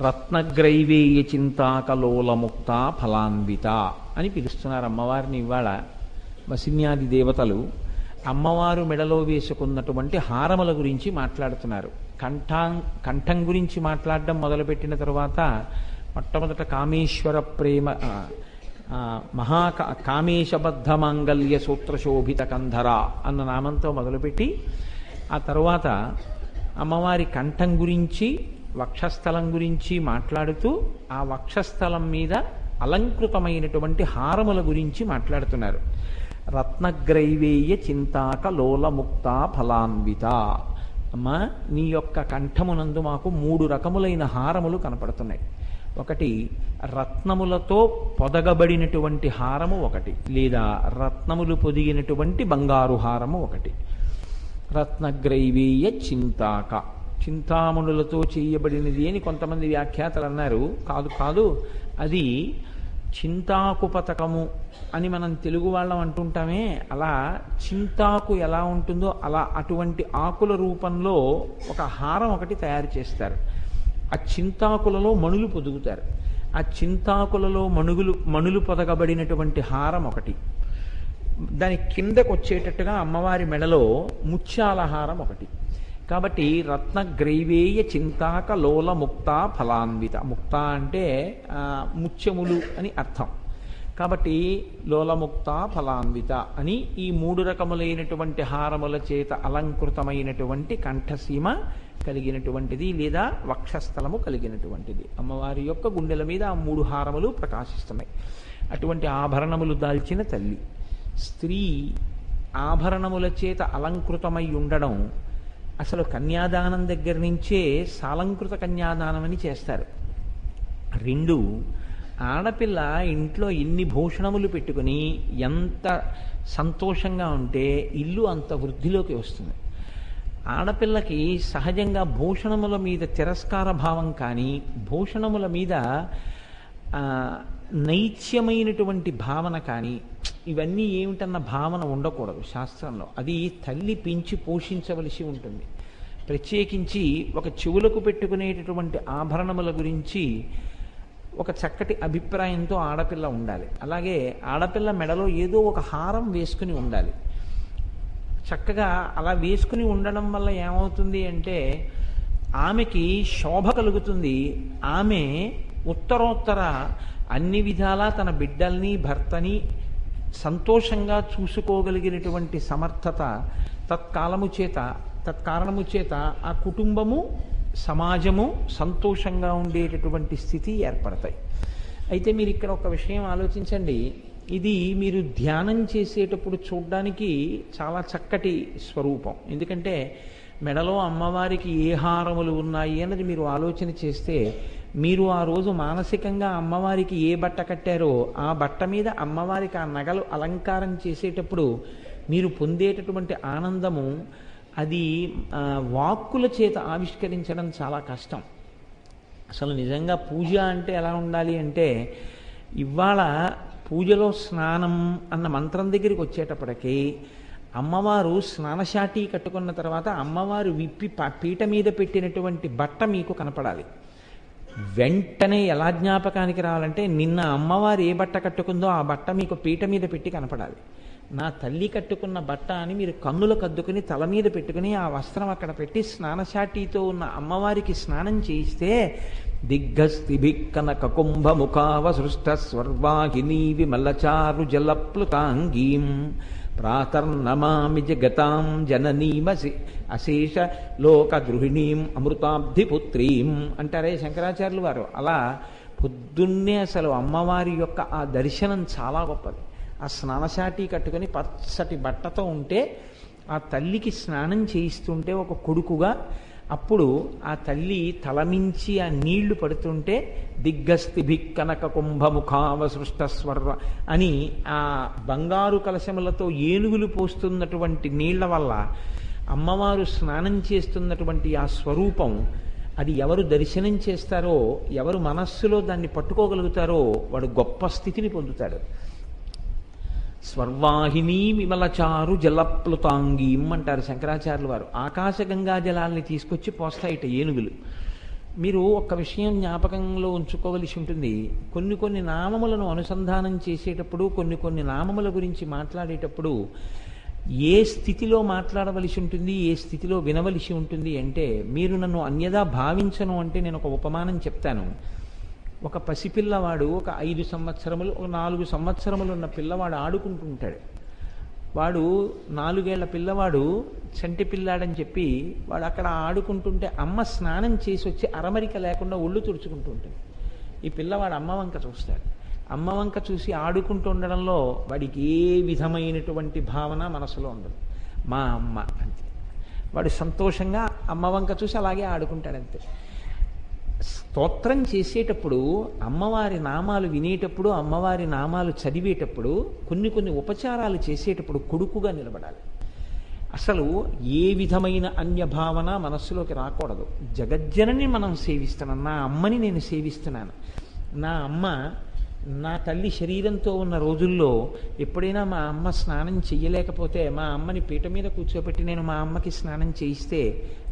రత్నగ్రైవేయ చింతాకలోలముక్త ఫలాన్విత అని పిలుస్తున్నారు అమ్మవారిని. ఇవాళ వసిన్యాది దేవతలు అమ్మవారు మెడలో వేసుకున్నటువంటి హారముల గురించి మాట్లాడుతున్నారు. కంఠం గురించి మాట్లాడడం మొదలుపెట్టిన తరువాత మొట్టమొదట కామేశ్వర ప్రేమ కామేశబద్ధ మాంగళ్య సూత్రశోభిత కంధర అన్న నామంతో మొదలుపెట్టి ఆ తరువాత అమ్మవారి కంఠం గురించి వక్షస్థలం గురించి మాట్లాడుతూ ఆ వక్షస్థలం మీద అలంకృతమైనటువంటి హారముల గురించి మాట్లాడుతున్నారు. రత్నగ్రైవేయ చింతాక లోలముక్త ఫలాన్విత. అమ్మా, నీ యొక్క కంఠమునందు మాకు 3 రకములైన హారములు కనపడుతున్నాయి. ఒకటి రత్నములతో పొదగబడినటువంటి హారము ఒకటి, లేదా రత్నములు పొదిగినటువంటి బంగారు హారము ఒకటి. రత్నగ్రైవేయ చింతాక, చింతామణులతో చేయబడినది అని కొంతమంది వ్యాఖ్యాతలు అన్నారు. కాదు కాదు, అది చింతాకు పతకము అని మనం తెలుగు వాళ్ళం అంటుంటామే, అలా చింతాకు ఎలా ఉంటుందో అలా అటువంటి ఆకుల రూపంలో ఒక హారం ఒకటి తయారు చేస్తారు. ఆ చింతాకులలో మణులు పొదుగుతారు. ఆ చింతాకులలో మణులు పొదగబడినటువంటి హారం ఒకటి. దాని కిందకు వచ్చేటట్టుగా అమ్మవారి మెడలో ముత్యాల హారం ఒకటి. కాబట్టి రత్నగ్రైవేయ చింతాక లోల ముక్త ఫలాన్విత. ముక్త అంటే ముత్యములు అని అర్థం. కాబట్టి లోలముక్త ఫలాన్విత అని ఈ 3 రకములైనటువంటి హారముల చేత అలంకృతమైనటువంటి కంఠసీమ కలిగినటువంటిది, లేదా వక్షస్థలము కలిగినటువంటిది. అమ్మవారి యొక్క గుండెల మీద ఆ 3 హారములు ప్రకాశిస్తున్నాయి. అటువంటి ఆభరణములు దాల్చిన తల్లి. స్త్రీ ఆభరణముల చేత అలంకృతమై ఉండడం అసలు కన్యాదానం దగ్గర నుంచే సాలంకృత కన్యాదానం అని చేస్తారు. 2, ఆడపిల్ల ఇంట్లో ఎన్ని భూషణములు పెట్టుకుని ఎంత సంతోషంగా ఉంటే ఇల్లు అంత వృద్ధిలోకి వస్తుంది. ఆడపిల్లకి సహజంగా భూషణముల మీద తిరస్కార భావం కానీ, భూషణముల మీద నైత్యమైనటువంటి భావన కానీ, ఇవన్నీ ఏమిటన్న భావన ఉండకూడదు శాస్త్రంలో. అది తల్లి పెంచి పోషించవలసి ఉంటుంది. ప్రత్యేకించి ఒక చెవులకు పెట్టుకునేటటువంటి ఆభరణముల గురించి ఒక చక్కటి అభిప్రాయంతో ఆడపిల్ల ఉండాలి. అలాగే ఆడపిల్ల మెడలో ఏదో ఒక హారం వేసుకుని ఉండాలి. చక్కగా అలా వేసుకుని ఉండడం వల్ల ఏమవుతుంది అంటే ఆమెకి శోభ కలుగుతుంది. ఆమె ఉత్తరోత్తర అన్ని విధాలా తన బిడ్డల్ని భర్తని సంతోషంగా చూసుకోగలిగినటువంటి సమర్థత తత్కారణము చేత ఆ కుటుంబము సమాజము సంతోషంగా ఉండేటటువంటి స్థితి ఏర్పడతాయి. అయితే మీరు ఇక్కడ ఒక విషయం ఆలోచించండి. ఇది మీరు ధ్యానం చేసేటప్పుడు చూడడానికి చాలా చక్కటి స్వరూపం. ఎందుకంటే మెడలో అమ్మవారికి ఏ హారములు ఉన్నాయి అన్నది మీరు ఆలోచన చేస్తే, మీరు ఆ రోజు మానసికంగా అమ్మవారికి ఏ బట్ట కట్టారో ఆ బట్ట మీద అమ్మవారికి ఆ నగలు అలంకారం చేసేటప్పుడు మీరు పొందేటటువంటి ఆనందము అది వాక్కుల చేత ఆవిష్కరించడం చాలా కష్టం. అసలు నిజంగా పూజ అంటే ఎలా ఉండాలి అంటే, ఇవాళ పూజలో స్నానం అన్న మంత్రం దగ్గరికి వచ్చేటప్పటికీ అమ్మవారు స్నానశాటి కట్టుకున్న తర్వాత అమ్మవారు విప్పి పీట మీద పెట్టినటువంటి బట్ట మీకు కనపడాలి. వెంటనే ఎలా జ్ఞాపకానికి రావాలంటే, నిన్న అమ్మవారు ఏ బట్ట కట్టుకుందో ఆ బట్ట మీకు పీట మీద పెట్టి కనపడాలి. నా తల్లి కట్టుకున్న బట్ట అని మీరు కన్నులకు అద్దుకుని తల మీద పెట్టుకుని ఆ వస్త్రం అక్కడ పెట్టి స్నానశాటితో ఉన్న అమ్మవారికి స్నానం చేయిస్తే దిగ్గస్తిభిక్కనక కుంభముఖావసృష్ట స్వర్వాహినీ విమలచారు జలప్లుతాంగీం ప్రాతర్నమామి జగతాం జననీమసి అశేష లోక గృహిణీం అమృతాబ్ధిపుత్రీం అంటారే శంకరాచార్యులు వారు. అలా పొద్దున్నే అసలు అమ్మవారి యొక్క ఆ దర్శనం చాలా గొప్పది. ఆ స్నానశాటి కట్టుకొని పచ్చటి బట్టతో ఉంటే ఆ తల్లికి స్నానం చేయిస్తుంటే ఒక కొడుకుగా, అప్పుడు ఆ తల్లి తలమించి ఆ నీళ్లు పడుతుంటే దిగ్గస్తిభిక్కనక కుంభముఖావసృష్ట స్వర్వ అని ఆ బంగారు కలశములతో ఏనుగులు పోస్తున్నటువంటి నీళ్ల వల్ల అమ్మవారు స్నానం చేస్తున్నటువంటి ఆ స్వరూపం, అది ఎవరు దర్శనం చేస్తారో, ఎవరు మనస్సులో దాన్ని పట్టుకోగలుగుతారో వాడు గొప్ప స్థితిని పొందుతాడు. స్వర్వాహినీ విమలచారు జలప్లుతాంగీం అంటారు శంకరాచార్యులు వారు. ఆకాశగంగా జలాల్ని తీసుకొచ్చి పోస్తాయిట ఏనుగులు. మీరు ఒక్క విషయం జ్ఞాపకంలో ఉంచుకోవలసి ఉంటుంది. కొన్ని కొన్ని నామములను అనుసంధానం చేసేటప్పుడు, కొన్ని కొన్ని నామముల గురించి మాట్లాడేటప్పుడు ఏ స్థితిలో మాట్లాడవలసి ఉంటుంది, ఏ స్థితిలో వినవలసి ఉంటుంది అంటే, మీరు నన్ను అన్యదా భావించను అంటే నేను ఒక ఉపమానం చెప్తాను. ఒక పసిపిల్లవాడు ఒక 5 సంవత్సరములు, ఒక 4 సంవత్సరములు ఉన్న పిల్లవాడు ఆడుకుంటూ ఉంటాడు. వాడు 4 ఏళ్ల పిల్లవాడు చంటి పిల్లాడని చెప్పి వాడు అక్కడ ఆడుకుంటుంటే అమ్మ స్నానం చేసి వచ్చి అరమరిక లేకుండా ఒళ్ళు తుడుచుకుంటూ ఉంటుంది. ఈ పిల్లవాడు అమ్మ వంక చూస్తాడు. అమ్మ వంక చూసి ఆడుకుంటూ ఉండడంలో వాడికి ఏ విధమైనటువంటి భావన మనసులో ఉండదు. మా అమ్మ అంతే. వాడు సంతోషంగా అమ్మ వంక చూసి అలాగే ఆడుకుంటాడంతే. స్తోత్రం చేసేటప్పుడు, అమ్మవారి నామాలు వినేటప్పుడు, అమ్మవారి నామాలు చదివేటప్పుడు, కొన్ని కొన్ని ఉపచారాలు చేసేటప్పుడు కొడుకుగా నిలబడాలి. అసలు ఏ విధమైన అన్యభావన మనస్సులోకి రాకూడదు. జగజ్జనని మనం సేవిస్తున్నాం. నా అమ్మని నేను సేవిస్తున్నాను. నా అమ్మ, నా తల్లి శరీరంతో ఉన్న రోజుల్లో ఎప్పుడైనా మా అమ్మ స్నానం చెయ్యలేకపోతే మా అమ్మని పీట మీద కూర్చోబెట్టి నేను మా అమ్మకి స్నానం చేయిస్తే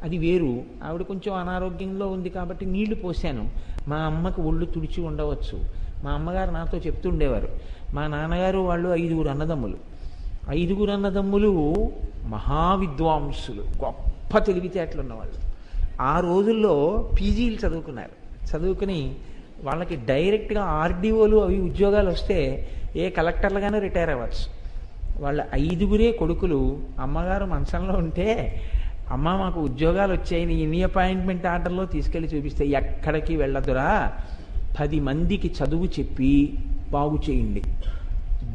అది వేరు. ఆవిడ కొంచెం అనారోగ్యంలో ఉంది కాబట్టి నీళ్లు పోశాను. మా అమ్మకి ఒళ్ళు తుడిచి ఉండవచ్చు. మా అమ్మగారు నాతో చెప్తుండేవారు, మా నాన్నగారు వాళ్ళు 5 అన్నదమ్ములు. 5 అన్నదమ్ములు మహావిద్వాంసులు, గొప్ప తెలివితేటలు ఉన్నవాళ్ళు. ఆ రోజుల్లో పీజీలు చదువుకున్నారు. చదువుకుని వాళ్ళకి డైరెక్ట్గా ఆర్డీఓలు అవి ఉద్యోగాలు వస్తే ఏ కలెక్టర్లుగానే రిటైర్ అవ్వచ్చు. వాళ్ళ 5 కొడుకులు. అమ్మగారు మంచంలో ఉంటే, అమ్మ మాకు ఉద్యోగాలు వచ్చాయి, ఎన్ని అపాయింట్మెంట్ ఆర్డర్లో తీసుకెళ్ళి చూపిస్తే, ఎక్కడికి వెళ్ళదురా, 10 మందికి చదువు చెప్పి బాగు చేయండి,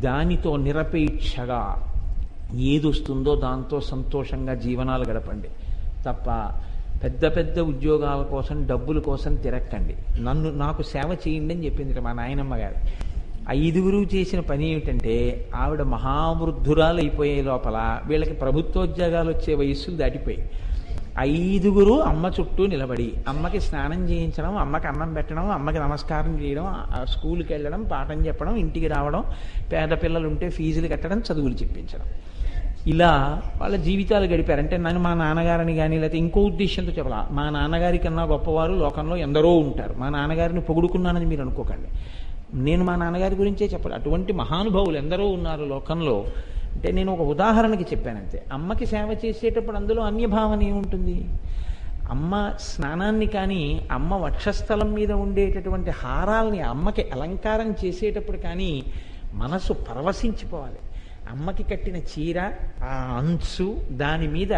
దానితో నిరపేక్షగా ఏదొస్తుందో దాంతో సంతోషంగా జీవనాలు గడపండి తప్ప పెద్ద పెద్ద ఉద్యోగాల కోసం, డబ్బుల కోసం తిరక్కండి, నాకు సేవ చేయండి అని చెప్పింది మా నాయనమ్మ గారు. 5 చేసిన పని ఏమిటంటే, ఆవిడ మహావృద్ధురాలు అయిపోయే లోపల వీళ్ళకి ప్రభుత్వోద్యోగాలు వచ్చే వయస్సులు దాటిపోయి 5 అమ్మ చుట్టూ నిలబడి అమ్మకి స్నానం చేయించడం, అమ్మకి అన్నం పెట్టడం, అమ్మకి నమస్కారం చేయడం, స్కూల్కి వెళ్ళడం, పాఠం చెప్పడం, ఇంటికి రావడం, పేద పిల్లలు ఉంటే ఫీజులు కట్టడం, చదువులు చెప్పించడం, ఇలా వాళ్ళ జీవితాలు గడిపారు. అంటే నన్ను మా నాన్నగారిని కానీ లేకపోతే ఇంకో ఉద్దేశంతో చెప్పాల, మా నాన్నగారి కన్నా గొప్పవారు లోకంలో ఎందరో ఉంటారు, మా నాన్నగారిని పొగుడుకున్నానని మీరు అనుకోకండి. నేను మా నాన్నగారి గురించే చెప్పాలి. అటువంటి మహానుభావులు ఎందరో ఉన్నారు లోకంలో. అంటే నేను ఒక ఉదాహరణకి చెప్పానంతే. అమ్మకి సేవ చేసేటప్పుడు అందులో అన్యభావన ఏముంటుంది? అమ్మ స్నానాన్ని కానీ, అమ్మ వక్షస్థలం మీద ఉండేటటువంటి హారాల్ని అమ్మకి అలంకారం చేసేటప్పుడు కానీ మనసు పరవశించిపోవాలి. అమ్మకి కట్టిన చీర, ఆ అంచు, దాని మీద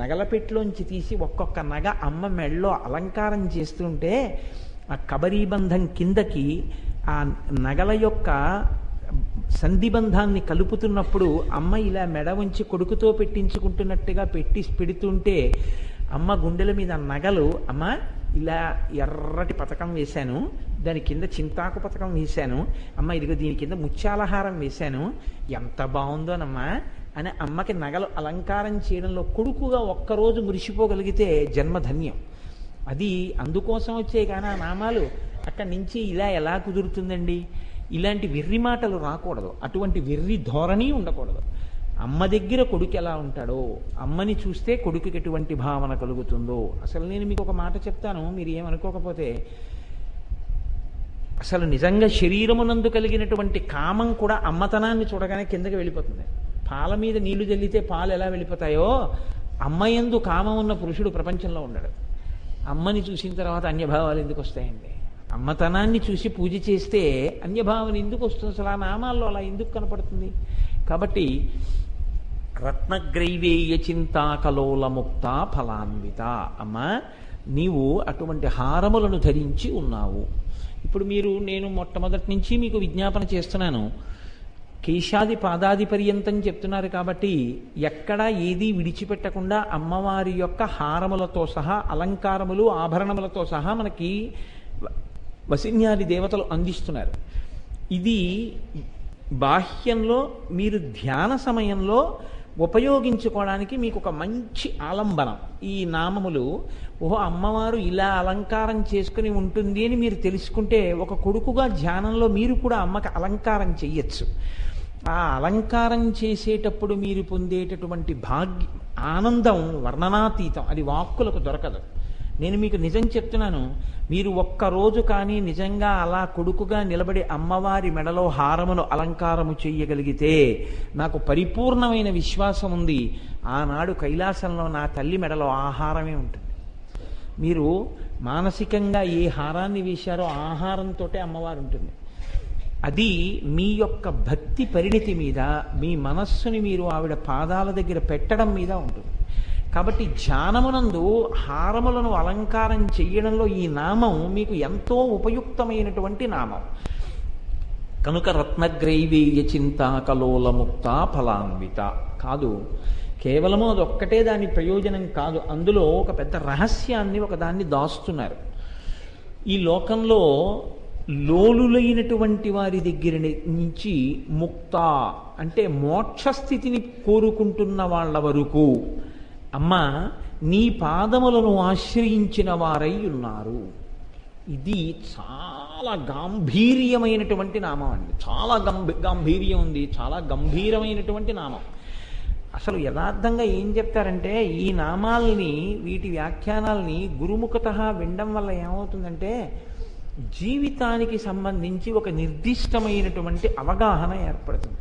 నగలపెట్లోంచి తీసి ఒక్కొక్క నగ అమ్మ మెళ్ళలో అలంకారం చేస్తుంటే ఆ కబరీబంధం కిందకి ఆ నగల యొక్క సంధిబంధాన్ని కలుపుతున్నప్పుడు అమ్మ ఇలా మెడ ఉంచి కొడుకుతో పెట్టించుకుంటున్నట్టుగా పెడుతుంటే అమ్మ గుండెల మీద నగలు, అమ్మ ఇలా ఎర్రటి పతకం వేశాను, దాని కింద చింతాకు పతకం వేశాను, అమ్మ ఇదిగో దీని కింద ముత్యాలహారం వేశాను, ఎంత బాగుందోనమ్మా అని అమ్మకి నగలు అలంకారం చేయడంలో కొడుకుగా ఒక్కరోజు మురిసిపోగలిగితే జన్మధన్యం. అది అందుకోసం వచ్చే కానీ ఆ నామాలు అక్కడి నుంచి ఇలా ఎలా కుదురుతుందండి? ఇలాంటి వెర్రి మాటలు రాకూడదు, అటువంటి వెర్రి ధోరణి ఉండకూడదు. అమ్మ దగ్గర కొడుకు ఎలా ఉంటాడో, అమ్మని చూస్తే కొడుకుకి ఎటువంటి భావన కలుగుతుందో. అసలు నేను మీకు ఒక మాట చెప్తాను, మీరు ఏమనుకోకపోతే, అసలు నిజంగా శరీరమునందు కలిగినటువంటి కామం కూడా అమ్మతనాన్ని చూడగానే కిందకి వెళ్ళిపోతుంది. పాల మీద నీళ్లు జల్లితే పాలు ఎలా వెళ్ళిపోతాయో, అమ్మయందు కామం ఉన్న పురుషుడు ప్రపంచంలో ఉండడు. అమ్మని చూసిన తర్వాత అన్యభావాలు ఎందుకు వస్తాయండి? అమ్మతనాన్ని చూసి పూజ చేస్తే అన్యభావన ఎందుకు వస్తుంది? అసలు ఆ నామాల్లో అలా ఎందుకు కనపడుతుంది? కాబట్టి రత్నగ్రైవేయ చింతాకలోల ముక్త ఫలాన్విత, అమ్మ నీవు అటువంటి హారములను ధరించి ఉన్నావు. ఇప్పుడు నేను మొట్టమొదటి నుంచి మీకు విజ్ఞాపన చేస్తున్నాను, కేశాది పాదాది పర్యంతం చెప్తున్నారు కాబట్టి ఎక్కడా ఏదీ విడిచిపెట్టకుండా అమ్మవారి యొక్క హారములతో సహా, అలంకారములు, ఆభరణములతో సహా మనకి వసిన్యాది దేవతలు అందిస్తున్నారు. ఇది బాహ్యంలో మీరు ధ్యాన సమయంలో ఉపయోగించుకోవడానికి మీకు ఒక మంచి ఆలంబనం. ఈ నామములు, ఓహో అమ్మవారు ఇలా అలంకారం చేసుకుని ఉంటుంది అని మీరు తెలుసుకుంటే ఒక కొడుకుగా ధ్యానంలో మీరు కూడా అమ్మకి అలంకారం చెయ్యొచ్చు. ఆ అలంకారం చేసేటప్పుడు మీరు పొందేటటువంటి ఆనందం వర్ణనాతీతం, అది వాక్కులకు దొరకదు. నేను మీకు నిజం చెప్తున్నాను, మీరు ఒక్కరోజు కానీ నిజంగా అలా కొడుకుగా నిలబడి అమ్మవారి మెడలో హారమును అలంకారము చెయ్యగలిగితే నాకు పరిపూర్ణమైన విశ్వాసం ఉంది, ఆనాడు కైలాసంలో నా తల్లి మెడలో ఆహారమే ఉంటుంది. మీరు మానసికంగా ఏ హారాన్ని వేశారో ఆహారంతో అమ్మవారు ఉంటుంది. అది మీ యొక్క భక్తి పరిణితి మీద, మీ మనస్సుని మీరు ఆవిడ పాదాల దగ్గర పెట్టడం మీద ఉంటుంది. కాబట్టి ధ్యానమునందు హారములను అలంకారం చెయ్యడంలో ఈ నామం మీకు ఎంతో ఉపయుక్తమైనటువంటి నామం కనుక రత్నగ్రైవేయ చింతాకలోల ముక్త ఫలాన్విత కాదు. కేవలము అదొక్కటే దాని ప్రయోజనం కాదు, అందులో ఒక పెద్ద రహస్యాన్ని ఒకదాన్ని దాస్తున్నారు. ఈ లోకంలో లోలులైనటువంటి వారి దగ్గర నుంచి ముక్త అంటే మోక్షస్థితిని కోరుకుంటున్న వాళ్ళ వరకు అమ్మ నీ పాదములను ఆశ్రయించిన వారై ఉన్నారు. ఇది చాలా గాంభీర్యమైనటువంటి నామం అండి. చాలా గాంభీర్యం ఉంది, చాలా గంభీరమైనటువంటి నామం. అసలు యథార్థంగా ఏం చెప్తారంటే, ఈ నామాల్ని వీటి వ్యాఖ్యానాల్ని గురుముఖత వినడం వల్ల ఏమవుతుందంటే జీవితానికి సంబంధించి ఒక నిర్దిష్టమైనటువంటి అవగాహన ఏర్పడుతుంది.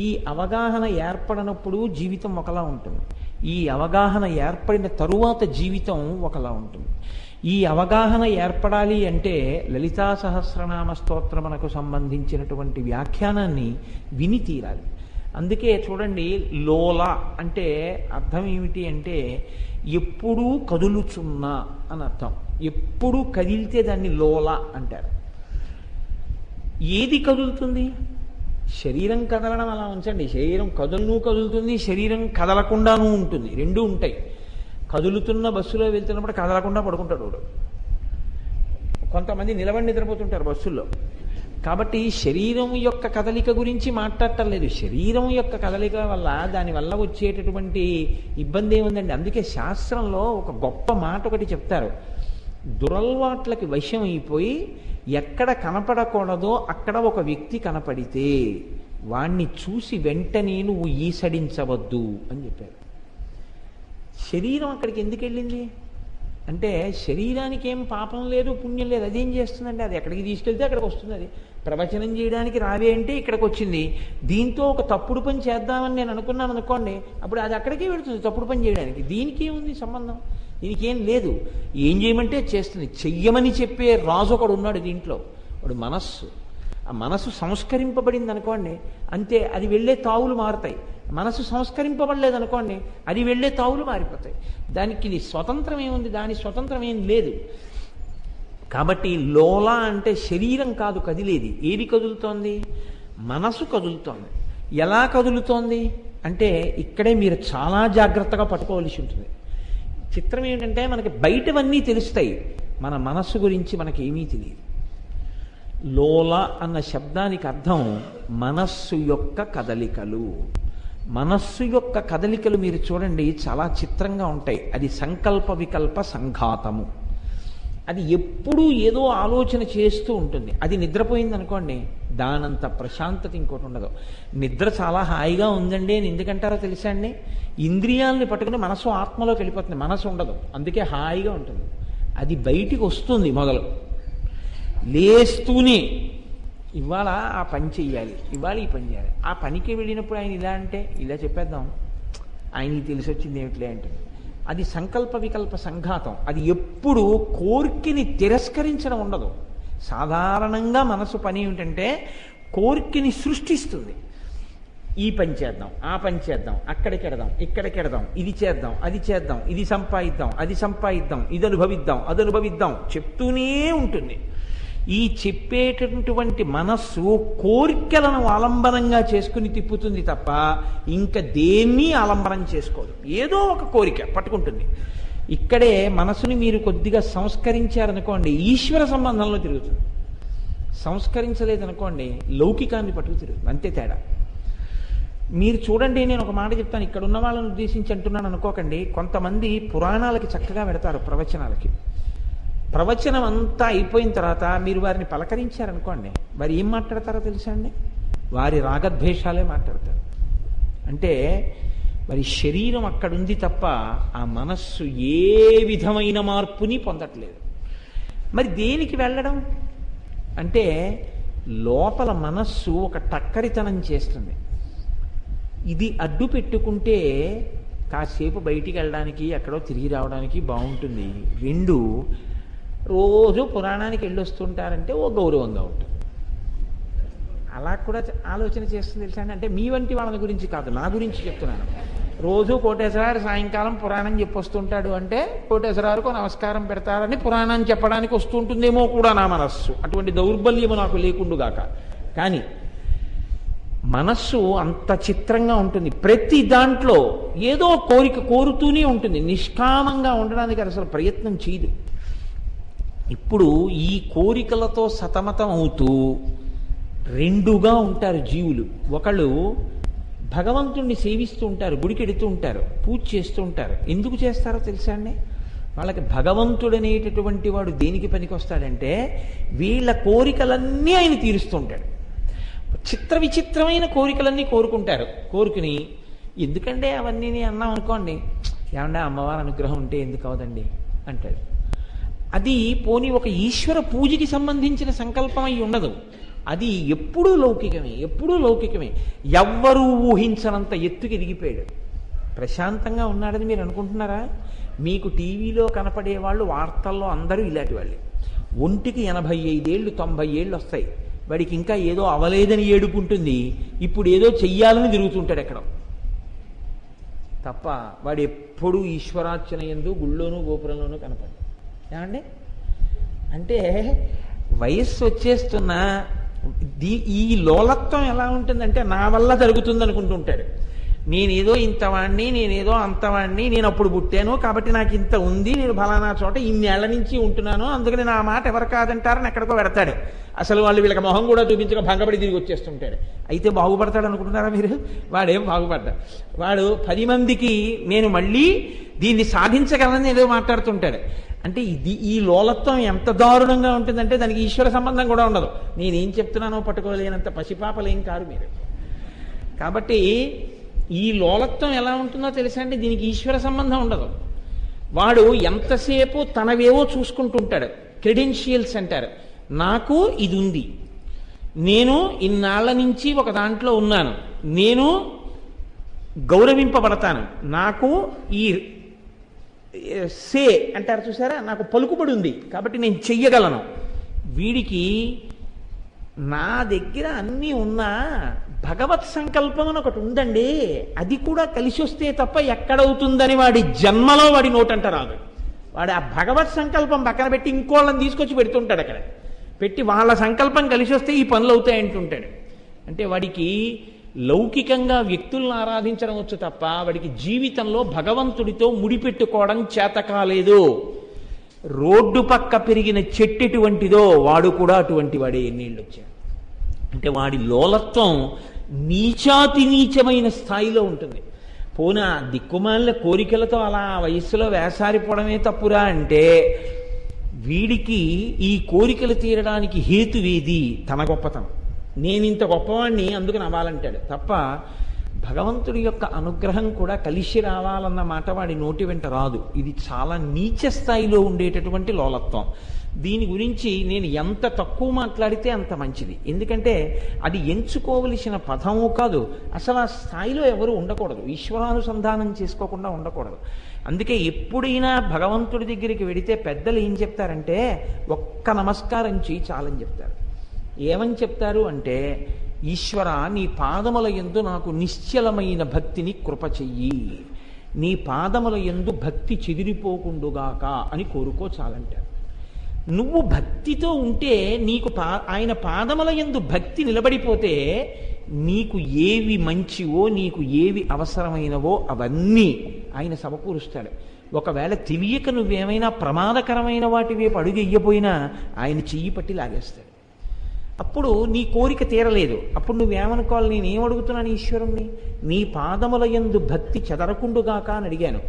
ఈ అవగాహన ఏర్పడినప్పుడు జీవితం ఒకలా ఉంటుంది, ఈ అవగాహన ఏర్పడిన తరువాత జీవితం ఒకలా ఉంటుంది. ఈ అవగాహన ఏర్పడాలి అంటే లలితా సహస్రనామ స్తోత్రమునకు సంబంధించినటువంటి వ్యాఖ్యానాన్ని విని తీరాలి. అందుకే చూడండి, లోల అంటే అర్థం ఏమిటి అంటే ఎప్పుడూ కదులుచున్నా అని అర్థం. ఎప్పుడు కదిలితే దాన్ని లోల అంటారు. ఏది కదులుతుంది? శరీరం కదలడం అలా ఉంచండి, శరీరం కదులుతుంది, శరీరం కదలకుండానూ ఉంటుంది, రెండూ ఉంటాయి. కదులుతున్న బస్సులో వెళ్తున్నప్పుడు కదలకుండా పడుకుంటాడు వాడు. కొంతమంది నిలబడి నిద్రపోతుంటారు బస్సుల్లో. కాబట్టి శరీరం యొక్క కదలిక గురించి మాట్లాడటం లేదు, శరీరం యొక్క కదలిక వల్ల దానివల్ల వచ్చేటటువంటి ఇబ్బంది ఏముందండి. అందుకే శాస్త్రంలో ఒక గొప్ప మాట ఒకటి చెప్తారు, దురలవాట్లకి వశం అయిపోయి ఎక్కడ కనపడకూడదో అక్కడ ఒక వ్యక్తి కనపడితే వాణ్ణి చూసి వెంటనే నువ్వు ఈసడించవద్దు అని చెప్పారు. శరీరం అక్కడికి ఎందుకు వెళ్ళింది అంటే, శరీరానికి ఏం పాపం లేదు, పుణ్యం లేదు, అదేం చేస్తుందంటే అది ఎక్కడికి తీసుకెళ్తే అక్కడికి వస్తుంది. అది ప్రవచనం చేయడానికి రావే అంటే ఇక్కడికి వచ్చింది. దీంతో ఒక తప్పుడు పని చేద్దామని నేను అనుకున్నాను అనుకోండి, అప్పుడు అది అక్కడికే వెళుతుంది తప్పుడు పని చేయడానికి. దీనికి ఏముంది సంబంధం? దీనికి ఏం లేదు. ఏం చేయమంటే చేస్తుంది. చెయ్యమని చెప్పే రాజు ఒకడు ఉన్నాడు దీంట్లో, వాడు మనస్సు. ఆ మనసు సంస్కరింపబడింది అనుకోండి, అంతే, అది వెళ్ళే తావులు మారుతాయి. మనసు సంస్కరింపబడలేదు అనుకోండి, అది వెళ్ళే తావులు మారిపోతాయి. దానికి స్వతంత్రం ఏముంది? దాని స్వతంత్రం ఏం లేదు. కాబట్టి లోల అంటే శరీరం కాదు కదిలేది. ఏది కదులుతోంది? మనసు కదులుతోంది. ఎలా కదులుతోంది అంటే ఇక్కడే మీరు చాలా జాగ్రత్తగా పట్టుకోవలసి ఉంటుంది. చిత్రం ఏంటంటే మనకి బయటవన్నీ తెలుస్తాయి, మన మనస్సు గురించి మనకి ఏమీ తెలియదు. లోల అన్న శబ్దానికి అర్థం మనస్సు యొక్క కదలికలు. మనస్సు యొక్క కదలికలు మీరు చూడండి చాలా చిత్రంగా ఉంటాయి. అది సంకల్ప వికల్ప సంఘాతము. అది ఎప్పుడూ ఏదో ఆలోచన చేస్తూ ఉంటుంది. అది నిద్రపోయింది అనుకోండి, దానంత ప్రశాంతత ఇంకోటి ఉండదు. నిద్ర చాలా హాయిగా ఉందండి అని ఎందుకంటారో తెలుసా అండి? ఇంద్రియాలని పట్టుకుని మనసు ఆత్మలోకి వెళ్ళిపోతుంది, మనసు ఉండదు, అందుకే హాయిగా ఉంటుంది. అది బయటికి వస్తుంది మొదలు లేస్తూనే, ఇవాళ ఆ పని చెయ్యాలి, ఇవాళ ఈ పని చేయాలి. ఆ పనికి వెళ్ళినప్పుడు ఆయన ఇలా అంటే ఇలా చెప్పేద్దాం, ఆయనకి తెలిసి వచ్చింది ఏమిట్లే అంటే అది సంకల్ప వికల్ప సంఘాతం. అది ఎప్పుడు కోరికని తిరస్కరించడం ఉండదు. సాధారణంగా మనసు పని ఏమిటంటే కోరికని సృష్టిస్తుంది. ఈ పని చేద్దాం, ఆ పని చేద్దాం, అక్కడికి ఎడదాం, ఇక్కడికి ఎడదాం, ఇది చేద్దాం, అది చేద్దాం, ఇది సంపాదిద్దాం, అది సంపాదిద్దాం, ఇది అనుభవిద్దాం, అది అనుభవిద్దాం చెప్తూనే ఉంటుంది. ఈ చెప్పేటటువంటి మనస్సు కోరికలను ఆలంబనంగా చేసుకుని తిప్పుతుంది తప్ప ఇంకా దేన్ని ఆలంబనం చేసుకోదు. ఏదో ఒక కోరిక పట్టుకుంటుంది. ఇక్కడే మనసుని మీరు కొద్దిగా సంస్కరించారనుకోండి, ఈశ్వర సంబంధంలో తిరుగుతుంది. సంస్కరించలేదనుకోండి, లౌకికాన్ని పట్టుకు తిరుగుతుంది. అంతే తేడా. మీరు చూడండి, నేను ఒక మాట చెప్తాను, ఇక్కడ ఉన్న వాళ్ళని ఉద్దేశించి అంటున్నాను అనుకోకండి. కొంతమంది పురాణాలకి చక్కగా పెడతారు, ప్రవచనాలకి. ప్రవచనం అంతా అయిపోయిన తర్వాత మీరు వారిని పలకరించారనుకోండి, వారు ఏం మాట్లాడతారో తెలుసా అండి? వారి రాగద్వేషాలే మాట్లాడతారు. అంటే మరి శరీరం అక్కడుంది తప్ప ఆ మనస్సు ఏ విధమైన మార్పుని పొందట్లేదు. మరి దేనికి వెళ్ళడం అంటే లోపల మనస్సు ఒక టక్కరితనం చేస్తుంది. ఇది అడ్డు పెట్టుకుంటే కాసేపు బయటికి వెళ్ళడానికి ఎక్కడో తిరిగి రావడానికి బాగుంటుంది. రెండు, రోజు పురాణానికి వెళ్ళొస్తుంటారంటే ఓ గౌరవంగా ఉంటుంది. అలా కూడా ఆలోచన చేస్తుంది తెలుసా అంటే మీ వంటి వాళ్ళ గురించి కాదు, నా గురించి చెప్తున్నాను. రోజు కోటేశ్వరారు సాయంకాలం పురాణం చెప్పొస్తుంటాడు అంటే కోటేశ్వరారుకు నమస్కారం పెడతారని పురాణాన్ని చెప్పడానికి వస్తుంటుందేమో కూడా నా మనస్సు. అటువంటి దౌర్బల్యము నాకు లేకుండుగాక. కానీ మనస్సు అంత చిత్రంగా ఉంటుంది. ప్రతి దాంట్లో ఏదో కోరిక కోరుతూనే ఉంటుంది. నిష్కామంగా ఉండడానికి అసలు ప్రయత్నం చేయదు. ఇప్పుడు ఈ కోరికలతో సతమతం అవుతూ రెండుగా ఉంటారు జీవులు. ఒకళ్ళు భగవంతుణ్ణి సేవిస్తూ ఉంటారు, గుడికి ఎడుతూ ఉంటారు, పూజ చేస్తూ ఉంటారు. ఎందుకు చేస్తారో తెలుసా అండి? వాళ్ళకి భగవంతుడనేటటువంటి వాడు దేనికి పనికి వస్తాడంటే వీళ్ళ కోరికలన్నీ ఆయన తీరుస్తూ ఉంటాడు. చిత్ర విచిత్రమైన కోరికలన్నీ కోరుకుంటారు. కోరుకుని ఎందుకంటే అవన్నీ అన్నాం అనుకోండి, ఏమంటే అమ్మవారి అనుగ్రహం ఉంటే ఎందుకు అవదండి అంటాడు. అది పోనీ ఒక ఈశ్వర పూజకి సంబంధించిన సంకల్పం అయి ఉండదు. అది ఎప్పుడూ లౌకికమే, ఎప్పుడూ లౌకికమే. ఎవ్వరూ ఊహించనంత ఎత్తుకి ఎదిగిపోయాడు. ప్రశాంతంగా ఉన్నాడని మీరు అనుకుంటున్నారా? మీకు టీవీలో కనపడే వాళ్ళు వార్తల్లో అందరూ ఇలాంటి వాళ్ళే. ఒంటికి 85 ఏళ్ళు 90 ఏళ్ళు వస్తాయి, వాడికి ఇంకా ఏదో అవలేదని ఏడుపుంటుంది. ఇప్పుడు ఏదో చెయ్యాలని తిరుగుతుంటాడు ఎక్కడ తప్ప వాడు ఎప్పుడూ ఈశ్వరార్చన యందు గుళ్ళోనూ గోపురంలోనూ కనపడు. ఏమండి అంటే వయస్సు వచ్చేస్తున్నా ఈ లోలత్వం ఎలా ఉంటుందంటే నా వల్ల జరుగుతుంది అనుకుంటుంటాడు. నేనేదో ఇంతవాణ్ణి, నేనేదో అంతవాణ్ణి, నేను అప్పుడు పుట్టాను కాబట్టి నాకు ఇంత ఉంది, నేను ఫలానా చోట ఇన్నేళ్ల నుంచి ఉంటున్నాను, అందుకని నా మాట ఎవరు కాదంటారని ఎక్కడికో పెడతాడు. అసలు వాళ్ళు వీళ్ళకి మొహం కూడా చూపించక భంగపడి తిరిగి వచ్చేస్తుంటాడు. అయితే బాగుపడతాడు అనుకుంటున్నారా మీరు? వాడేం బాగుపడ్డా. వాడు 10 మందికి నేను మళ్ళీ దీన్ని సాధించగలనని ఏదో మాట్లాడుతుంటాడు. అంటే ఈ లోలత్వం ఎంత దారుణంగా ఉంటుందంటే దానికి ఈశ్వర సంబంధం కూడా ఉండదు. నేనేం చెప్తున్నానో పట్టుకోలేనంత పసిపాపలేం కారు మీరు. కాబట్టి ఈ లోలత్వం ఎలా ఉంటుందో తెలుసా అండి? దీనికి ఈశ్వర సంబంధం ఉండదు. వాడు ఎంతసేపు తనవేవో చూసుకుంటుంటాడు. క్రెడెన్షియల్స్ అంటారు. నాకు ఇది ఉంది, నేను ఇన్నాళ్ల నుంచి ఒక దాంట్లో ఉన్నాను, నేను గౌరవింపబడతాను, నాకు ఈ సే అంటారు చూసారా, నాకు పలుకుబడి ఉంది కాబట్టి నేను చెయ్యగలను. వీడికి నా దగ్గర అన్నీ ఉన్నా భగవత్ సంకల్పం అని ఒకటి ఉందండి, అది కూడా కలిసి వస్తే తప్ప ఎక్కడవుతుందని వాడి జన్మలో వాడి నోటంట రాదు. వాడు ఆ భగవత్ సంకల్పం పక్కన పెట్టి ఇంకోళ్ళని తీసుకొచ్చి పెడుతుంటాడు. అక్కడ పెట్టి వాళ్ళ సంకల్పం కలిసి వస్తే ఈ పనులు అవుతాయంటుంటాడు. అంటే వాడికి లౌకికంగా వ్యక్తులను ఆరాధించడం వచ్చు తప్ప వాడికి జీవితంలో భగవంతుడితో ముడిపెట్టుకోవడం చేత కాలేదు. రోడ్డు పక్క పెరిగిన చెట్టు ఎటువంటిదో వాడు కూడా అటువంటి వాడే. ఎన్నేళ్ళు వచ్చాడు అంటే వాడి లోలత్వం నీచాతి నీచమైన స్థాయిలో ఉంటుంది. పోనా దిక్కుమాలిన కోరికలతో అలా వయస్సులో వేసారిపోవడమే తప్పురా అంటే వీడికి ఈ కోరికలు తీరడానికి హేతువేది తన గొప్పతనం. నేను ఇంత గొప్పవాణ్ణి అందుకని అవ్వాలంటాడు తప్ప భగవంతుడి యొక్క అనుగ్రహం కూడా కలిసి రావాలన్న మాట వాడి నోటి వెంట రాదు. ఇది చాలా నీచ స్థాయిలో ఉండేటటువంటి లోలత్వం. దీని గురించి నేను ఎంత తక్కువ మాట్లాడితే అంత మంచిది. ఎందుకంటే అది ఎంచుకోవలసిన పదము కాదు, అసలు ఆ స్థాయిలో ఎవరు ఉండకూడదు, ఈశ్వరానుసంధానం చేసుకోకుండా ఉండకూడదు. అందుకే ఎప్పుడైనా భగవంతుడి దగ్గరికి వెడితే పెద్దలు ఏం చెప్తారంటే ఒక్క నమస్కారం చేయి చాలని చెప్తారు. ఏమని చెప్తారు అంటే, ఈశ్వర నీ పాదముల యందు నాకు నిశ్చలమైన భక్తిని కృప చెయ్యి, నీ పాదముల యందు భక్తి చెదిరిపోకుండుగాక అని కోరుకో చాలంటారు. నువ్వు భక్తితో ఉంటే నీకు ఆయన పాదముల యందు భక్తి నిలబడిపోతే నీకు ఏవి మంచివో నీకు ఏవి అవసరమైనవో అవన్నీ ఆయన సమకూరుస్తాడు. ఒకవేళ తెలియక నువ్వేమైనా ప్రమాదకరమైన వాటి వైపు అడుగు వెయ్యపోయినా ఆయన చెయ్యి పట్టి లాగేస్తాడు. అప్పుడు నీ కోరిక తీరలేదు. అప్పుడు నువ్వేమనుకోవాలి, నేనేం అడుగుతున్నాను ఈశ్వరుణ్ణి, నీ పాదముల యందు భక్తి చెదరకుండుగాక అని అడిగాను.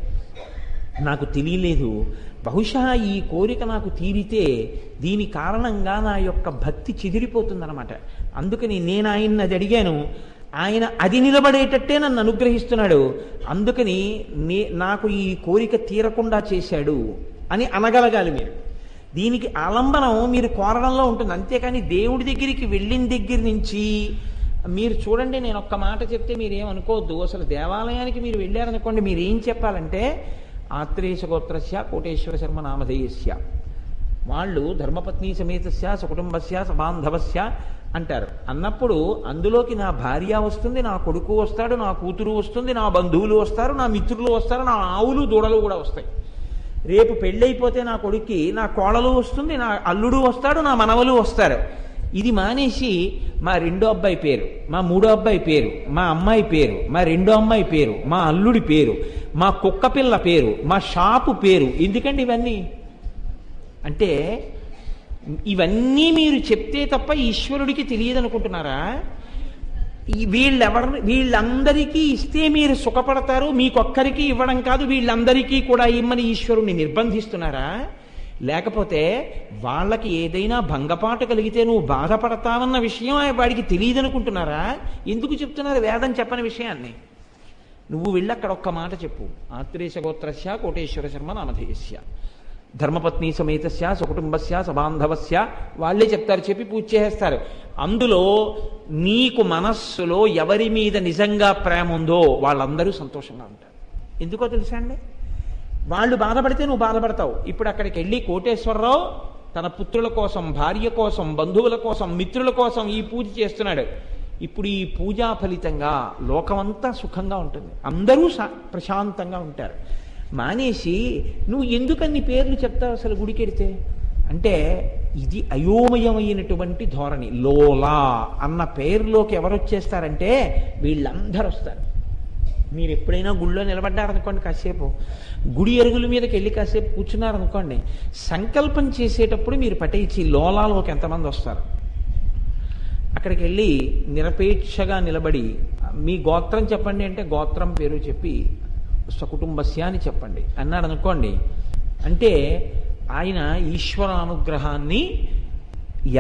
నాకు తెలియలేదు, బహుశా ఈ కోరిక నాకు తీరితే దీని కారణంగా నా యొక్క భక్తి చెదిరిపోతుందన్నమాట. అందుకని నేను ఆయన్ని అది అడిగాను. ఆయన అది నిలబడేటట్టే నన్ను అనుగ్రహిస్తున్నాడు, అందుకని నాకు ఈ కోరిక తీరకుండా చేశాడు అని అనగలగాలి మీరు. దీనికి ఆలంబనం మీరు కోరడంలో ఉంటుంది, అంతేకాని దేవుడి దగ్గరికి వెళ్ళిన దగ్గర నుంచి మీరు చూడండి. నేను ఒక్క మాట చెప్తే మీరేమనుకోవద్దు. అసలు దేవాలయానికి మీరు వెళ్ళారనుకోండి, మీరు ఏం చెప్పాలంటే ఆత్రేయ గోత్రస్య కోటేశ్వర శర్మ నామధేయస్య, వాళ్ళు ధర్మపత్ని సమేతస్య సకుటుంబస్య సబాంధవస్య అంటారు. అన్నప్పుడు అందులోకి నా భార్య వస్తుంది, నా కొడుకు వస్తాడు, నా కూతురు వస్తుంది, నా బంధువులు వస్తారు, నా మిత్రులు వస్తారు, నా ఆవులు దూడలు కూడా వస్తాయి. రేపు పెళ్ళైపోతే నా కొడుక్కి నా కోడలు వస్తుంది, నా అల్లుడు వస్తాడు, నా మనవలు వస్తారు. ఇది మానేసి మా రెండో అబ్బాయి పేరు, మా మూడో అబ్బాయి పేరు, మా అమ్మాయి పేరు, మా రెండో అమ్మాయి పేరు, మా అల్లుడి పేరు, మా కుక్క పిల్ల పేరు, మా షాపు పేరు, ఎందుకండి ఇవన్నీ? అంటే ఇవన్నీ మీరు చెప్తే తప్ప ఈశ్వరుడికి తెలియదు అనుకుంటున్నారా? వీళ్ళందరికీ ఇస్తే మీరు సుఖపడతారు, మీకొక్కరికి ఇవ్వడం కాదు వీళ్ళందరికీ కూడా ఇమ్మని ఈశ్వరుణ్ణి నిర్బంధిస్తున్నారా? లేకపోతే వాళ్ళకి ఏదైనా భంగపాటు కలిగితే నువ్వు బాధపడతావన్న విషయం వాడికి తెలియదు అనుకుంటున్నారా? ఎందుకు చెప్తున్నారు వేదం చెప్పని విషయాన్ని? నువ్వు వెళ్ళి అక్కడ ఒక్క మాట చెప్పు, ఆత్రేయ గోత్రస్య కోటేశ్వర శర్మ నామధేయస్య ధర్మపత్ని సమేతస్య సకుటుంబస్య సబాంధవస్య, వాళ్ళే చెప్తారు, చెప్పి పూజ చేస్తారు. అందులో నీకు మనస్సులో ఎవరి మీద నిజంగా ప్రేమ ఉందో వాళ్ళందరూ సంతోషంగా ఉంటారు. ఎందుకో తెలుసా అండి? వాళ్ళు బాధపడితే నువ్వు బాధపడతావు. ఇప్పుడు అక్కడికి వెళ్ళి కోటేశ్వరరావు తన పుత్రుల కోసం, భార్య కోసం, బంధువుల కోసం, మిత్రుల కోసం ఈ పూజ చేస్తున్నాడు. ఇప్పుడు ఈ పూజా ఫలితంగా లోకమంతా సుఖంగా ఉంటుంది, అందరూ ప్రశాంతంగా ఉంటారు. మానేసి నువ్వు ఎందుకన్ని పేర్లు చెప్తావు అసలు గుడికెడితే? అంటే ఇది అయోమయమైనటువంటి ధోరణి. లోలా అన్న పేరులోకి ఎవరు వచ్చేస్తారంటే వీళ్ళందరూ వస్తారు. మీరు ఎప్పుడైనా గుళ్ళో నిలబడ్డారనుకోండి, కాసేపు గుడి అరుగుల మీదకి వెళ్ళి కాసేపు కూర్చున్నారనుకోండి, సంకల్పం చేసేటప్పుడు మీరు పట్టేసి లోలాలోకి ఎంతమంది వస్తారు. అక్కడికి వెళ్ళి నిరపేక్షగా నిలబడి మీ గోత్రం చెప్పండి అంటే గోత్రం పేరు చెప్పి సకుటుంబస్య అని చెప్పండి అన్నాడు అనుకోండి, అంటే ఆయన ఈశ్వర అనుగ్రహాన్ని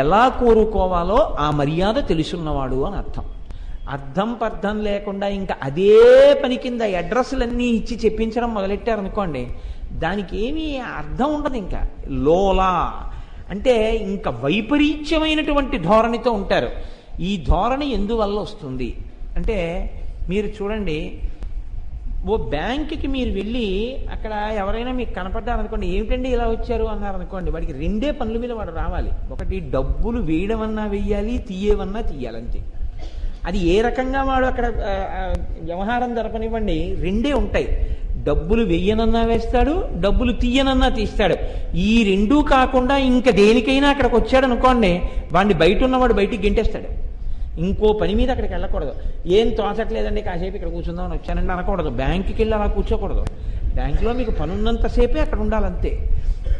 ఎలా కోరుకోవాలో ఆ మర్యాద తెలుసున్నవాడు అని అర్థం. అర్థం పర్థం లేకుండా ఇంకా అదే పని కింద అడ్రస్లన్నీ ఇచ్చి చెప్పించడం మొదలెట్టారనుకోండి, దానికి ఏమీ అర్థం ఉండదు. ఇంకా లోలా అంటే ఇంకా వైపరీత్యమైనటువంటి ధోరణితో ఉంటారు. ఈ ధోరణి ఎందువల్ల వస్తుంది అంటే మీరు చూడండి, ఓ బ్యాంకుకి మీరు వెళ్ళి అక్కడ ఎవరైనా మీకు కనపడ్డారనుకోండి, ఏమిటండి ఇలా వచ్చారు అన్నారనుకోండి, వాడికి రెండే పనుల మీద వాడు రావాలి. ఒకటి డబ్బులు వేయడమన్నా వెయ్యాలి, తీయవన్నా తీయాలంతే. అది ఏ రకంగా వాడు అక్కడ వ్యవహారం జరపనివ్వండి, రెండే ఉంటాయి. డబ్బులు వెయ్యనన్నా వేస్తాడు, డబ్బులు తీయనన్నా తీస్తాడు. ఈ రెండూ కాకుండా ఇంకా దేనికైనా అక్కడికి వచ్చాడు అనుకోండి, వాడిని బయట ఉన్నవాడు బయటికి గెంటేస్తాడు. ఇంకో పని మీద అక్కడికి వెళ్ళకూడదు. ఏం తోచట్లేదండి కాసేపు ఇక్కడ కూర్చుందామని వచ్చానండి అనకూడదు. బ్యాంకుకి వెళ్ళి అలా కూర్చోకూడదు. బ్యాంకులో మీకు పని ఉన్నంతసేపే అక్కడ ఉండాలంతే.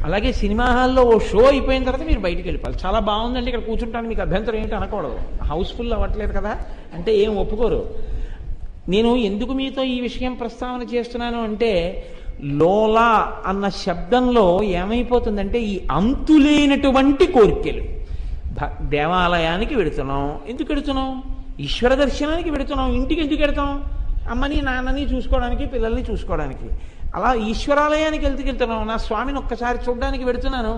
అలాగే సినిమా హాల్లో ఓ షో అయిపోయిన తర్వాత మీరు బయటికి వెళ్ళిపోవాలి. చాలా బాగుందండి ఇక్కడ కూర్చుంటాను, మీకు అభ్యంతరం ఏంటి అనకూడదు. హౌస్ఫుల్ అవ్వట్లేదు కదా అంటే ఏం ఒప్పుకోరు. నేను ఎందుకు మీతో ఈ విషయం ప్రస్తావన చేస్తున్నాను అంటే, లోలా అన్న శబ్దంలో ఏమైపోతుందంటే ఈ అంతులేనటువంటి కోరికలు. దేవాలయానికి వెడుతున్నాం, ఎందుకు వెడుతున్నాం? ఈశ్వర దర్శనానికి వెడుతున్నాం. ఇంటికి ఎందుకు వెడతాం? అమ్మని నాన్నని చూసుకోవడానికి, పిల్లల్ని చూసుకోవడానికి. అలా ఈశ్వరాలయానికి వెళ్తున్నాం, నా స్వామిని ఒక్కసారి చూడడానికి వెడుతున్నాను.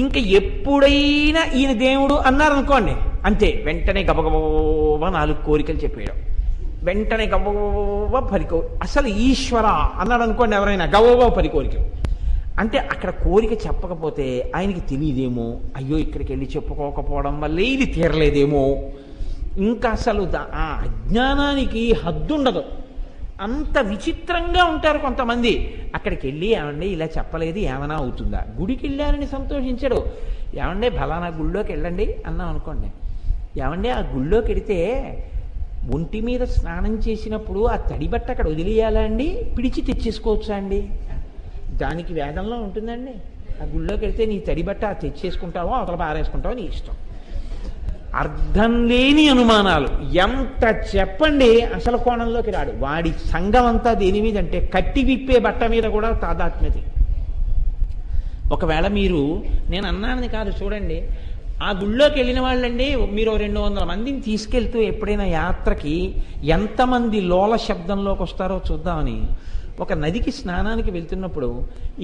ఇంకా ఎప్పుడైనా ఈయన దేవుడు అన్నారనుకోండి, అంతే వెంటనే గబగబా 4 కోరికలు చెప్పేయడం, వెంటనే గబగబా 10 అసలు ఈశ్వర అన్నాడు అనుకోండి ఎవరైనా, గబగబా 10 కోరికలు. అంటే అక్కడ కోరిక చెప్పకపోతే ఆయనకి తెలియదేమో, అయ్యో ఇక్కడికి వెళ్ళి చెప్పుకోకపోవడం వల్లే ఇది తీరలేదేమో. ఇంకా అసలు ఆ అజ్ఞానానికి హద్దుండదు. అంత విచిత్రంగా ఉంటారు కొంతమంది. అక్కడికి వెళ్ళి ఏమండి ఇలా చెప్పలేదు ఏమైనా అవుతుందా? గుడికి వెళ్ళారని సంతోషించాడు. ఏమండి ఫలానా గుళ్ళోకి వెళ్ళండి అన్నాం అనుకోండి, ఏమండి ఆ గుళ్ళోకి వెడితే ఒంటి మీద స్నానం చేసినప్పుడు ఆ తడి బట్ట అక్కడ వదిలేయాలా అండి, పిడిచి తెచ్చేసుకోవచ్చా అండి? దానికి వేదంలో ఉంటుందండి. ఆ గుళ్ళోకి వెళ్తే నీ తడి బట్ట తెచ్చేసుకుంటావో అవతల పారేసుకుంటావో నీ ఇష్టం. అర్థం లేని అనుమానాలు ఎంత చెప్పండి, అసలు కోణంలోకి రాడు. వాడి సంఘం అంతా దేని మీద అంటే కట్టి విప్పే బట్ట మీద కూడా తాదాత్మ్యత. ఒకవేళ మీరు నేను అన్నానని కాదు చూడండి, ఆ గుళ్ళోకి వెళ్ళిన వాళ్ళండి, మీరు 200 మందిని తీసుకెళ్తూ ఎప్పుడైనా యాత్రకి ఎంతమంది లోల శబ్దంలోకి వస్తారో చూద్దామని ఒక నదికి స్నానానికి వెళ్తున్నప్పుడు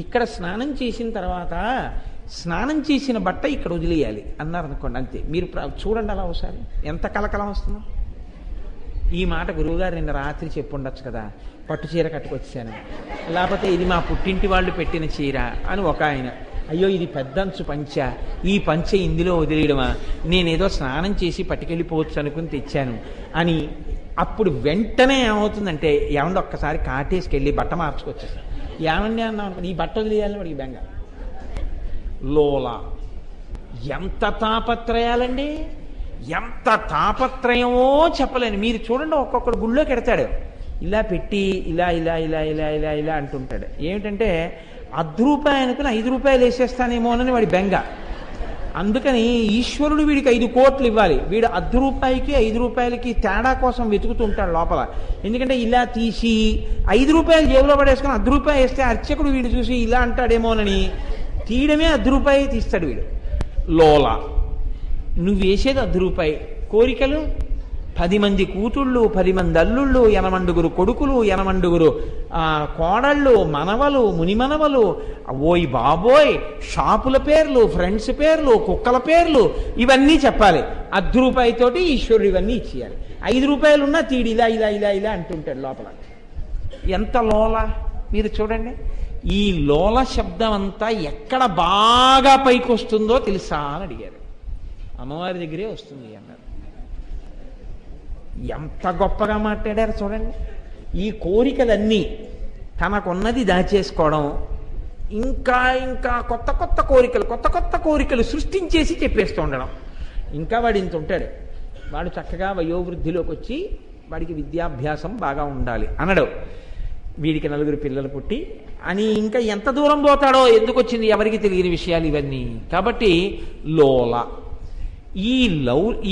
ఇక్కడ స్నానం చేసిన తర్వాత స్నానం చేసిన బట్ట ఇక్కడ వదిలేయాలి అన్నారనుకోండి, అంతే. మీరు చూడండి అలా ఒకసారి ఎంత కలకలం వస్తుందో. ఈ మాట గురువుగారు నిన్న రాత్రి చెప్పుండొచ్చు కదా, పట్టు చీర కట్టుకొచ్చాను, లేకపోతే ఇది మా పుట్టింటి వాళ్ళు పెట్టిన చీర అని ఒక ఆయన, అయ్యో ఇది పెద్దంచు పంచ, ఈ పంచ ఇందులో వదిలేయడమా, నేనేదో స్నానం చేసి పట్టుకెళ్ళిపోవచ్చు అనుకుని తెచ్చాను అని. అప్పుడు వెంటనే ఏమవుతుందంటే, ఏమండి ఒక్కసారి కాటేసుకెళ్ళి బట్ట మార్చుకొచ్చేసాను, ఏమండి అన్నాం అనుకుని ఈ బట్ట వదిలేయాలని వాడికి బెంగ. లోల ఎంత తాపత్రయాలండి, ఎంత తాపత్రయమో చెప్పలేను. మీరు చూడండి, ఒక్కొక్కడు గుళ్ళోకి ఎడతాడు, ఇలా పెట్టి ఇలా ఇలా ఇలా ఇలా ఇలా ఇలా అంటుంటాడు. ఏమిటంటే ₹10 అనుకుని ₹5 వేసేస్తానేమోనని వాడి బెంగ. అందుకని ఈశ్వరుడు వీడికి 5 కోట్లు ఇవ్వాలి, వీడు ₹10కి ₹5కి తేడా కోసం వెతుకుతుంటాడు లోపల. ఎందుకంటే ఇలా తీసి ₹5 జేబులో పడేసుకుని ₹10 వేస్తే అర్చకుడు వీడు చూసి ఇలా అంటాడేమోనని తీయడమే ₹10 తీస్తాడు వీడు. లోల నువ్వు వేసేది ₹10, కోరికలు 10 మంది కూతుళ్ళు, 10 మంది అల్లుళ్ళు, 80 కొడుకులు, 80 కోడళ్ళు, మనవలు, మునిమనవలు, ఓయ్ బాబోయ్, షాపుల పేర్లు, ఫ్రెండ్స్ పేర్లు, కుక్కల పేర్లు, ఇవన్నీ చెప్పాలి. ₹10 తోటి ఈశ్వరుడు ఇవన్నీ ఇచ్చేయాలి. ₹5 ఉన్నా తీడి ఇలా ఇలా ఇలా ఇలా అంటుంటాడు లోపల. ఎంత లోల మీరు చూడండి. ఈ లోల శబ్దం అంతా ఎక్కడ బాగా పైకి వస్తుందో తెలుసా అని అడిగారు. అమ్మవారి దగ్గరే వస్తుంది అన్నారు. ఎంత గొప్పగా మాట్లాడారు చూడండి. ఈ కోరికలన్నీ తనకున్నది దాచేసుకోవడం, ఇంకా ఇంకా కొత్త కొత్త కోరికలు సృష్టించేసి చెప్పేస్తూ ఉండడం. ఇంకా వాడు ఇంత ఉంటాడు, వాడు చక్కగా వయోవృద్ధిలోకి వచ్చి వాడికి విద్యాభ్యాసం బాగా ఉండాలి అనడు, వీడికి 4 పిల్లలు పుట్టి అని ఇంకా ఎంత దూరం పోతాడో, ఎందుకు వచ్చింది ఎవరికి తెలియని విషయాలు ఇవన్నీ. కాబట్టి లోల,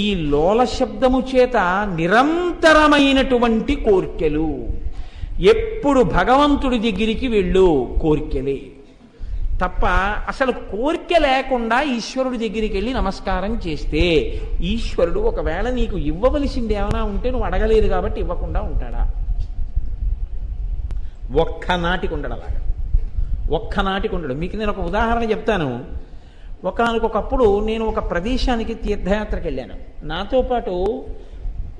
ఈ లోల శబ్దము చేత నిరంతరమైనటువంటి కోర్కెలు, ఎప్పుడు భగవంతుడి దగ్గరికి వెళ్ళు కోర్కెలే తప్ప. అసలు కోరిక లేకుండా ఈశ్వరుడి దగ్గరికి వెళ్ళి నమస్కారం చేస్తే ఈశ్వరుడు ఒకవేళ నీకు ఇవ్వవలసింది ఏమైనా ఉంటే నువ్వు అడగలేదు కాబట్టి ఇవ్వకుండా ఉంటాడా? ఒక్కనాటికి ఉండడు అలాగా, ఒక్కనాటికి ఉండడు. మీకు నేను ఒక ఉదాహరణ చెప్తాను. ఒకనకొకప్పుడు నేను ఒక ప్రదేశానికి తీర్థయాత్రకు వెళ్ళాను. నాతో పాటు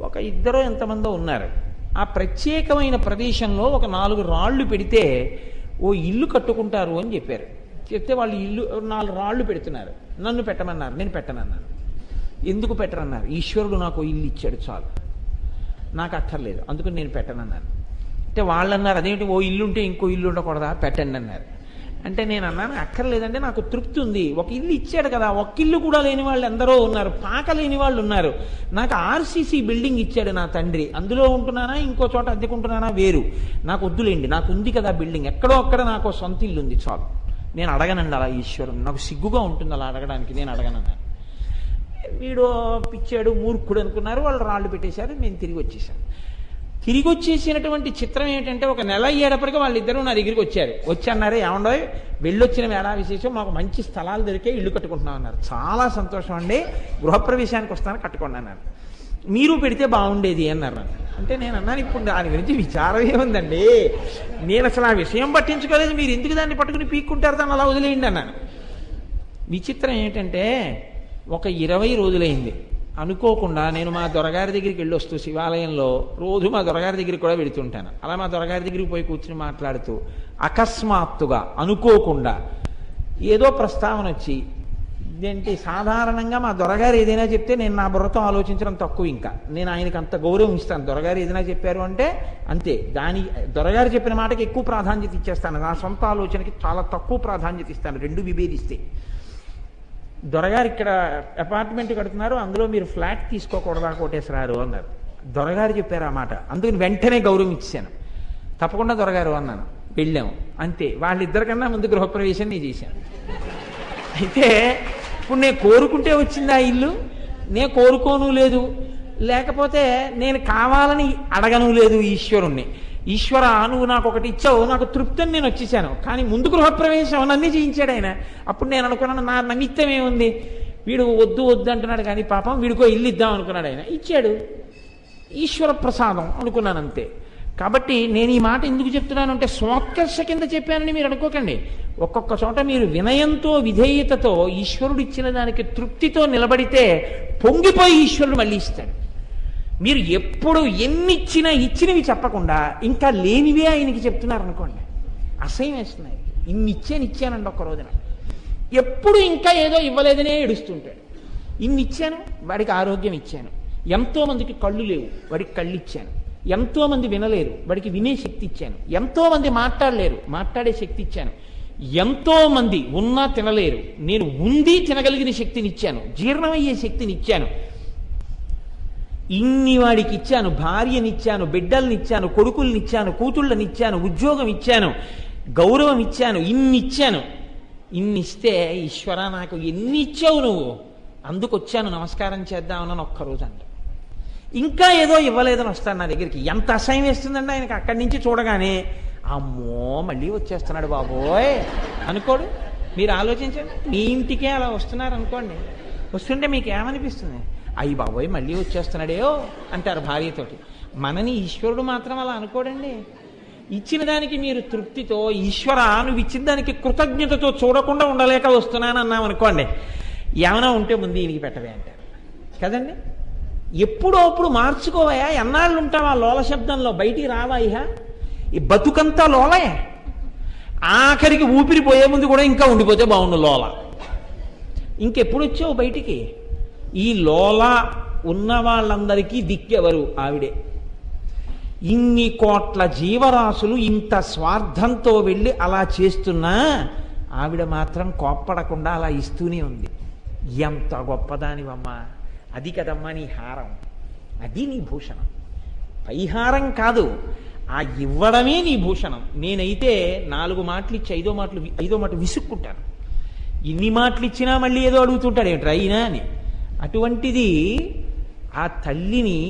ఒక 2 ఎంతమందో ఉన్నారు. ఆ ప్రత్యేకమైన ప్రదేశంలో ఒక 4 రాళ్ళు పెడితే ఓ ఇల్లు కట్టుకుంటారు అని చెప్పారు. చెప్తే వాళ్ళు ఇల్లు 4 రాళ్ళు పెడుతున్నారు. నన్ను పెట్టమన్నారు, నేను పెట్టనన్నాను. ఎందుకు పెట్టరన్నారు? ఈశ్వరుడు నాకు ఇల్లు ఇచ్చాడు చాలు, నాకు అక్కర్లేదు, అందుకని నేను పెట్టనన్నాను. అంటే వాళ్ళు అన్నారు, అదేంటి ఓ ఇల్లు ఉంటే ఇంకో ఇల్లు ఉండకూడదా, పెట్టండి అన్నారు. అంటే నేను అన్నాను, అక్కర్లేదంటే నాకు తృప్తి ఉంది, ఒక ఇల్లు ఇచ్చాడు కదా, ఒక ఇల్లు కూడా లేని వాళ్ళు ఎందరో ఉన్నారు, పాక లేని వాళ్ళు ఉన్నారు. నాకు ఆర్సీసీ బిల్డింగ్ ఇచ్చాడు నా తండ్రి, అందులో ఉంటున్నానా ఇంకో చోట అద్దెకుంటున్నానా వేరు, నాకు వద్దులేండి, నాకు ఉంది కదా బిల్డింగ్, ఎక్కడో అక్కడ నాకు సొంత ఇల్లు ఉంది చాలు, నేను అడగనండి అలా ఈశ్వరుని, నాకు సిగ్గుగా ఉంటుంది అలా అడగడానికి, నేను అడగనన్నాను. వీడు పిచ్చాడు మూర్ఖుడు అనుకున్నారు, వాళ్ళు రాళ్ళు పెట్టేశారు, నేను తిరిగి వచ్చేసాను. తిరిగి వచ్చేసినటువంటి చిత్రం ఏంటంటే, ఒక నెల అయ్యేటప్పటికీ వాళ్ళిద్దరూ నా దగ్గరికి వచ్చారు. వచ్చి అన్నారు, ఏమండో వెళ్ళొచ్చిన వేళ విశేషం, మాకు మంచి స్థలాలు దొరికే ఇల్లు కట్టుకుంటున్నాం అన్నారు. చాలా సంతోషం అండి, గృహప్రవేశానికి వస్తాను కట్టుకోండి అన్నారు. మీరు పెడితే బాగుండేది అన్నారు. అంటే నేను అన్నాను, ఇప్పుడు దాని గురించి విచారం ఏముందండి, నేను అసలు ఆ విషయం పట్టించుకోలేదు, మీరు ఎందుకు దాన్ని పట్టుకుని పీక్కుంటారు, దాన్ని అలా వదిలేయండి అన్నాను. విచిత్రం ఏంటంటే, ఒక 20 రోజులైంది అనుకోకుండా నేను మా దొరగారి దగ్గరికి వెళ్ళొస్తూ శివాలయంలో రోజు మా దొరగారి దగ్గరికి కూడా వెళుతుంటాను. అలా మా దొరగారి దగ్గరికి పోయి కూర్చుని మాట్లాడుతూ అకస్మాత్తుగా అనుకోకుండా ఏదో ప్రస్తావన వచ్చి, ఏంటి సాధారణంగా మా దొరగారు ఏదైనా చెప్తే నేను నా బుర్రతో ఆలోచించడం తక్కువ, ఇంకా నేను ఆయనకి అంత గౌరవం ఇస్తాను. దొరగారు ఏదైనా చెప్పారు అంటే అంతే, దొరగారు చెప్పిన మాటకి ఎక్కువ ప్రాధాన్యత ఇచ్చేస్తాను, నా సొంత ఆలోచనకి చాలా తక్కువ ప్రాధాన్యత ఇస్తాను, రెండు విభేదిస్తే. దొరగారు ఇక్కడ అపార్ట్మెంట్ కడుతున్నారు, అందులో మీరు ఫ్లాట్ తీసుకోకూడదా కోటేశ్వరారు అన్నారు. దొరగారు చెప్పారు ఆ మాట, అందుకని వెంటనే గౌరవం ఇచ్చాను. తప్పకుండా దొరగారు అన్నాను, వెళ్ళాము అంతే. వాళ్ళిద్దరికన్నా ముందు గృహప్రవేశం నేను చేశాను. అయితే ఇప్పుడు నేను కోరుకుంటే వచ్చింది ఆ ఇల్లు, నేను కోరుకోను లేదు, లేకపోతే నేను కావాలని అడగను లేదు ఈశ్వరుణ్ణి. ఈశ్వర నువ్వు నాకు ఒకటి ఇచ్చావు, నాకు తృప్తిని నేను వచ్చేసాను. కానీ ముందు గృహప్రవేశం నన్ను చేయించాడు ఆయన. అప్పుడు నేను అనుకున్నాను, నా నిమిత్తం ఏముంది, వీడు వద్దు వద్దు అంటున్నాడు కానీ పాపం వీడికో ఇల్లు ఇద్దాం అనుకున్నాడు, ఆయన ఇచ్చాడు. ఈశ్వర ప్రసాదం అనుకున్నాను అంతే. కాబట్టి నేను ఈ మాట ఎందుకు చెప్తున్నాను అంటే స్వోత్కర్ష కింద చెప్పానని మీరు అనుకోకండి. ఒక్కొక్క చోట మీరు వినయంతో విధేయతతో ఈశ్వరుడు ఇచ్చిన దానికి తృప్తితో నిలబడితే పొంగిపోయి ఈశ్వరుడు మళ్ళీ ఇస్తాడు. మీరు ఎప్పుడు ఎన్నిచ్చినా ఇచ్చినవి చెప్పకుండా ఇంకా లేనివే ఆయనకి చెప్తున్నారు అనుకోండి, అసహ్యం వేస్తున్నాయి. ఇచ్చానండి ఒక్క రోజున. ఎప్పుడు ఇంకా ఏదో ఇవ్వలేదనే ఏడుస్తుంటాడు. ఇచ్చాను, వాడికి ఆరోగ్యం ఇచ్చాను. ఎంతో మందికి కళ్ళు లేవు, వాడికి కళ్ళు ఇచ్చాను. ఎంతో మంది వినలేరు, వాడికి వినే శక్తి ఇచ్చాను. ఎంతో మంది మాట్లాడలేరు, మాట్లాడే శక్తి ఇచ్చాను. ఎంతో మంది ఉన్నా తినలేరు, నేను ఉంది తినగలిగిన శక్తిని ఇచ్చాను, జీర్ణమయ్యే శక్తిని ఇచ్చాను. ఇన్ని వాడికి ఇచ్చాను, భార్యనిచ్చాను, బిడ్డల్నిచ్చాను, కొడుకుల్నిచ్చాను, కూతుళ్ళనిచ్చాను, ఉద్యోగం ఇచ్చాను, గౌరవం ఇచ్చాను, ఇచ్చాను. ఇస్తే ఈశ్వర నాకు ఎన్ని ఇచ్చావు నువ్వు, అందుకొచ్చాను నమస్కారం చేద్దామని ఒక్కరోజు అంట. ఇంకా ఏదో ఇవ్వలేదని వస్తాను నా దగ్గరికి. ఎంత అసహ్యం వేస్తుందండి ఆయనకి. అక్కడి నుంచి చూడగానే అమ్మో మళ్ళీ వచ్చేస్తున్నాడు బాబోయ్ అనుకోడు. మీరు ఆలోచించండి, మీ ఇంటికే అలా వస్తున్నారు అనుకోండి, వస్తుంటే మీకు ఏమనిపిస్తుంది? అయ్యి బాబోయ్ మళ్ళీ వచ్చేస్తున్నాడేయో అంటారు భార్యతోటి. మనని ఈశ్వరుడు మాత్రం అలా అనుకోడండి. ఇచ్చిన దానికి మీరు తృప్తితో ఈశ్వర నువ్వు ఇచ్చిన దానికి కృతజ్ఞతతో చూడకుండా ఉండలేక వస్తున్నాను అన్నాం అనుకోండి, ఏమైనా ఉంటే ముందు ఈయనకి పెట్టవే అంటారు కదండి. ఎప్పుడో అప్పుడు మార్చుకోవయా, ఎన్నాళ్ళు ఉంటావా లోల శబ్దంలో, బయటికి రావా? ఈ బతుకంతా లోలయే. ఆఖరికి ఊపిరి పోయే ముందు కూడా ఇంకా ఉండిపోతే బాగుండు లోల. ఇంకెప్పుడు వచ్చావు బయటికి? ఈ లోల ఉన్న వాళ్ళందరికీ దిక్కెవరు? ఆవిడే. ఇన్ని కోట్ల జీవరాశులు ఇంత స్వార్థంతో వెళ్ళి అలా చేస్తున్నా ఆవిడ మాత్రం కోప్పడకుండా అలా ఇస్తూనే ఉంది. ఎంత గొప్పదానివమ్మా, అది కదమ్మా నీ హారం, అది నీ భూషణం. పైహారం కాదు, ఆ ఇవ్వడమే నీ భూషణం. నేనైతే 4 మాటలు ఇచ్చి ఐదో మాట విసుక్కుంటాను. ఇన్ని మాటలు ఇచ్చినా మళ్ళీ ఏదో అడుగుతుంటాడు ఏమిట్రా అయినా అని. అటువంటిది ఆ తల్లిని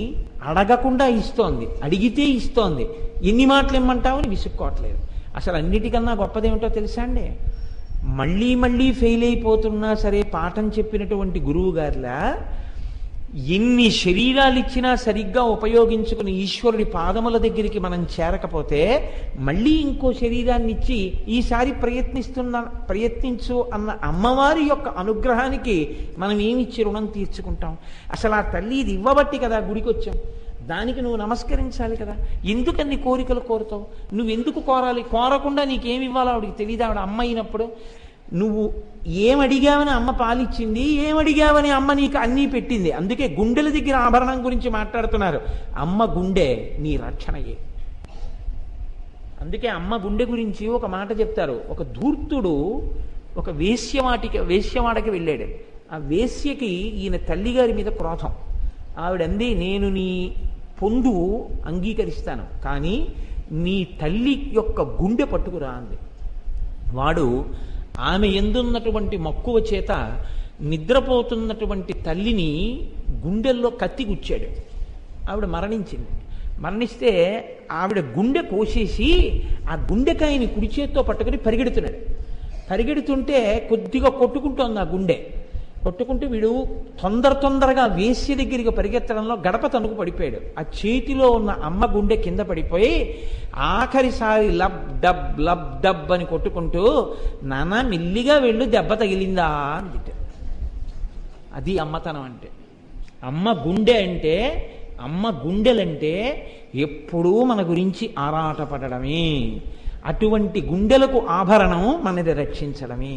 అడగకుండా ఇస్తోంది, అడిగితే ఇస్తోంది. ఎన్ని మాటలు ఇమ్మంటావు అని విసుక్కోవట్లేదు. అసలు అన్నిటికన్నా గొప్పదేమిటో తెలుసా అండి? మళ్ళీ మళ్ళీ ఫెయిల్ అయిపోతున్నా సరే పాఠం చెప్పినటువంటి గురువు గారిలా ఎన్ని శరీరాలు ఇచ్చినా సరిగ్గా ఉపయోగించుకుని ఈశ్వరుడి పాదముల దగ్గరికి మనం చేరకపోతే మళ్ళీ ఇంకో శరీరాన్ని ఇచ్చి ఈసారి ప్రయత్నించు అన్న అమ్మవారి యొక్క అనుగ్రహానికి మనం ఏమిచ్చి రుణం తీర్చుకుంటాం? అసలు ఆ తల్లి ఇది ఇవ్వబట్టి కదా గుడికి వచ్చాం, దానికి నువ్వు నమస్కరించాలి కదా. ఎందుకన్ని కోరికలు కోరుతావు? నువ్వెందుకు కోరాలి? కోరకుండా నీకేమి ఇవ్వాలో ఆవిడికి తెలియదు. ఆవిడ అమ్మ అయినప్పుడు నువ్వు ఏమడిగావని అమ్మ పాలిచ్చింది, ఏమడిగావని అమ్మ నీకు అన్నీ పెట్టింది. అందుకే గుండెల దగ్గర ఆభరణం గురించి మాట్లాడుతున్నారు. అమ్మ గుండె నీ రక్షణయే. అందుకే అమ్మ గుండె గురించి ఒక మాట చెప్తారు. ఒక ధూర్తుడు ఒక వేశ్యవాడకి వెళ్ళాడు. ఆ వేశ్యకి ఈయన తల్లిగారి మీద క్రోధం. ఆవిడంది, నేను నీ పొందు అంగీకరిస్తాను, కానీ నీ తల్లి యొక్క గుండె పట్టుకురా అంది. వాడు ఆమె ఎందున్నటువంటి మక్కువ చేత నిద్రపోతున్నటువంటి తల్లిని గుండెల్లో కత్తి గుచ్చాడు. ఆవిడ మరణించింది. మరణిస్తే ఆవిడ గుండె కోసేసి ఆ గుండెకాయని కుడి చేత్తో పట్టుకుని పరిగెడుతున్నాడు. పరిగెడుతుంటే కొద్దిగా కొట్టుకుంటోంది ఆ గుండె. కొట్టుకుంటూ వీడు తొందరగా వేశ్య దగ్గరికి పరిగెత్తడంలో గడప తణుకు పడిపోయాడు. ఆ చేతిలో ఉన్న అమ్మ గుండె కింద పడిపోయి ఆఖరిసారి లబ్ డబ్ అని కొట్టుకుంటూ, నాన్న మెల్లిగా వెళ్ళు దెబ్బ తగిలిందా అని తిట్టాడు. అది అమ్మతనం అంటే. అమ్మ గుండె అంటే, అమ్మ గుండెలంటే ఎప్పుడూ మన గురించి ఆరాటపడమే. అటువంటి గుండెలకు ఆభరణం మనది రక్షించడమే.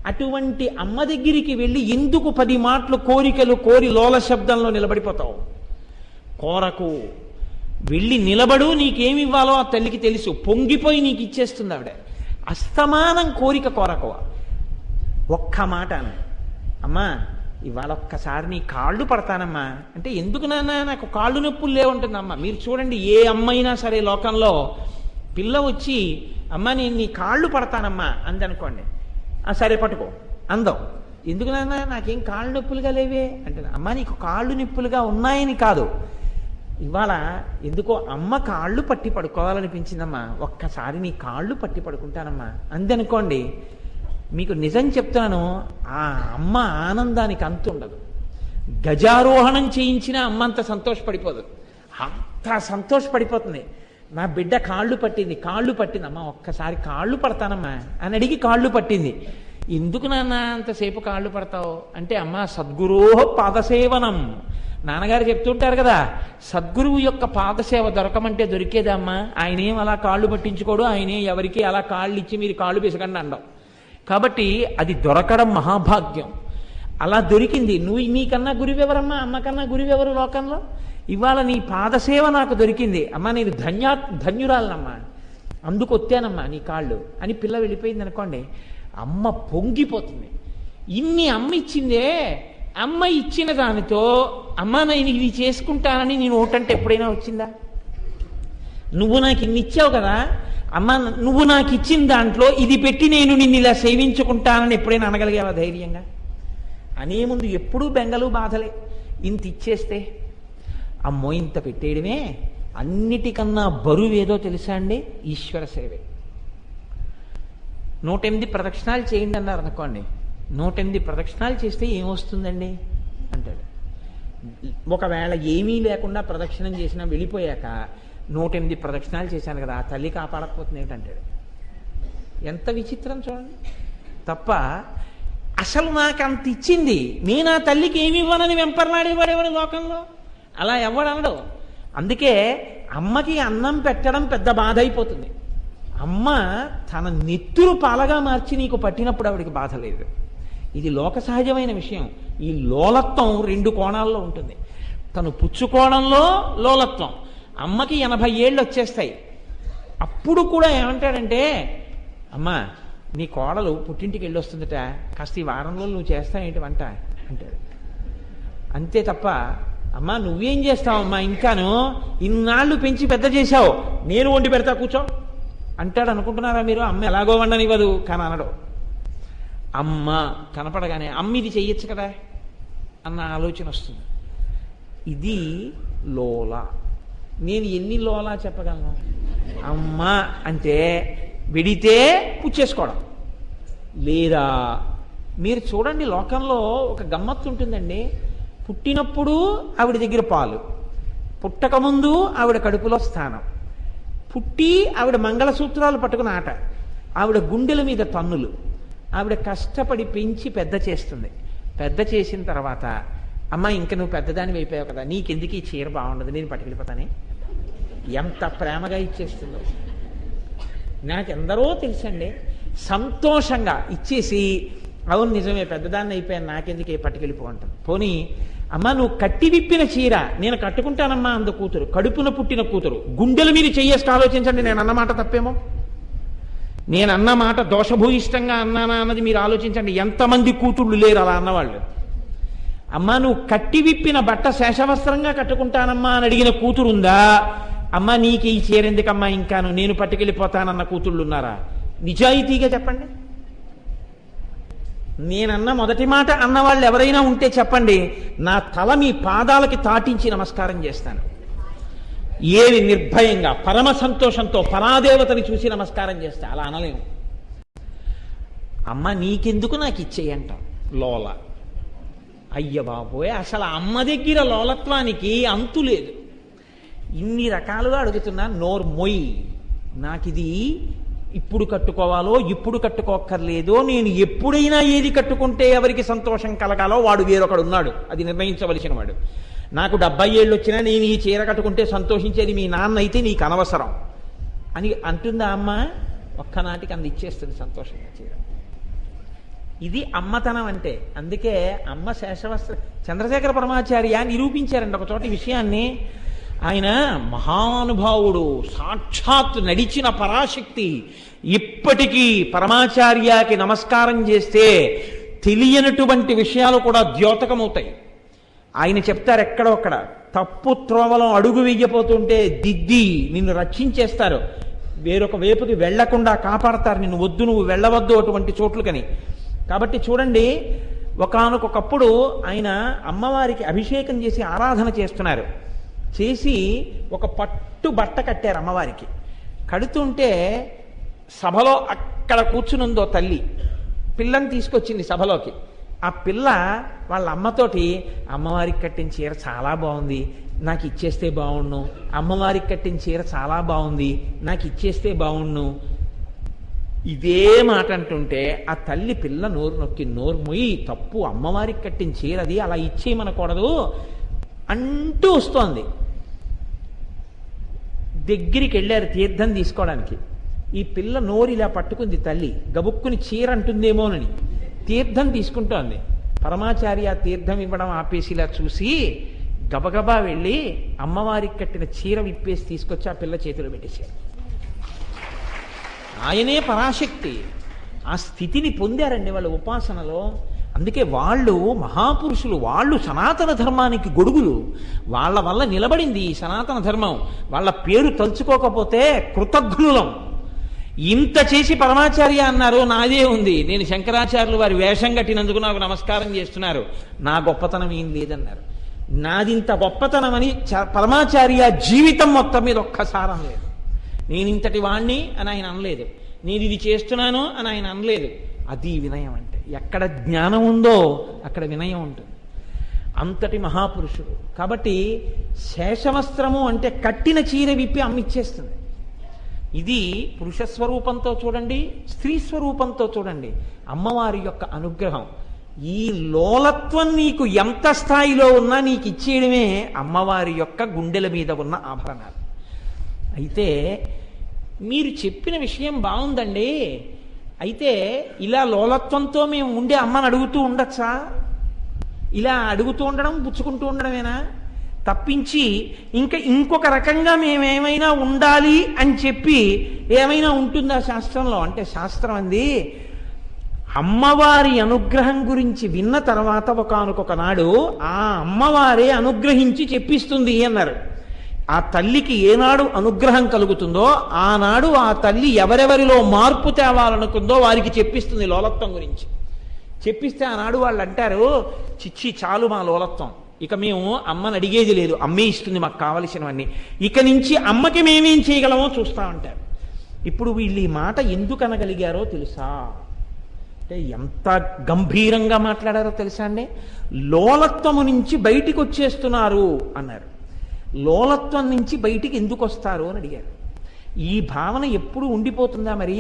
అటువంటి అమ్మ దగ్గరికి వెళ్ళి ఎందుకు 10 మాటలు కోరికలు కోరి లోల శబ్దంలో నిలబడిపోతావు? కోరకు, వెళ్ళి నిలబడు. నీకేమివ్వాలో ఆ తల్లికి తెలుసు, పొంగిపోయి నీకు ఇచ్చేస్తుంది ఆవిడ. అస్తమానం కోరిక కోరకు. ఒక్క మాట అన్న, అమ్మా ఇవాళ ఒక్కసారి నీ కాళ్ళు పడతానమ్మా అంటే, ఎందుకు నాన్న నాకు కాళ్ళు నొప్పులు లేవుంటుంది అమ్మ. మీరు చూడండి, ఏ అమ్మైనా సరే లోకంలో పిల్ల వచ్చి అమ్మ నేను నీ కాళ్ళు పడతానమ్మా అందనుకోండి, సరే పట్టుకో అందం. ఎందుకు నాన్న నాకేం కాళ్ళు నొప్పులుగా లేవే అంటే, అమ్మ నీకు కాళ్ళు నొప్పులుగా ఉన్నాయని కాదు, ఇవాళ ఎందుకో అమ్మ కాళ్ళు పట్టి పడుకోవాలనిపించిందమ్మా, ఒక్కసారి నీ కాళ్ళు పట్టి పడుకుంటానమ్మా అందనుకోండి, మీకు నిజం చెప్తాను, ఆ అమ్మ ఆనందానికి అంతు ఉండదు. గజారోహణం చేయించినా అమ్మ అంత సంతోషపడిపోదు. అంత సంతోషపడిపోతుంది. నా బిడ్డ కాళ్ళు పట్టింది అమ్మ ఒక్కసారి కాళ్ళు పడతానమ్మా అని అడిగి కాళ్ళు పట్టింది. ఎందుకు నాన్న అంతసేపు కాళ్ళు పడతావు అంటే, అమ్మ సద్గురోహ పాదసేవనం. నాన్నగారు చెప్తుంటారు కదా, సద్గురువు యొక్క పాదసేవ దొరకమంటే దొరికేదమ్మా. ఆయనేం అలా కాళ్ళు పట్టించుకోడు, ఆయనే ఎవరికి అలా కాళ్ళు ఇచ్చి మీరు కాళ్ళు పిసకండి అండం. కాబట్టి అది దొరకడం మహాభాగ్యం. అలా దొరికింది. నీకన్నా గురువెవరమ్మా, అమ్మకన్నా గురువెవరు లోకంలో? ఇవాళ నీ పాదసేవ నాకు దొరికింది అమ్మా, నేను ధన్యురాలనమ్మా, అందుకు వచ్చానమ్మా నీ కాళ్ళు అని పిల్ల వెళ్ళిపోయింది అనుకోండి, అమ్మ పొంగిపోతుంది. ఇన్ని అమ్మ ఇచ్చిందే, అమ్మ ఇచ్చిన దానితో అమ్మ నేను ఇది చేసుకుంటానని నేను ఓటంటే ఎప్పుడైనా వచ్చిందా? నువ్వు నాకు ఇన్ని ఇచ్చావు కదా అమ్మ, నువ్వు నాకు ఇచ్చిన దాంట్లో ఇది పెట్టి నేను నిన్ను ఇలా సేవించుకుంటానని ఎప్పుడైనా అనగలిగావా ధైర్యంగా? అనే ముందు ఎప్పుడూ బెంగలు బాధలే. ఇంత ఇచ్చేస్తే అమ్మో ఇంత పెట్టేయడమే. అన్నిటికన్నా బరువు ఏదో తెలుసా అండి? ఈశ్వర సేవే. 108 ప్రదక్షిణాలు చేయండి అన్నారు అనుకోండి, 108 ప్రదక్షిణాలు చేస్తే ఏమొస్తుందండి అంటాడు. ఒకవేళ ఏమీ లేకుండా ప్రదక్షిణం చేసినా వెళ్ళిపోయాక 108 ప్రదక్షిణాలు చేశాను కదా, ఆ తల్లి కాపాడకపోతుంది ఏంటంటాడు. ఎంత విచిత్రం చూడండి. తప్ప అసలు నాకు అంత ఇచ్చింది, నేను ఆ తల్లికి ఏమి ఇవ్వనని వెంపర్లాడేవాడేవాడు లోకంలో. అలా ఎవడనడు. అందుకే అమ్మకి అన్నం పెట్టడం పెద్ద బాధ అయిపోతుంది. అమ్మ తన నెత్తురు పాలగా మార్చి నీకు పట్టినప్పుడు ఆవిడికి బాధ లేదు. ఇది లోక సహజమైన విషయం. ఈ లోలత్వం 2 కోణాల్లో ఉంటుంది. తను పుచ్చుకోవడంలో లోలత్వం. అమ్మకి 80 ఏళ్ళు వచ్చేస్తాయి. అప్పుడు కూడా ఏమంటాడంటే, అమ్మా నీ కోడలు పుట్టింటికి వెళ్ళి వస్తుందట, కాస్త ఈ వారంలో నువ్వు చేస్తావేంటి వంట అంటాడు. అంతే తప్ప అమ్మా నువ్వేం చేస్తావమ్మా, ఇంకాను ఇన్నాళ్ళు పెంచి పెద్ద చేశావు, నేను వండి పెడతా కూర్చో అంటాడు. అనుకుంటున్నారా మీరు? అమ్మ ఎలాగో వండనివ్వదు కానీ అనడు. అమ్మ కనపడగానే అమ్మ ఇది చెయ్యొచ్చు కదా అన్న ఆలోచన వస్తుంది. ఇది లోల. నేను ఎన్ని లోలా చెప్పగలను? అమ్మ అంటే విడితే పుచ్చేసుకోవడం. లేదా మీరు చూడండి, లోకంలో ఒక గమ్మత్తు ఉంటుందండి. పుట్టినప్పుడు ఆవిడ దగ్గర పాలు, పుట్టకముందు ఆవిడ కడుపులో స్థానం, పుట్టి ఆవిడ మంగళసూత్రాలు పట్టుకుని ఆట, ఆవిడ గుండెల మీద తన్నులు, ఆవిడ కష్టపడి పెంచి పెద్ద చేస్తుంది. పెద్ద చేసిన తర్వాత అమ్మ ఇంక నువ్వు పెద్దదాన్ని అయిపోయావు కదా, నీకెందుకు ఈ చీర బాగుండదు, నేను పట్టుకెళ్ళిపోతానే. ఎంత ప్రేమగా ఇచ్చేస్తుందో నాకెందరో తెలుసండి. సంతోషంగా ఇచ్చేసి, అవును నిజమే పెద్దదాన్ని అయిపోయాను, నాకెందుకు ఏ పట్టుకెళ్ళిపో అంటాను. పోనీ అమ్మ నువ్వు కట్టి విప్పిన చీర నేను కట్టుకుంటానమ్మా అంద కూతురు, కడుపున పుట్టిన కూతురు, గుండెల మీద చెయ్యేసి ఆలోచించండి. నేను అన్నమాట తప్పేమో, నేను అన్న మాట దోషభూయిష్టంగా అన్నానా అన్నది మీరు ఆలోచించండి. ఎంతమంది కూతుళ్ళు లేరు అలా అన్నవాళ్ళు. అమ్మ నువ్వు కట్టి విప్పిన బట్ట శేషవస్త్రంగా కట్టుకుంటానమ్మా అని అడిగిన కూతురుందా? అమ్మ నీకు ఈ చీర ఎందుకమ్మా ఇంకాను, నేను పట్టుకెళ్ళిపోతానన్న కూతుళ్ళు ఉన్నారా? నిజాయితీగా చెప్పండి. నేనన్న మొదటి మాట అన్నవాళ్ళు ఎవరైనా ఉంటే చెప్పండి, నా తల మీ పాదాలకి తాటించి నమస్కారం చేస్తాను. ఏది నిర్భయంగా పరమ సంతోషంతో పరాదేవతని చూసి నమస్కారం చేస్తా. అలా అనలేము. అమ్మ నీకెందుకు నాకు ఇచ్చేయంటాం. లోల. అయ్య బాబోయ్, అసలు అమ్మ దగ్గర లోలత్వానికి అంతు లేదు. ఇన్ని రకాలుగా అడుగుతున్నా, నోరు మొయ్. నాకిది ఇప్పుడు కట్టుకోవాలో ఇప్పుడు కట్టుకోక్కర్లేదో, నేను ఎప్పుడైనా ఏది కట్టుకుంటే ఎవరికి సంతోషం కలగాలో వాడు వేరొకడు ఉన్నాడు, అది నిర్ణయించవలసిన వాడు. నాకు 70 ఏళ్ళు వచ్చినా నేను ఈ చీర కట్టుకుంటే సంతోషించేది మీ నాన్న అయితే నీకు అనవసరం అని అంటుందా అమ్మ? ఒక్కనాటికి అంది ఇచ్చేస్తుంది సంతోషంగా చీర. ఇది అమ్మతనం అంటే. అందుకే అమ్మ శేషవస్త్ర చంద్రశేఖర పరమాచార్య నిరూపించారండి ఒక చోటి విషయాన్ని. ఆయన మహానుభావుడు, సాక్షాత్ నడిచిన పరాశక్తి. ఇప్పటికీ పరమాచార్యకి నమస్కారం చేస్తే తెలియనటువంటి విషయాలు కూడా ద్యోతకమవుతాయి. ఆయన చెప్తారు ఎక్కడొక్కడ తప్పు త్రోవలో అడుగు వెయ్యపోతుంటే దిద్ది నిన్ను రక్షించేస్తారు, వేరొక వైపుకి వెళ్లకుండా కాపాడతారు, నిన్ను వద్దు నువ్వు వెళ్ళవద్దు అటువంటి చోట్లకని. కాబట్టి చూడండి, ఒకానొకప్పుడు ఆయన అమ్మవారికి అభిషేకం చేసి ఆరాధన చేస్తున్నారు. చేసి ఒక పట్టు బట్ట కట్టారు అమ్మవారికి. కడుతుంటే సభలో అక్కడ కూర్చునుందో తల్లి. పిల్లని తీసుకొచ్చింది సభలోకి. ఆ పిల్ల వాళ్ళ అమ్మతోటి, అమ్మవారికి కట్టిన చీర చాలా బాగుంది, నాకు ఇచ్చేస్తే బాగుండు, అమ్మవారికి కట్టిన చీర చాలా బాగుంది, నాకు ఇచ్చేస్తే బాగుండు, ఇదే మాట అంటుంటే ఆ తల్లి పిల్ల నోరు నొక్కి, నోరు మొయ్యి, తప్పు, అమ్మవారికి కట్టిన చీర అది, అలా ఇచ్చేయమనకూడదు అంటూ వస్తోంది. దగ్గరికి వెళ్ళారు తీర్థం తీసుకోవడానికి. ఈ పిల్ల నోరు ఇలా పట్టుకుంది తల్లి, గబుక్కుని చీర అంటుందేమోనని తీర్థం తీసుకుంటోంది. పరమాచార్య తీర్థం ఇవ్వడం ఆపేసి ఇలా చూసి గబగబా వెళ్ళి అమ్మవారికి కట్టిన చీర విప్పేసి తీసుకొచ్చి ఆ పిల్ల చేతిలో పెట్టేశారు. ఆయనే పరాశక్తి. ఆ స్థితిని పొందారండి వాళ్ళ ఉపాసనలో. అందుకే వాళ్ళు మహాపురుషులు, వాళ్ళు సనాతన ధర్మానికి గొడుగులు. వాళ్ళ వల్ల నిలబడింది ఈ సనాతన ధర్మం. వాళ్ళ పేరు తలుచుకోకపోతే కృతజ్ఞులం. ఇంత చేసి పరమాచార్య అన్నారు, నాదే ఉంది, నేను శంకరాచార్యులు వారి వేషం కట్టినందుకు నాకు నమస్కారం చేస్తున్నారు, నా గొప్పతనం ఏం లేదన్నారు. నాదింత గొప్పతనమని పరమాచార్య జీవితం మొత్తం మీద ఒక్కసారం లేదు. నేను ఇంతటి వాణ్ణి అని ఆయన అనలేదు, నేను ఇది చేస్తున్నాను అని ఆయన అనలేదు. అది వినయం అంటే. ఎక్కడ జ్ఞానం ఉందో అక్కడ వినయం ఉంటుంది. అంతటి మహాపురుషుడు. కాబట్టి శేషవస్త్రము అంటే కట్టిన చీర విప్పి అమ్మిచ్చేస్తుంది. ఇది పురుష స్వరూపంతో చూడండి, స్త్రీ స్వరూపంతో చూడండి, అమ్మవారి యొక్క అనుగ్రహం. ఈ లోలత్వం నీకు ఎంత స్థాయిలో ఉన్నా నీకు ఇచ్చేయడమే అమ్మవారి యొక్క గుండెల మీద ఉన్న ఆభరణాలు. అయితే మీరు చెప్పిన విషయం బాగుందండి, అయితే ఇలా లోలత్వంతో మేము ఉండే అమ్మని అడుగుతూ ఉండొచ్చా? ఇలా అడుగుతూ ఉండడం, పుచ్చుకుంటూ ఉండడమేనా తప్పించి ఇంకొక రకంగా మేమేమైనా ఉండాలి అని చెప్పి ఏమైనా ఉంటుందా శాస్త్రంలో? అంటే శాస్త్రం అంది, అమ్మవారి అనుగ్రహం గురించి విన్న తర్వాత ఒకానొక నాడు ఆ అమ్మవారే అనుగ్రహించి చెప్పిస్తుంది అన్నారు. ఆ తల్లికి ఏనాడు అనుగ్రహం కలుగుతుందో ఆనాడు ఆ తల్లి ఎవరెవరిలో మార్పు తేవాలనుకుందో వారికి చెప్పిస్తుంది లోలత్వం గురించి. చెప్పిస్తే ఆనాడు వాళ్ళు అంటారు, చిచ్చి చాలు మా లోలత్వం, ఇక మేము అమ్మని అడిగేది లేదు, అమ్మే ఇస్తుంది మాకు కావలసినవన్నీ, ఇక నుంచి అమ్మకి మేమేం చేయగలమో చూస్తా ఉంటారు. ఇప్పుడు వీళ్ళు ఈ మాట ఎందుకు అనగలిగారో తెలుసా? అంటే ఎంత గంభీరంగా మాట్లాడారో తెలుసా అండి? లోలత్వము నుంచి బయటికి వచ్చేస్తున్నారు అన్నారు. లోలత్వం నుంచి బయటికి ఎందుకు వస్తారు అని అడిగారు. ఈ భావన ఎప్పుడు ఉండిపోతుందా? మరి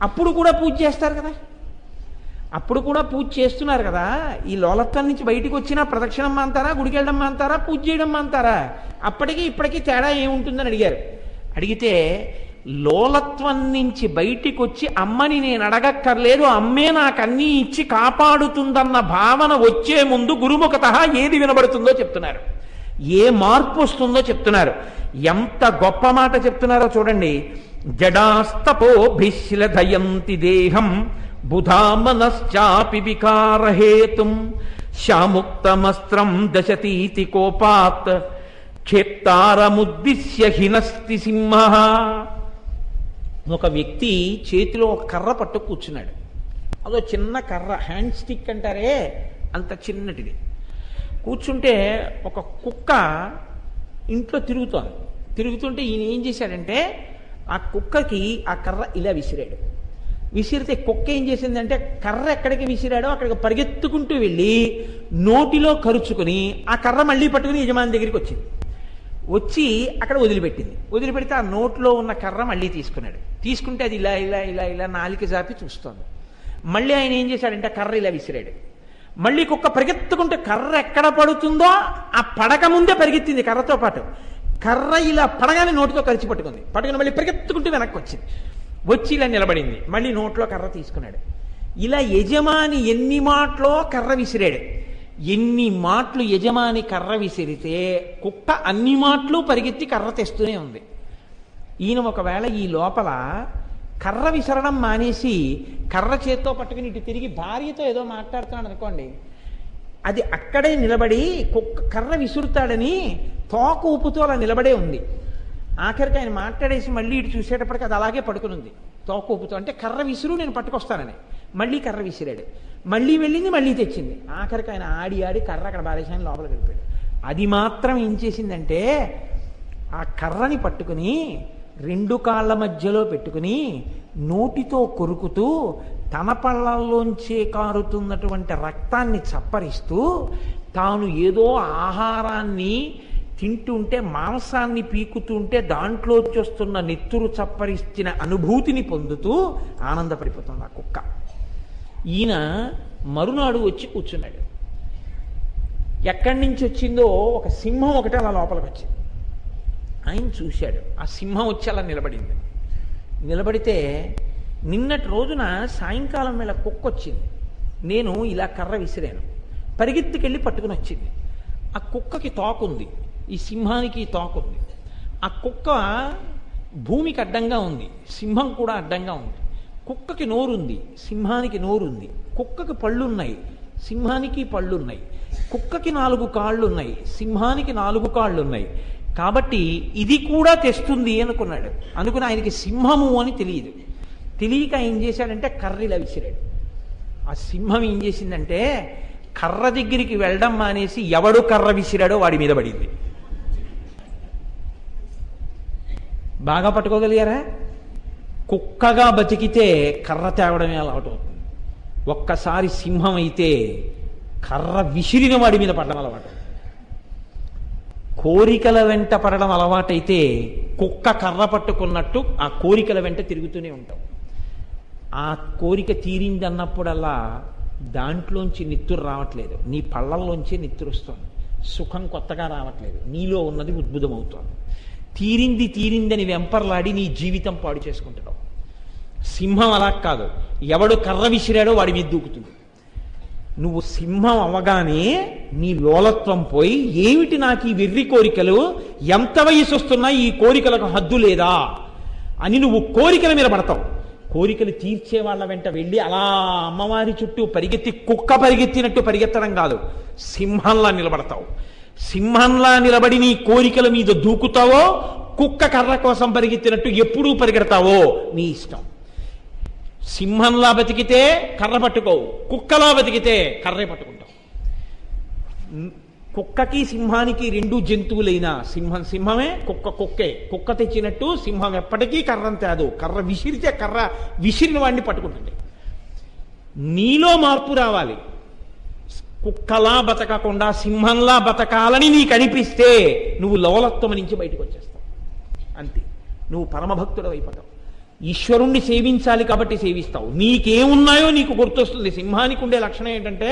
అప్పుడు కూడా పూజ చేస్తారు కదా, అప్పుడు కూడా పూజ చేస్తున్నారు కదా. ఈ లోలత్వం నుంచి బయటికి వచ్చినా ప్రదక్షిణం అంటారా, గుడికి వెళ్ళడం అంటారా, పూజ చేయడం అంటారా? అప్పటికి ఇప్పటికీ తేడా ఏముంటుందని అడిగారు. అడిగితే లోలత్వం నుంచి బయటికి వచ్చి అమ్మని నేను అడగక్కర్లేదు, అమ్మే నాకు అన్నీ ఇచ్చి కాపాడుతుందన్న భావన వచ్చే ముందు గురుముఖత ఏది వినబడుతుందో చెప్తున్నారు, ఏ మార్పు వస్తుందో చెప్తున్నారు. ఎంత గొప్ప మాట చెప్తున్నారో చూడండి. జడాస్తపోభిశ్లధయంతి దేహం బుధామనశ్చాపి వికారహేతుం శాముక్తమస్త్రం దశతీతి కోపాత్ క్షేత్తారముద్దిశ్య హినస్తి సింహ. ఒక వ్యక్తి చేతిలో ఒక కర్ర పట్టు కూర్చున్నాడు. అదో చిన్న కర్ర, హ్యాండ్ స్టిక్ అంటారే అంత చిన్నటిది. కూర్చుంటే ఒక కుక్క ఇంట్లో తిరుగుతుంటే ఈయన ఏం చేశాడంటే ఆ కుక్కకి ఆ కర్ర ఇలా విసిరాడు. విసిరితే కుక్క ఏం చేసిందంటే కర్ర ఎక్కడికి విసిరాడో అక్కడికి పరిగెత్తుకుంటూ వెళ్ళి నోటిలో కరుచుకుని ఆ కర్ర మళ్ళీ పట్టుకుని యజమాని దగ్గరికి వచ్చింది. వచ్చి అక్కడ వదిలిపెట్టింది. వదిలిపెడితే ఆ నోట్లో ఉన్న కర్ర మళ్ళీ తీసుకున్నాడు. తీసుకుంటే అది ఇలా ఇలా ఇలా ఇలా నాలిక జాపి చూస్తోంది. మళ్ళీ ఆయన ఏం చేశాడంటే కర్ర ఇలా విసిరాడు. మళ్ళీ కుక్క పరిగెత్తుకుంటే కర్ర ఎక్కడ పడుతుందో ఆ పడక ముందే పరిగెత్తింది కర్రతో పాటు. కర్ర ఇలా పడగానే నోటితో కరిచి పట్టుకుని మళ్ళీ పరిగెత్తుకుంటూ వెనక్కి వచ్చింది. వచ్చి ఇలా నిలబడింది. మళ్ళీ నోట్లో కర్ర తీసుకున్నాడు. ఇలా యజమాని ఎన్ని మాటలో కర్ర విసిరాడు. ఎన్ని మాటలు యజమాని కర్ర విసిరితే కుక్క అన్ని మాటలు పరిగెత్తి కర్ర తెస్తూనే ఉంది. ఈయన ఒకవేళ ఈ లోపల కర్ర విసరడం మానేసి కర్ర చేత్తో పట్టుకుని ఇటు తిరిగి భార్యతో ఏదో మాట్లాడుతున్నాడు అనుకోండి, అది అక్కడే నిలబడి కుక్క కర్ర విసురుతాడని తోక ఊపుతూ అలా నిలబడే ఉంది. ఆఖరికి ఆయన మాట్లాడేసి మళ్ళీ ఇటు చూసేటప్పటికి అది అలాగే పడుకుని ఉంది తోక ఊపుతూ. అంటే కర్ర విసురు, నేను పట్టుకొస్తానని. మళ్ళీ కర్ర విసిరాడు. మళ్ళీ వెళ్ళింది, మళ్ళీ తెచ్చింది. ఆఖరికి ఆయన ఆడి కర్ర అక్కడ బాధేశాన్ని లోపలికి వెళ్ళిపోయాడు. అది మాత్రం ఏం చేసిందంటే ఆ కర్రని పట్టుకుని రెండు కాళ్ళ మధ్యలో పెట్టుకుని నోటితో కొరుకుతూ తన పళ్ళల్లోంచే కారుతున్నటువంటి రక్తాన్ని చప్పరిస్తూ తాను ఏదో ఆహారాన్ని తింటుంటే మాంసాన్ని పీకుతుంటే దాంట్లో వస్తున్న నెత్తురు చప్పరిస్తున్న అనుభూతిని పొందుతూ ఆనందపడిపోతుంది ఆ కుక్క. ఈయన మరునాడు వచ్చి కూర్చున్నాడు. ఎక్కడి నుంచి వచ్చిందో ఒక సింహం ఒకటి అలా లోపలికి వచ్చింది. ఆయన చూశాడు, ఆ సింహం వచ్చి అలా నిలబడింది. నిలబడితే నిన్నటి రోజున సాయంకాలం వేళ కుక్క వచ్చింది. నేను ఇలా కర్ర విసిరాను, పరిగెత్తుకెళ్ళి పట్టుకుని వచ్చింది. ఆ కుక్కకి తోకుంది, ఈ సింహానికి తోకుంది. ఆ కుక్క భూమికి అడ్డంగా ఉంది, సింహం కూడా అడ్డంగా ఉంది. కుక్కకి నోరుంది, సింహానికి నోరుంది. కుక్కకి పళ్ళున్నాయి, సింహానికి పళ్ళున్నాయి. కుక్కకి 4 కాళ్ళున్నాయి, సింహానికి 4 కాళ్ళున్నాయి. కాబట్టి ఇది కూడా తెస్తుంది అనుకున్నాడు. అనుకుని ఆయనకి సింహము అని తెలియదు. తెలియక ఏం చేశాడంటే కర్రీలా విసిరాడు. ఆ సింహం ఏం చేసిందంటే కర్ర దగ్గరికి వెళ్ళడం మానేసి ఎవడు కర్ర విసిరాడో వాడి మీద పడింది. బాగా పట్టుకోగలిగారా? కుక్కగా బతికితే కర్ర తేవడమే అలవాటు అవుతుంది. ఒక్కసారి సింహం అయితే కర్ర విసిరిన వాడి మీద పడడం అలవాటు. కోరికల వెంట పడడం అలవాటైతే కుక్క కర్ర పట్టుకున్నట్టు ఆ కోరికల వెంట తిరుగుతూనే ఉంటాం. ఆ కోరిక తీరిందన్నప్పుడల్లా దాంట్లోంచి నిత్తురు రావట్లేదు, నీ పళ్ళల్లోంచి నిత్తురు వస్తుంది. సుఖం కొత్తగా రావట్లేదు, నీలో ఉన్నది ఉద్భుతమవుతోంది. తీరిందని వెంపర్లాడి నీ జీవితం పాడు చేసుకుంటున్నావు. సింహం అలా కాదు, ఎవడు కర్ర విసిరాడో వాడి మీద దూకుతుంది. నువ్వు సింహం అవగానే నీ లోలత్వం పోయి ఏమిటి నాకు ఈ వెర్రి కోరికలు, ఎంత వయసు వస్తున్నా ఈ కోరికలకు హద్దు లేదా అని నువ్వు కోరికల మీద పడతావు. కోరికలు తీర్చే వాళ్ళ వెంట వెళ్ళి అలా అమ్మవారి చుట్టూ పరిగెత్తి కుక్క పరిగెత్తినట్టు పరిగెత్తడం కాదు, సింహంలా నిలబడతావు. సింహంలా నిలబడి నీ కోరికల మీద దూకుతావో, కుక్క కర్ర కోసం పరిగెత్తినట్టు ఎప్పుడూ పరిగెడతావో నీ ఇష్టం. సింహంలా బతికితే కర్ర పట్టుకోవు, కుక్కలా బతికితే కర్రే పట్టుకుంటావు. కుక్కకి సింహానికి 2 జంతువులైనా సింహం సింహమే, కుక్క కుక్కే. కుక్క తెచ్చినట్టు సింహం ఎప్పటికీ కర్రను తేదు, కర్ర విసిరితే కర్ర విసిరిన వాడిని పట్టుకుంటుంది. నీలో మార్పు రావాలి. కుక్కలా బతకకుండా సింహంలా బతకాలని నీకు అనిపిస్తే నువ్వు లోలత్వం నుంచి బయటకు వచ్చేస్తావు. అంతే, నువ్వు పరమభక్తుడు అయిపోతావు. ఈశ్వరుణ్ణి సేవించాలి కాబట్టి సేవిస్తావు. నీకేమున్నాయో నీకు గుర్తొస్తుంది. సింహానికి ఉండే లక్షణం ఏంటంటే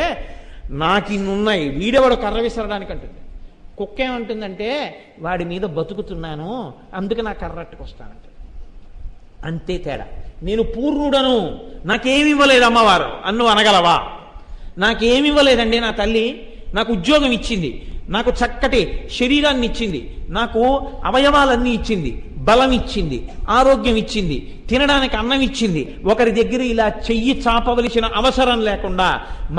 నాకు ఇన్నున్నాయి, వీడెవడు కర్ర విసరడానికి అంటుంది. కుక్క ఏమంటుందంటే వాడి మీద బతుకుతున్నాను అందుకే నా కర్రట్టుకొస్తానంట. అంతే తేడా. నేను పూర్ణుడను, నాకేమి ఇవ్వలేదు అమ్మవారు అన్ను అనగలవా? నాకేమి ఇవ్వలేదండి నా తల్లి, నాకు ఉద్యోగం ఇచ్చింది, నాకు చక్కటి శరీరాన్ని ఇచ్చింది, నాకు అవయవాలన్నీ ఇచ్చింది, బలం ఇచ్చింది, ఆరోగ్యం ఇచ్చింది, తినడానికి అన్నం ఇచ్చింది. ఒకరి దగ్గర ఇలా చెయ్యి చాపవలసిన అవసరం లేకుండా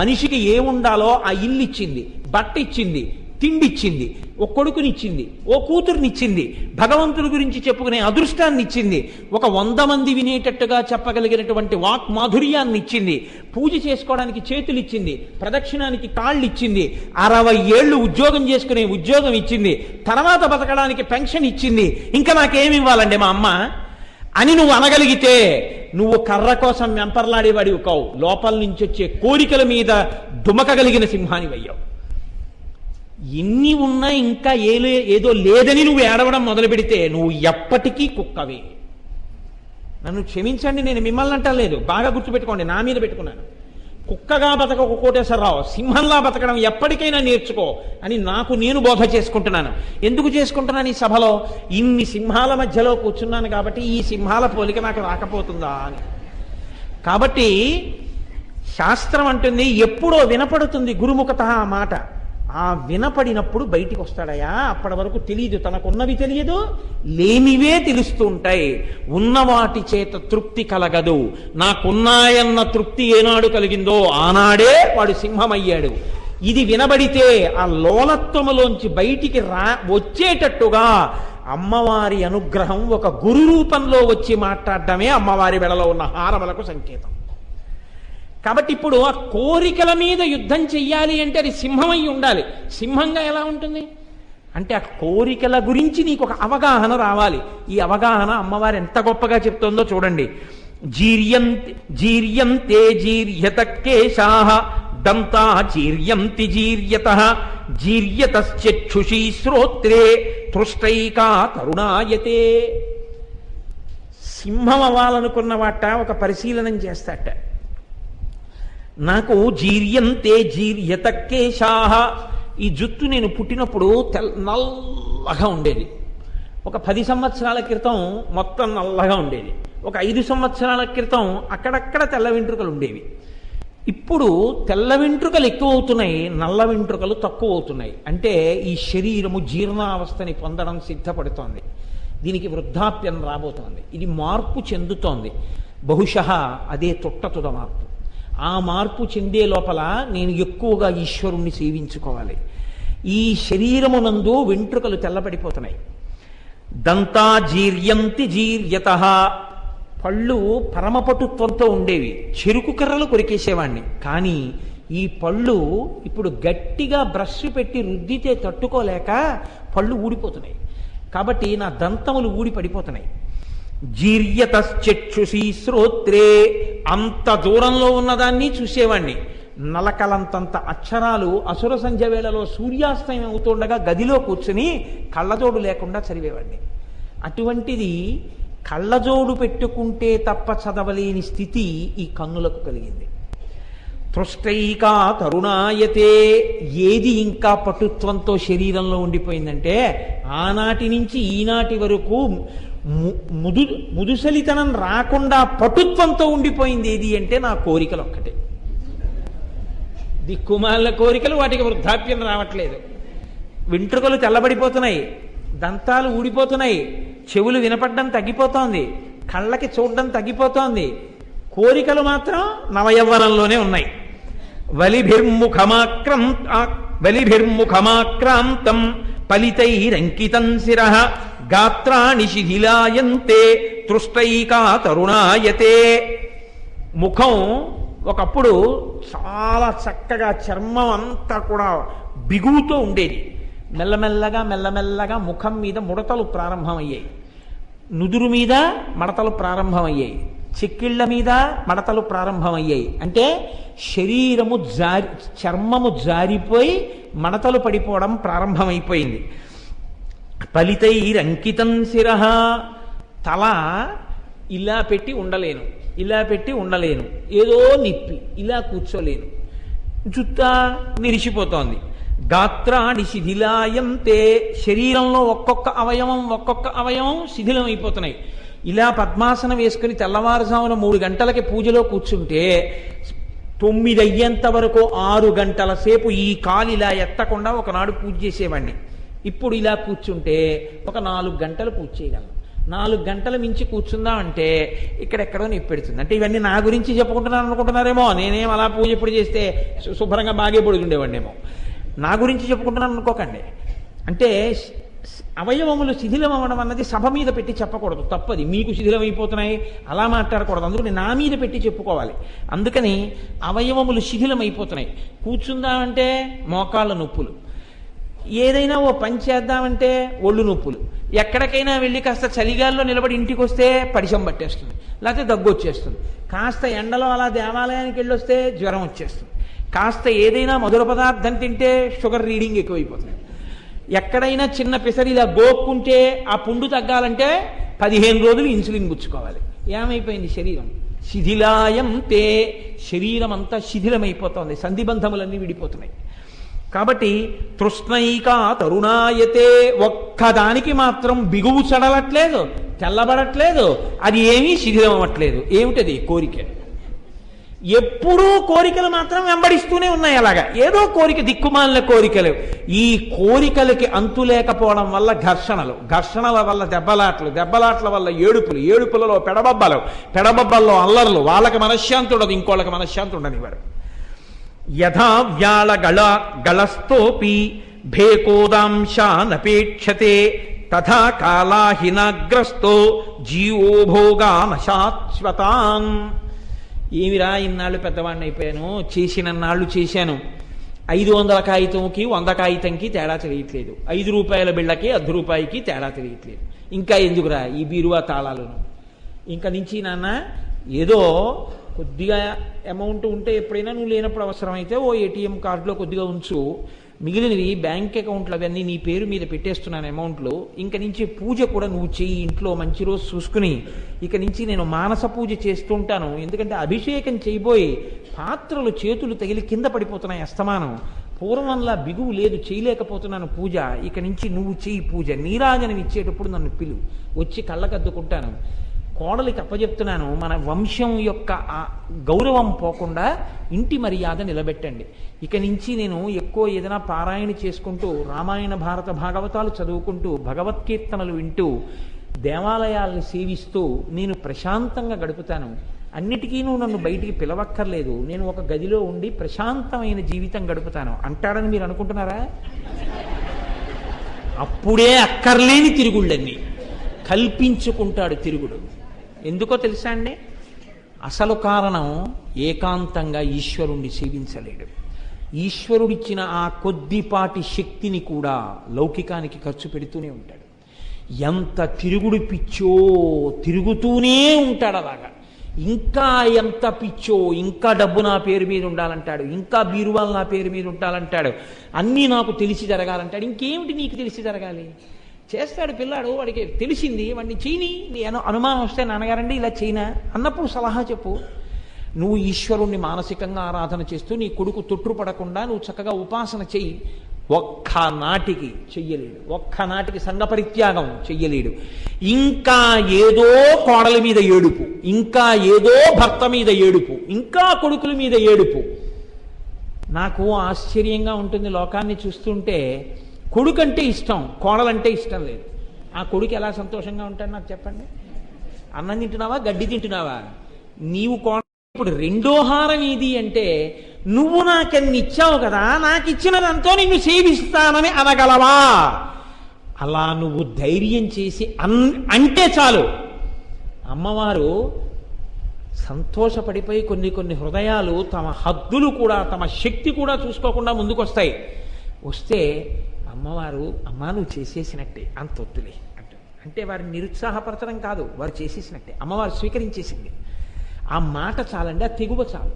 మనిషికి ఏముండాలో ఆ ఇల్లు ఇచ్చింది, బట్ట ఇచ్చింది, తిండి ఇచ్చింది, ఓ కొడుకునిచ్చింది, ఓ కూతురునిచ్చింది, భగవంతుడి గురించి చెప్పుకునే అదృష్టాన్ని ఇచ్చింది, ఒక 100 మంది వినేటట్టుగా చెప్పగలిగినటువంటి వాక్ మాధుర్యాన్ని ఇచ్చింది, పూజ చేసుకోవడానికి చేతులు ఇచ్చింది, ప్రదక్షిణానికి కాళ్ళు ఇచ్చింది, 60 ఏళ్ళు ఉద్యోగం చేసుకునే ఉద్యోగం ఇచ్చింది, తర్వాత బతకడానికి పెన్షన్ ఇచ్చింది. ఇంకా నాకేమి ఇవ్వాలండి మా అమ్మ అని నువ్వు అనగలిగితే నువ్వు కర్ర కోసం వెంపర్లాడేవాడివి కావు, లోపల నుంచి వచ్చే కోరికల మీద దుమకగలిగిన సింహాని అయ్యావు. ఎన్ని ఉన్నా ఇంకా ఏదో లేదని నువ్వు ఏడవడం మొదలు పెడితే నువ్వు ఎప్పటికీ కుక్కవే. నన్ను క్షమించండి, నేను మిమ్మల్ని అంటలేదు, బాగా గుర్తుపెట్టుకోండి, నా మీద పెట్టుకున్నాను. కుక్కగా బతక కోటేశ్వరరావు, సింహంలా బతకడం ఎప్పటికైనా నేర్చుకో అని నాకు నేను బోధ చేసుకుంటున్నాను. ఎందుకు చేసుకుంటున్నాను? ఈ సభలో ఇన్ని సింహాల మధ్యలో కూర్చున్నాను కాబట్టి ఈ సింహాల పోలిక నాకు రాకపోతుందా అని. కాబట్టి శాస్త్రం అంటుంది ఎప్పుడో వినపడుతుంది గురుముఖత ఆ మాట, ఆ వినపడినప్పుడు బయటికి వస్తాడయా. అప్పటి వరకు తెలియదు, తనకున్నవి తెలియదు, లేనివే తెలుస్తూ ఉంటాయి. ఉన్నవాటి చేత తృప్తి కలగదు. నాకున్నాయన్న తృప్తి ఏనాడు కలిగిందో ఆనాడే వాడు సింహమయ్యాడు. ఇది వినబడితే ఆ లోలత్వములోంచి బయటికి వచ్చేటట్టుగా అమ్మవారి అనుగ్రహం ఒక గురు రూపంలో వచ్చి మాట్లాడడమే అమ్మవారి వెడలో ఉన్న హారములకు సంకేతం. కాబట్టి ఇప్పుడు ఆ కోరికల మీద యుద్ధం చెయ్యాలి అంటే అది సింహమై ఉండాలి. సింహంగా ఎలా ఉంటుంది అంటే ఆ కోరికల గురించి నీకు ఒక అవగాహన రావాలి. ఈ అవగాహన అమ్మవారు ఎంత గొప్పగా చెప్తోందో చూడండి. జీర్యంతే జీర్యత కేశాః దంతా జీర్యంతి జీర్యతః జీర్యతశ్చక్షుషీ శ్రోత్రే తృష్టైకా తరుణాయతే. సింహం అవ్వాలనుకున్నవాట ఒక పరిశీలనం చేస్తాట. నాకు జీర్యంతే జీర్యత కేశాః, ఈ జుట్టు నేను పుట్టినప్పుడు నల్లగా ఉండేది. ఒక 10 సంవత్సరాల క్రితం మొత్తం నల్లగా ఉండేది. ఒక 5 సంవత్సరాల క్రితం అక్కడక్కడ తెల్ల వెంట్రుకలు ఉండేవి. ఇప్పుడు తెల్ల వెంట్రుకలు ఎక్కువ అవుతున్నాయి, నల్ల వెంట్రుకలు తక్కువ అవుతున్నాయి. అంటే ఈ శరీరము జీర్ణావస్థని పొందడం సిద్ధపడుతోంది. దీనికి వృద్ధాప్యం రాబోతోంది. ఇది మార్పు చెందుతోంది. బహుశః అదే తుద మార్పు. ఆ మార్పు చెందే లోపల నేను ఎక్కువగా ఈశ్వరుణ్ణి సేవించుకోవాలి. ఈ శరీరమునందు వెంట్రుకలు తెల్లబడిపోతున్నాయి. దంతా జీర్యంతి జీర్యతః, పళ్ళు పరమపటుత్వంతో ఉండేవి. చెరుకు కర్రలు కొరికేసేవాణ్ణి. కానీ ఈ పళ్ళు ఇప్పుడు గట్టిగా బ్రష్ పెట్టి రుద్దితే తట్టుకోలేక పళ్ళు ఊడిపోతున్నాయి. కాబట్టి నా దంతములు ఊడి పడిపోతున్నాయి. జీర్యతశ్చక్షుషీ శ్రోత్రే, అంత దూరంలో ఉన్నదాన్ని చూసేవాణ్ణి. నలకలంతంత అక్షరాలు అసుర సంధ్య వేళలో సూర్యాస్తమయం అవుతుండగా గదిలో కూర్చుని కళ్ళజోడు లేకుండా చదివేవాడిని. అటువంటిది కళ్ళజోడు పెట్టుకుంటే తప్ప చదవలేని స్థితి ఈ కన్నులకు కలిగింది. తృష్టైకా తరుణాయతే, ఏది ఇంకా పటుత్వంతో శరీరంలో ఉండిపోయిందంటే ఆనాటి నుంచి ఈనాటి వరకు ముదుసలితనం రాకుండా పటుత్వంతో ఉండిపోయింది ఏది అంటే నా కోరికలు ఒక్కటే. దిక్కుమాల కోరికలు, వాటికి వృద్ధాప్యం రావట్లేదు. వెంట్రుకలు తెల్లబడిపోతున్నాయి, దంతాలు ఊడిపోతున్నాయి, చెవులు వినపడడం తగ్గిపోతోంది, కళ్ళకి చూడడం తగ్గిపోతోంది. కోరికలు మాత్రం నవయవ్వనంలోనే ఉన్నాయి. బలిభిర్ముఖమాక్రాంతం ఫలితైరంకితం శిరః గాత్రాణి శిథిలాయంతే తృష్టైకా తరుణాయతే. ముఖం ఒకప్పుడు చాలా చక్కగా చర్మం అంతా కూడా బిగువుతో ఉండేది. మెల్లమెల్లగా ముఖం మీద ముడతలు ప్రారంభమయ్యాయి, నుదురు మీద మడతలు ప్రారంభమయ్యాయి, చిక్కిళ్ల మీద మడతలు ప్రారంభమయ్యాయి. అంటే శరీరము చర్మము జారిపోయి మడతలు పడిపోవడం ప్రారంభమైపోయింది. ఫలితైరంకితం శిరః, తల ఇలా పెట్టి ఉండలేను, ఇలా పెట్టి ఉండలేను, ఏదో నిప్పి ఇలా కూర్చోలేను, జుత్తా నిరిసిపోతోంది. గాత్రాణి శిథిలాయంతే, శరీరంలో ఒక్కొక్క అవయవం శిథిలం అయిపోతున్నాయి. ఇలా పద్మాసనం వేసుకుని తెల్లవారుజామున 3 గంటలకి పూజలో కూర్చుంటే 9 అయ్యేంత వరకు 6 గంటల సేపు ఈ కాలు ఇలా ఎత్తకుండా ఒకనాడు పూజ చేసేవాడిని. ఇప్పుడు ఇలా కూర్చుంటే ఒక 4 గంటలు పూజ చేయగలను. 4 గంటలు మించి కూర్చుందామంటే ఇక్కడెక్కడో నొప్పి పెడుతుంది. అంటే ఇవన్నీ నా గురించి చెప్పుకుంటున్నాను అనుకుంటున్నారేమో. నేనేం అలా పూజ ఎప్పుడు చేస్తే శుభ్రంగా బాగే పొడుగుండేవాడినేమో. నా గురించి చెప్పుకుంటున్నాను అనుకోకండి. అంటే అవయవములు శిథిలం అవ్వడం అన్నది సభ మీద పెట్టి చెప్పకూడదు, తప్పది. మీకు శిథిలం అయిపోతున్నాయి అలా మాట్లాడకూడదు. అందుకని నా మీద పెట్టి చెప్పుకోవాలి. అందుకని అవయవములు శిథిలం అయిపోతున్నాయి. కూర్చుందామంటే మోకాళ్ళ నొప్పులు, ఏదైనా ఓ పని చేద్దామంటే ఒళ్ళు నొప్పులు, ఎక్కడికైనా వెళ్ళి కాస్త చలిగాల్లో నిలబడి ఇంటికి వస్తే పడిశం పట్టేస్తుంది, లేకపోతే దగ్గు వచ్చేస్తుంది, కాస్త ఎండలో అలా దేవాలయానికి వెళ్ళొస్తే జ్వరం వచ్చేస్తుంది, కాస్త ఏదైనా మధుర పదార్థం తింటే షుగర్ రీడింగ్ ఎక్కువైపోతుంది, ఎక్కడైనా చిన్న పిసరి ఇలా గోక్కుంటే ఆ పుండు తగ్గాలంటే 15 రోజులు ఇన్సులిన్ పుచ్చుకోవాలి. ఏమైపోయింది శరీరం? శిథిలాయంతే, శరీరం అంతా శిథిలమైపోతుంది, సంధిబంధములన్నీ విడిపోతున్నాయి. కాబట్టి తృష్ణైకా తరుణాయతే, ఒక్కదానికి మాత్రం బిగువు చడలట్లేదు, తెల్లబడట్లేదు, అది ఏమీ శిథిలం అవ్వట్లేదు. ఏమిటది? కోరిక. ఎప్పుడూ కోరికలు మాత్రం వెంబడిస్తూనే ఉన్నాయి. అలాగా ఏదో కోరిక, దిక్కుమాలిన కోరికలు. ఈ కోరికలకి అంతు లేకపోవడం వల్ల ఘర్షణల వల్ల దెబ్బలాట్ల వల్ల ఏడుపులలో పెడబబ్బల్లో అల్లర్లు. వాళ్ళకి మనశ్శాంతి ఉండదు, ఇంకోళ్ళకి మనశ్శాంతి ఉండనివారు. యథా వ్యాళ గళస్తోపి భేకోదాంశానపేక్షతే తథా కాలాహినాగ్రస్తో జీవో భోగాన శాశ్వతాన్. ఏమిరా ఇన్నాళ్ళు పెద్దవాడిని అయిపోయాను, చేసిన నాళ్ళు చేశాను, 500 కాగితంకి 100 కాగితంకి తేడా తెలియట్లేదు, 5 రూపాయల బిళ్ళకి 10 రూపాయికి తేడా తెలియట్లేదు. ఇంకా ఎందుకురా ఈ బీరువా తాళాలను? ఇంకా నుంచి నాన్న ఏదో కొద్దిగా అమౌంట్ ఉంటే ఎప్పుడైనా నువ్వు లేనప్పుడు అవసరమైతే ఓ ఏటీఎం కార్డులో కొద్దిగా ఉంచు, మిగిలినవి బ్యాంక్ అకౌంట్లు అవన్నీ నీ పేరు మీద పెట్టేస్తున్నాను అమౌంట్లు. ఇంక నుంచి పూజ కూడా నువ్వు చెయ్యి, ఇంట్లో మంచి రోజు చూసుకుని. ఇక నుంచి నేను మానస పూజ చేస్తుంటాను, ఎందుకంటే అభిషేకం చేయబోయి పాత్రలు చేతులు తగిలి కింద పడిపోతున్నాయి అస్తమానం. పూర్వంలా బిగువు లేదు, చేయలేకపోతున్నాను పూజ. ఇక నుంచి నువ్వు చెయ్యి పూజ. నీరాజనం ఇచ్చేటప్పుడు నన్ను పిలువు, వచ్చి కళ్ళకద్దుకుంటాను. కోడలికి అప్పచెప్తున్నాను, మన వంశం యొక్క ఆ గౌరవం పోకుండా ఇంటి మర్యాద నిలబెట్టండి. ఇక నుంచి నేను ఎక్కువ ఏదైనా పారాయణ చేసుకుంటూ రామాయణ భారత భాగవతాలు చదువుకుంటూ భగవత్కీర్తనలు వింటూ దేవాలయాలను సేవిస్తూ నేను ప్రశాంతంగా గడుపుతాను. అన్నిటికీ నువ్వు నన్ను బయటికి పిలవక్కర్లేదు, నేను ఒక గదిలో ఉండి ప్రశాంతమైన జీవితం గడుపుతాను అంటాడని మీరు అనుకుంటున్నారా? అప్పుడే అక్కర్లేని తిరుగుళ్ళన్నీ కల్పించుకుంటాడు తిరుగుడు. ఎందుకో తెలుసా అండి? అసలు కారణం ఏకాంతంగా ఈశ్వరుణ్ణి సేవించలేడు. ఈశ్వరుడిచ్చిన ఆ కొద్దిపాటి శక్తిని కూడా లౌకికానికి ఖర్చు పెడుతూనే ఉంటాడు. ఎంత తిరుగుడు పిచ్చో, తిరుగుతూనే ఉంటాడు అలాగా. ఇంకా ఎంత పిచ్చో, ఇంకా డబ్బు నా పేరు మీద ఉండాలంటాడు, ఇంకా బీరువాలు నా పేరు మీద ఉండాలంటాడు, అన్నీ నాకు తెలిసి జరగాలంటాడు. ఇంకేమిటి నీకు తెలిసి జరగాలి? చేస్తాడు పిల్లాడు, వాడికి తెలిసింది, వాడిని చేయని. నీ అనుమానం వస్తే నాన్నగారండి ఇలా చేయనా అన్నప్పుడు సలహా చెప్పు. నువ్వు ఈశ్వరుణ్ణి మానసికంగా ఆరాధన చేస్తూ నీ కొడుకు తొట్టుపడకుండా నువ్వు చక్కగా ఉపాసన చెయ్యి. ఒక్కనాటికి చెయ్యలేడు, ఒక్కనాటికి సంఘ పరిత్యాగం చెయ్యలేడు. ఇంకా ఏదో కోడల మీద ఏడుపు, ఇంకా ఏదో భర్త మీద ఏడుపు, ఇంకా కొడుకుల మీద ఏడుపు. నాకు ఆశ్చర్యంగా ఉంటుంది లోకాన్ని చూస్తుంటే. కొడుకంటే ఇష్టం, కోడలంటే ఇష్టం లేదు. ఆ కొడుకు ఎలా సంతోషంగా ఉంటాడు నాకు చెప్పండి? అన్నం తింటున్నావా, గడ్డి తింటున్నావా? నీవు కోడ ఇప్పుడు రెండో హారం ఇది అంటే నువ్వు నాకన్ని ఇచ్చావు కదా, నాకు ఇచ్చినదంతో నిన్ను సేవిస్తానని అనగలవా? అలా నువ్వు ధైర్యం చేసి అంటే చాలు. అమ్మవారు సంతోషపడిపోయి కొన్ని హృదయాలు తమ హద్దులు కూడా తమ శక్తి కూడా చూసుకోకుండా ముందుకొస్తాయి. వస్తే అమ్మవారు అమ్మా నువ్వు చేసేసినట్టే, అంత వద్దులే అంటే వారిని నిరుత్సాహపరచడం కాదు, వారు చేసేసినట్టే. అమ్మవారు స్వీకరించేసింది. ఆ మాట చాలండి, ఆ తెగువ చాలు.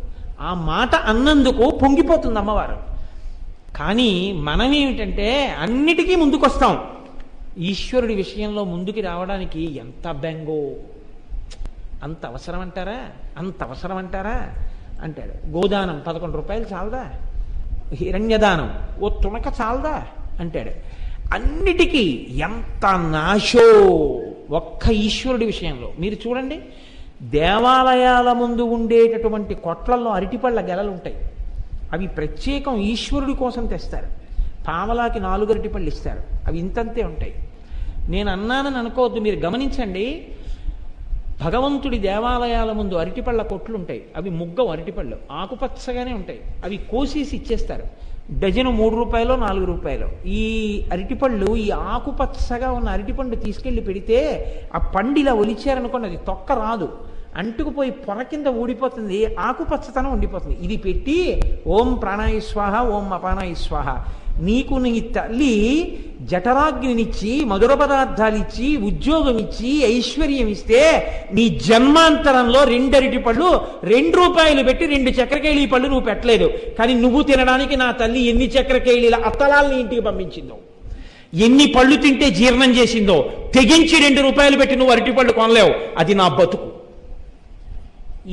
ఆ మాట అన్నందుకు పొంగిపోతుంది అమ్మవారు. కానీ మనం ఏమిటంటే అన్నిటికీ ముందుకొస్తాం. ఈశ్వరుడి విషయంలో ముందుకి రావడానికి ఎంత బెంగో. అంత అవసరం అంటారా? అంత అవసరం అంటారా అంటాడు. గోదానం 11 రూపాయలు చాలదా? హిరణ్యదానం ఓ తుణక చాలదా అంటాడు. అన్నిటికీ ఎంత నాశో ఒక్క ఈశ్వరుడి విషయంలో. మీరు చూడండి, దేవాలయాల ముందు ఉండేటటువంటి కొట్లల్లో అరటిపళ్ళ గెలలు ఉంటాయి. అవి ప్రత్యేకం ఈశ్వరుడి కోసం తెస్తారు. పావలాకి 4 అరటిపళ్ళు ఇస్తారు, అవి ఇంతంతే ఉంటాయి. నేను అన్నానని అనుకోవద్దు, మీరు గమనించండి. భగవంతుడి దేవాలయాల ముందు అరటిపళ్ళ కొట్లు ఉంటాయి. అవి ముగ్గం అరటిపళ్ళు, ఆకుపచ్చగానే ఉంటాయి. అవి కోసేసి ఇచ్చేస్తారు. డజను 3 రూపాయలు 4 రూపాయలు. ఈ అరటిపళ్ళు, ఈ ఆకుపచ్చగా ఉన్న అరటిపండు తీసుకెళ్లి పెడితే ఆ పండు ఇలా ఒలిచారనుకోండి, అది తొక్క రాదు, అంటుకుపోయి పొర కింద ఊడిపోతుంది, ఆకుపచ్చతనం ఉండిపోతుంది. ఇది పెట్టి ఓం ప్రాణాయ స్వాహ, ఓం అపానాయ స్వాహ, నీకు నీ తల్లి జఠరాగ్నినిచ్చి, మధుర పదార్థాలు ఇచ్చి, ఉద్యోగం ఇచ్చి, ఐశ్వర్యం ఇస్తే నీ జన్మాంతరంలో 2 అరటిపళ్ళు 2 రూపాయలు పెట్టి 2 చక్రకేళి పళ్ళు నువ్వు పెట్టలేదు. కానీ నువ్వు తినడానికి నా తల్లి ఎన్ని చక్రకేళీల అత్తలాల్ని ఇంటికి పంపించిందో, ఎన్ని పళ్ళు తింటే జీర్ణం చేసిందో తెగించి 2 రూపాయలు పెట్టి నువ్వు అరటిపళ్ళు కొనలేవు. అది నా బతుకు.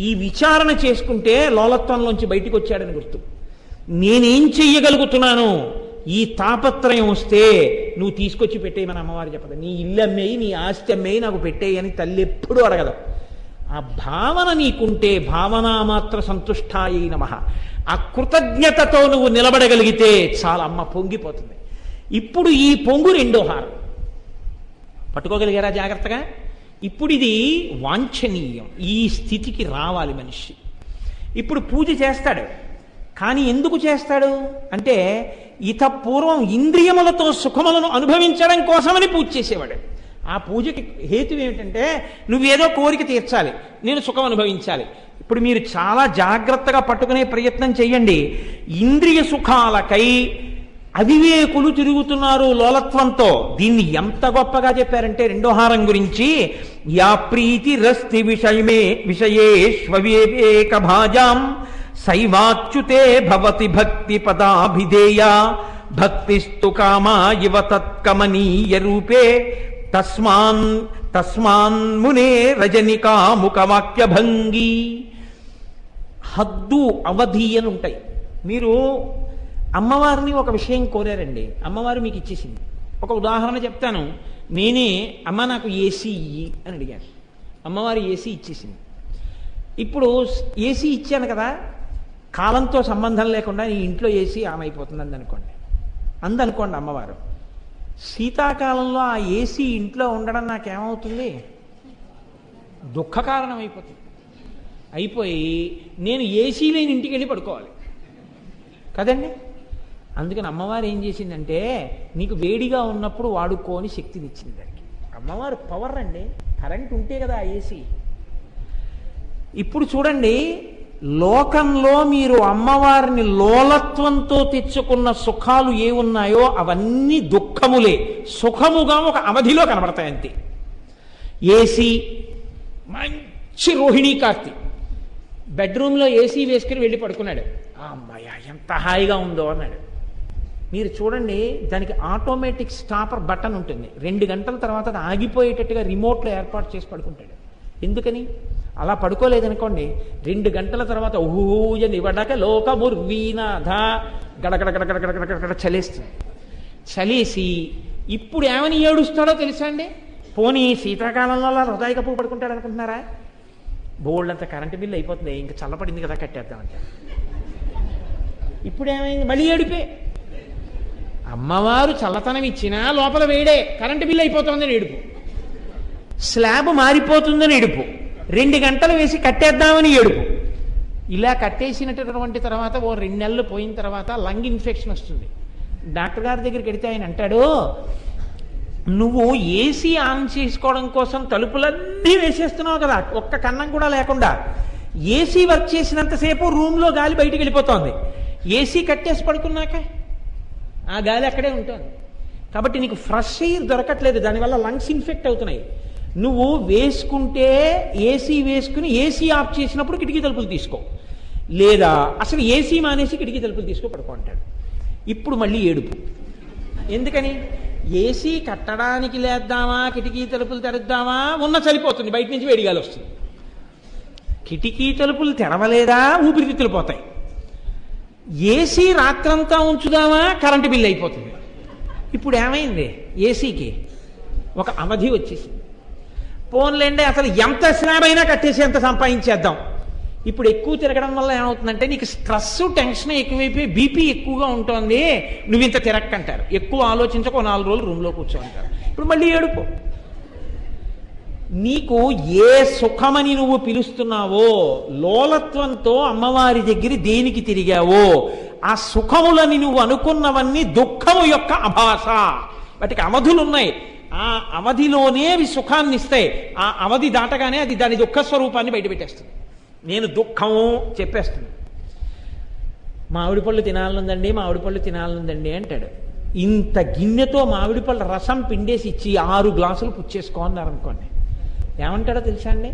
ఈ విచారణ చేసుకుంటే లోలత్వంలోంచి బయటికి వచ్చాడని గుర్తు. నేనేం చెయ్యగలుగుతున్నాను? ఈ తాపత్రయం వస్తే నువ్వు తీసుకొచ్చి పెట్టేయమని అమ్మవారు చెప్పదు. నీ ఇల్లు అమ్మేయి, నీ ఆస్తి అమ్మేయి నాకు పెట్టేయి అని తల్లి ఎప్పుడూ అడగదు. ఆ భావన నీకుంటే, భావన మాత్ర సంతుష్టాయై నమః, ఆ కృతజ్ఞతతో నువ్వు నిలబడగలిగితే చాలా అమ్మ పొంగిపోతుంది. ఇప్పుడు ఈ పొంగు 2వ హారం పట్టుకోగలిగారా జాగ్రత్తగా? ఇప్పుడు ఇది వాంఛనీయం, ఈ స్థితికి రావాలి మనిషి. ఇప్పుడు పూజ చేస్తాడు. కానీ ఎందుకు చేస్తాడు అంటే ఇత పూర్వం ఇంద్రియములతో సుఖములను అనుభవించడం కోసమని పూజ చేసేవాడు. ఆ పూజకి హేతు ఏమిటంటే నువ్వేదో కోరిక తీర్చాలి, నేను సుఖం అనుభవించాలి. ఇప్పుడు మీరు చాలా జాగ్రత్తగా పట్టుకునే ప్రయత్నం చేయండి. ఇంద్రియ సుఖాలకై అవివేకులు తిరుగుతున్నారు లోలత్వంతో. దీన్ని ఎంత గొప్పగా చెప్పారంటే రెండో హారం గురించి, యా ప్రీతి రస్తి విషయేష్వేక భాజాం సైవాచ్యుతే భవతి భక్తి పదాభిధేయ భక్తిస్తు కామా ఇవ తత్కమనీయ రూపే తస్మాన్ మునే రజనికాముక వాక్యభంగి. హద్దు అవధి అని ఉంటాయి. మీరు అమ్మవారిని ఒక విషయం కోరారండి, అమ్మవారు మీకు ఇచ్చేసింది. ఒక ఉదాహరణ చెప్తాను. నేనే అమ్మ నాకు ఏసీ ఇయ్యి అని అడిగాను, అమ్మవారు ఏసీ ఇచ్చేసింది. ఇప్పుడు ఏసీ ఇచ్చాను కదా, కాలంతో సంబంధం లేకుండా నీ ఇంట్లో ఏసీ ఆన్ అయిపోతుంది అందనుకోండి అమ్మవారు. శీతాకాలంలో ఆ ఏసీ ఇంట్లో ఉండడం నాకేమవుతుంది? దుఃఖ కారణం అయిపోయి నేను ఏసీ లేని ఇంటికి వెళ్ళి పడుకోవాలి కదండి. అందుకని అమ్మవారు ఏం చేసిందంటే, నీకు వేడిగా ఉన్నప్పుడు వాడుకోని శక్తినిచ్చింది దానికి. అమ్మవారు పవర్ అండి, కరెంట్ ఉంటే కదా ఆ ఏసీ. ఇప్పుడు చూడండి, లోకంలో మీరు అమ్మవారిని లోలత్వంతో తెచ్చుకున్న సుఖాలు ఏ ఉన్నాయో అవన్నీ దుఃఖములే, సుఖముగా ఒక అవధిలో కనబడతాయి అంతే. ఏసీ, మంచి రోహిణీ కార్తీ బెడ్రూమ్లో ఏసీ వేసుకుని వెళ్ళి పడుకున్నాడు. అమ్మాయ ఎంత హాయిగా ఉందో అన్నాడు. మీరు చూడండి, దానికి ఆటోమేటిక్ స్టాపర్ బటన్ ఉంటుంది. 2 గంటల తర్వాత అది ఆగిపోయేటట్టుగా రిమోట్లో ఏర్పాటు చేసి పడుకుంటాడు. ఎందుకని? అలా పడుకోలేదనుకోండి, 2 గంటల తర్వాత ఊహూజని ఇవ్వడాక లోకముర్వీనాథ గడగడగడగడగడగడ చలేస్తుంది. చలేసి ఇప్పుడు ఏమని ఏడుస్తాడో తెలుసా అండి? పోనీ శీతాకాలంలో అలా హృదయ కప్పు పడుకుంటాడు అనుకుంటున్నారా? బోల్డ్ అంత కరెంటు బిల్లు అయిపోతుంది, ఇంకా చల్లపడింది కదా కట్టేద్దామంటే. ఇప్పుడు ఏమైంది? మళ్ళీ ఏడిపే. అమ్మవారు చల్లతనం ఇచ్చినా లోపల వేడే, కరెంటు బిల్లు అయిపోతుందని ఏడుపు, స్లాబ్ మారిపోతుందని ఏడుపు, 2 గంటలు వేసి కట్టేద్దామని ఏడుపు. ఇలా కట్టేసినటువంటి తర్వాత ఓ 2 నెలలు పోయిన తర్వాత లంగ్ ఇన్ఫెక్షన్ వస్తుంది. డాక్టర్ గారి దగ్గరికి వెడితే ఆయన అంటాడు, నువ్వు ఏసీ ఆన్ చేసుకోవడం కోసం తలుపులన్నీ వేసేస్తున్నావు కదా, ఒక్క కన్నం కూడా లేకుండా. ఏసీ వర్క్ చేసినంతసేపు రూమ్లో గాలి బయటికి వెళ్ళిపోతుంది. ఏసీ కట్టేసి పడుకున్నాక ఆ గాలి అక్కడే ఉంటుంది. కాబట్టి నీకు ఫ్రెష్ ఎయిర్ దొరకట్లేదు, దానివల్ల లంగ్స్ ఇన్ఫెక్ట్ అవుతున్నాయి. నువ్వు వేసుకుంటే ఏసీ వేసుకుని ఏసీ ఆఫ్ చేసినప్పుడు కిటికీ తలుపులు తీసుకో, లేదా అసలు ఏసీ మానేసి కిటికీ తలుపులు తీసుకో పడుకో అంటాడు. ఇప్పుడు మళ్ళీ ఏడుపు. ఎందుకని? ఏసీ కట్టడానికి లేద్దామా, కిటికీ తలుపులు తెరుద్దామా, ఉన్న చలిపోతుంది, బయట నుంచి వేడిగాలి వస్తుంది. కిటికీ తలుపులు తెరవలేదా, ఊపిరితిత్తులు పోతాయి. ఏసీ రాత్రంతా ఉంచుదామా, కరెంటు బిల్లు అయిపోతుంది. ఇప్పుడు ఏమైంది? ఏసీకి ఒక అవధి వచ్చేసింది. పోన్లేండి, అసలు ఎంత స్లాబ్ అయినా కట్టేసి ఎంత సంపాదించేద్దాం. ఇప్పుడు ఎక్కువ తిరగడం వల్ల ఏమవుతుందంటే నీకు స్ట్రెస్, టెన్షన్ ఎక్కువైపోయి బీపీ ఎక్కువగా ఉంటుంది, నువ్వు ఇంత తిరక్కంటారు. ఎక్కువ ఆలోచించక 4 రోజులు రూమ్లో కూర్చోంటారు. ఇప్పుడు మళ్ళీ ఏడుపు. నీకు ఏ సుఖమని నువ్వు పిలుస్తున్నావో, లోలత్వంతో అమ్మవారి దగ్గర దేనికి తిరిగావో, ఆ సుఖములని నువ్వు అనుకున్నవన్నీ దుఃఖము యొక్క అభాష. వాటికి అవధులున్నాయి. ఆ అవధిలోనే అవి సుఖాన్ని ఇస్తాయి. ఆ అవధి దాటగానే అది దాని దుఃఖ స్వరూపాన్ని బయటపెట్టేస్తుంది. నేను దుఃఖము చెప్పేస్తుంది. మామిడి పళ్ళు తినాలనుందండి, మామిడి పళ్ళు తినాలనుందండి అంటాడు. ఇంత గిన్నెతో మామిడి పళ్ళ రసం పిండేసి ఇచ్చి 6 గ్లాసులు పుచ్చేసుకో అన్నారు అనుకోండి, ఏమంటాడో తెలుసా అండి?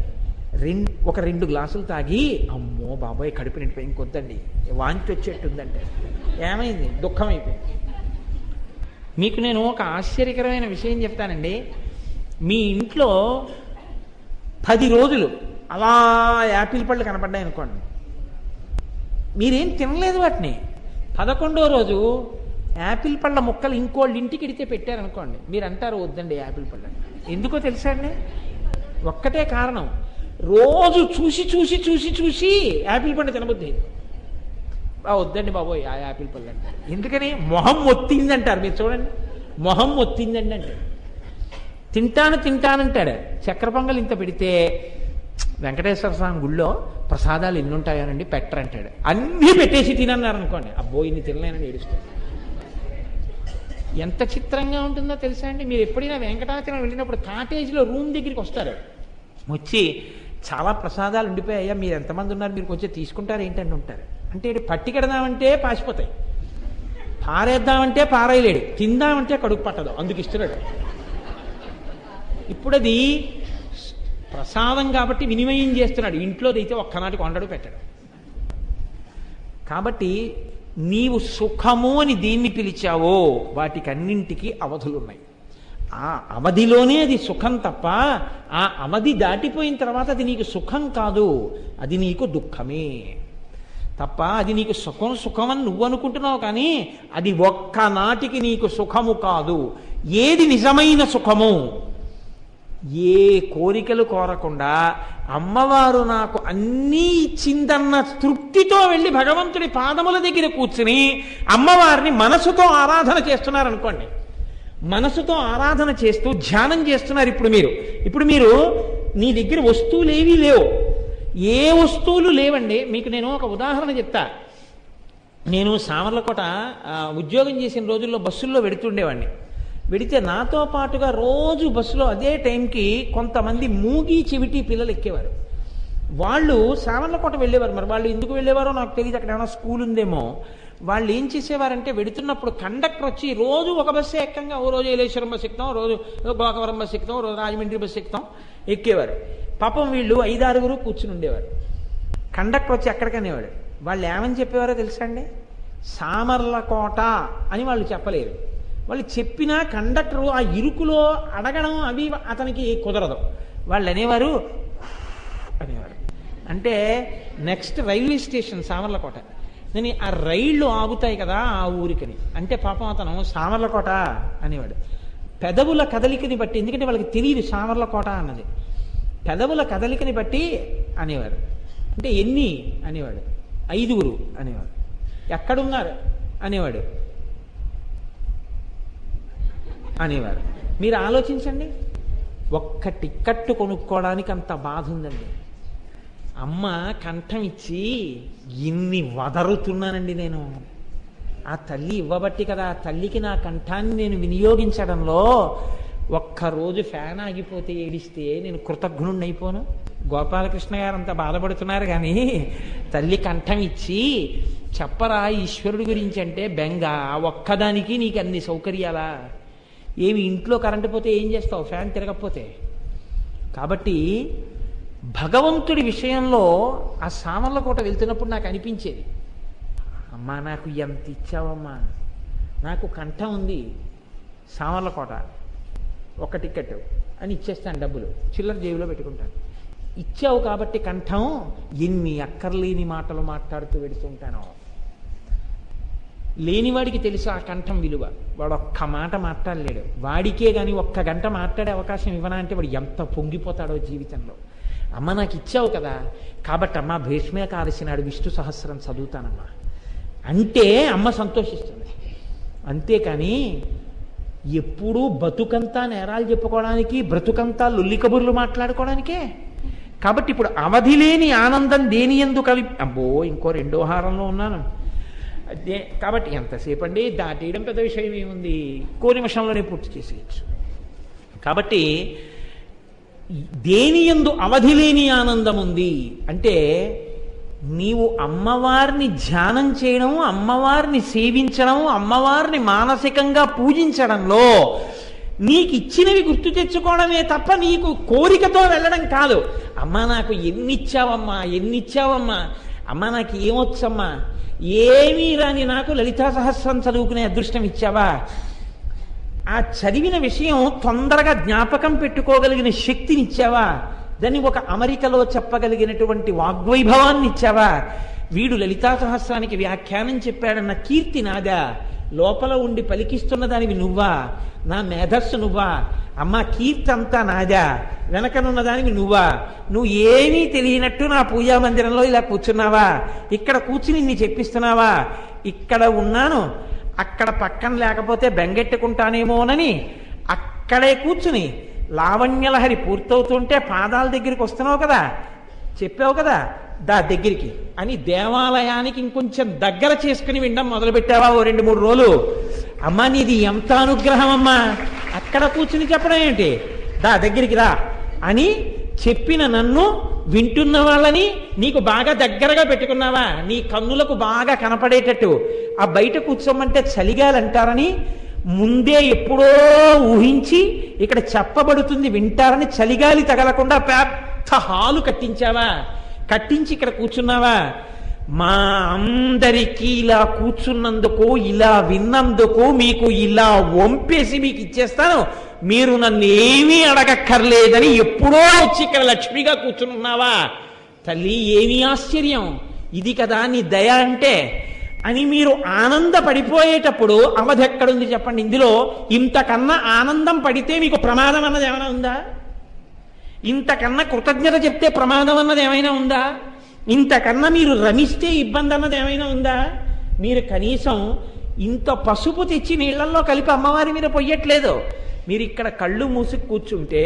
ఒక 2 గ్లాసులు తాగి, అమ్మో బాబాయ్ కడుపు నిండిపోయి ఇంకొద్దండి, వాంతి వచ్చేట్టుందంటే ఏమైంది? దుఃఖం అయిపోయింది. మీకు నేను ఒక ఆశ్చర్యకరమైన విషయం చెప్తానండి. మీ ఇంట్లో 10 రోజులు అలా యాపిల్ పళ్ళు కనపడ్డాయి అనుకోండి, మీరేం తినలేదు వాటిని. 11వ రోజు యాపిల్ పళ్ళ ముక్కలు ఇంకోళ్ళ ఇంటికి ఎడితే పెట్టారనుకోండి, మీరు అంటారు వద్దండి యాపిల్ పళ్ళు. ఎందుకో తెలుసా అండి? ఒక్కటే కారణం, రోజు చూసి చూసి చూసి చూసి యాపిల్ పండు తినబుద్ది. వద్దండి బాబోయ్ ఆ యాపిల్ పళ్ళు అంటారు. ఎందుకని? మొహం ఒత్తిందంటారు. మీరు చూడండి, మొహం ఒత్తిందండి అంటే తింటానంటాడు. చక్కెర పొంగల్ ఇంత పెడితే వెంకటేశ్వర స్వామి గుళ్ళో ప్రసాదాలు ఎన్ని ఉంటాయోనండి పెట్టరంటాడు. అన్నీ పెట్టేసి తినన్నారు అనుకోండి, అబ్బో ఇన్ని తినలేనని ఏడుస్తాడు. ఎంత చిత్రంగా ఉంటుందో తెలుసా అండి? మీరు ఎప్పుడైనా వెంకటాచలం వెళ్ళినప్పుడు కాటేజీలో రూమ్ దగ్గరికి వస్తారు, వచ్చి చాలా ప్రసాదాలు ఉండిపోయాయా, మీరు ఎంతమంది ఉన్నారు, మీరు కొంచెం తీసుకుంటారు ఏంటని ఉంటారు. అంటే పట్టికెడదామంటే పాసిపోతాయి, పారేద్దామంటే పారేయలేడు, తిందామంటే కడుపు పట్టదు, అందుకు ఇస్తున్నాడు. ఇప్పుడు అది ప్రసాదం కాబట్టి వినిమయం చేస్తున్నాడు, ఇంట్లోదైతే ఒక్కనాటికి వండడు పెట్టడు. కాబట్టి నీవు సుఖము అని దీన్ని పిలిచావో వాటికన్నింటికి అవధులున్నాయి. ఆ అవధిలోనే అది సుఖం తప్ప ఆ అవధి దాటిపోయిన తర్వాత అది నీకు సుఖం కాదు, అది నీకు దుఃఖమే తప్ప. అది నీకు సుఖం అని నువ్వు అనుకుంటున్నావు, కానీ అది ఒక్కనాటికి నీకు సుఖము కాదు. ఏది నిజమైన సుఖము? ఏ కోరికలు కోరకుండా అమ్మవారు నాకు అన్నీ ఇచ్చిందన్న తృప్తితో వెళ్ళి భగవంతుడి పాదముల దగ్గర కూర్చుని అమ్మవారిని మనసుతో ఆరాధన చేస్తున్నారనుకోండి. మనసుతో ఆరాధన చేస్తూ ధ్యానం చేస్తున్నారు. ఇప్పుడు మీరు నీ దగ్గర వస్తువులు ఏవీ లేవు, ఏ వస్తువులు లేవండి. మీకు నేను ఒక ఉదాహరణ చెప్తా. నేను సామర్లకోట ఉద్యోగం చేసిన రోజుల్లో బస్సుల్లో వెడుతుండేవాడిని. వెడితే నాతో పాటుగా రోజు బస్సులో అదే టైంకి కొంతమంది మూగి చెవిటి పిల్లలు ఎక్కేవారు. వాళ్ళు సామర్లకోట వెళ్ళేవారు. మరి వాళ్ళు ఎందుకు వెళ్ళేవారో నాకు తెలియదు, అక్కడ ఏమైనా స్కూల్ ఉందేమో. వాళ్ళు ఏం చేసేవారంటే వెడుతున్నప్పుడు కండక్టర్ వచ్చి రోజు ఒక బస్సు ఎక్కంగా, ఓ రోజు ఏలేశ్వరం బస్సు ఎక్కుతాం, రోజు గోకవరం బస్సు ఎక్కుతాం, రోజు రాజమండ్రి బస్సు ఎక్కుతాం, ఎక్కేవారు. పాపం వీళ్ళు 5-6 కూర్చుని ఉండేవారు. కండక్టర్ వచ్చి ఎక్కడికనేవాడు. వాళ్ళు ఏమని చెప్పేవారో తెలుసా అండి? సామర్లకోట అని వాళ్ళు చెప్పలేరు. వాళ్ళు చెప్పినా కండక్టరు ఆ ఇరుకులో అడగడం అవి అతనికి కుదరదు. వాళ్ళు అనేవారు. అంటే నెక్స్ట్ రైల్వే స్టేషన్ సామర్లకోట. నేను ఆ రైళ్లు ఆగుతాయి కదా ఆ ఊరికని. అంటే పాపం అతను సామర్లకోట అనేవాడు. పెదవుల కదలికని బట్టి, ఎందుకంటే వాళ్ళకి తెలియదు సామర్లకోట అన్నది, పెదవుల కదలికని బట్టి అనేవారు. అంటే ఎన్ని అనేవాడు, 5 అనేవాడు. ఎక్కడున్నారు అనేవాడు అనేవారు. మీరు ఆలోచించండి, ఒక్క టిక్కెట్టు కొనుక్కోవడానికి అంత బాధ ఉందండి. అమ్మ కంఠం ఇచ్చి ఇన్ని వదరుతున్నానండి నేను. ఆ తల్లి ఇవ్వబట్టి కదా, ఆ తల్లికి నా కంఠాన్ని నేను వినియోగించడంలో ఒక్కరోజు ఫ్యాన్ ఆగిపోతే ఏడిస్తే నేను కృతజ్ఞుణ్ణి అయిపోను. గోపాలకృష్ణ గారు అంత బాధపడుతున్నారు, కానీ తల్లి కంఠం ఇచ్చి చెప్పరా ఈశ్వరుడి గురించి అంటే బెంగ. ఒక్కదానికి నీకు అన్ని సౌకర్యాలా? ఏమి ఇంట్లో కరెంటు పోతే ఏం చేస్తావు, ఫ్యాన్ తిరగకపోతే? కాబట్టి భగవంతుడి విషయంలో ఆ సామర్లకోట వెళ్తున్నప్పుడు నాకు అనిపించేది, అమ్మా నాకు ఎంత ఇచ్చావమ్మా, నాకు కంఠం ఉంది, సామర్లకోట ఒక టికెట్ అని ఇచ్చేస్తాను, డబ్బులు చిల్లర జేబులో పెట్టుకుంటాను. ఇచ్చావు కాబట్టి కంఠం, ఎన్ని అక్కర్లేని మాటలు మాట్లాడుతూ వెడుతుంటాను. లేనివాడికి తెలుసు ఆ కంఠం విలువ. వాడు ఒక్క మాట మాట్లాడలేడు. వాడికే కానీ 1 గంట మాట్లాడే అవకాశం ఇవ్వనా అంటే వాడు ఎంత పొంగిపోతాడో జీవితంలో. అమ్మ నాకు ఇచ్చావు కదా, కాబట్టి అమ్మ భీష్మేకాదశి నాడు విష్ణు సహస్రం చదువుతానమ్మా అంటే అమ్మ సంతోషిస్తుంది. అంతేకాని ఎప్పుడూ బతుకంతా నేరాలు చెప్పుకోవడానికి, బ్రతుకంతా లొల్లి కబుర్లు మాట్లాడుకోవడానికే. కాబట్టి ఇప్పుడు అవధి లేని ఆనందం దేని యందు అబ్బో ఇంకో 2వ హారంలో ఉన్నాను అదే. కాబట్టి ఎంతసేపు అండి, దాటేయడం పెద్ద విషయం ఏముంది, 1 నిమిషంలోనే పూర్తి చేసేయచ్చు. కాబట్టి దేని యందు అవధి లేని ఆనందం ఉంది అంటే నీవు అమ్మవారిని ధ్యానం చేయడం, అమ్మవారిని సేవించడం, అమ్మవారిని మానసికంగా పూజించడంలో నీకు ఇచ్చినవి గుర్తు తెచ్చుకోవడమే తప్ప నీకు కోరికతో వెళ్ళడం కాదు. అమ్మ నాకు ఎన్నిచ్చావమ్మా, ఎన్నిచ్చావమ్మా, అమ్మ నాకు ఏమొచ్చమ్మా, ఏమీ రాని నాకు లలితా సహస్రం చదువుకునే అదృష్టం ఇచ్చావా, ఆ చదివిన విషయం తొందరగా జ్ఞాపకం పెట్టుకోగలిగిన శక్తిని ఇచ్చావా, దాన్ని ఒక అమరికలో చెప్పగలిగినటువంటి వాగ్వైభవాన్ని ఇచ్చావా, వీడు లలితా సహస్రానికి వ్యాఖ్యానం చెప్పాడన్న కీర్తి నాదా, లోపల ఉండి పలికిస్తున్న దానివి నువ్వా, నా మేధస్సు నువ్వా, అమ్మ కీర్తి అంతా నాదా, వెనకనున్న దానివి నువ్వా, నువ్వు ఏమీ తెలియనట్టు నా పూజా మందిరంలో ఇలా కూర్చున్నావా, ఇక్కడ కూర్చుని నీ చెప్పిస్తున్నావా, ఇక్కడ ఉన్నాను అక్కడ పక్కన లేకపోతే బెంగెట్టుకుంటానేమోనని అక్కడే కూర్చుని లావణ్యలహరి పూర్తవుతుంటే పాదాల దగ్గరికి వస్తున్నావు కదా, చెప్పావు కదా దా దగ్గరికి అని దేవాలయానికి ఇంకొంచెం దగ్గర చేసుకుని వినడం మొదలుపెట్టావా ఓ 2-3 రోజులు. అమ్మా నీది ఎంత అనుగ్రహం అమ్మా, అక్కడ కూర్చుని చెప్పడం ఏంటి, దా దగ్గరికి రా అని చెప్పిన నన్ను వింటున్న వాళ్ళని నీకు బాగా దగ్గరగా పెట్టుకున్నావా, నీ కన్నులకు బాగా కనపడేటట్టు ఆ బయట కూర్చోమంటే చలిగాలంటారని ముందే ఎప్పుడో ఊహించి ఇక్కడ చెప్పబడుతుంది వింటారని చలిగాలి తగలకుండా పెద్ద హాలు కట్టించావా, కట్టించి ఇక్కడ కూర్చున్నావా? మా అందరికీ ఇలా కూర్చున్నందుకు, ఇలా విన్నందుకు మీకు ఇలా వంపేసి మీకు ఇచ్చేస్తాను, మీరు నన్ను ఏమీ అడగక్కర్లేదని ఎప్పుడో వచ్చి ఇక్కడ లక్ష్మిగా కూర్చున్నావా? తల్లి, ఏమీ ఆశ్చర్యం, ఇది కదా నీ దయ అంటే అని మీరు ఆనందపడిపోయేటప్పుడు అవధి ఎక్కడుంది చెప్పండి? ఇందులో ఇంతకన్నా ఆనందం పడితే మీకు ప్రమాదం అన్నది ఏమైనా ఉందా? ఇంతకన్నా కృతజ్ఞత చెప్తే ప్రమాదం అన్నది ఏమైనా ఉందా? ఇంతకన్నా మీరు రమిస్తే ఇబ్బంది అన్నది ఏమైనా ఉందా? మీరు కనీసం ఇంత పసుపు తెచ్చి నీళ్లలో కలిపి అమ్మవారి మీద పొయ్యట్లేదు. మీరు ఇక్కడ కళ్ళు మూసి కూర్చుంటే,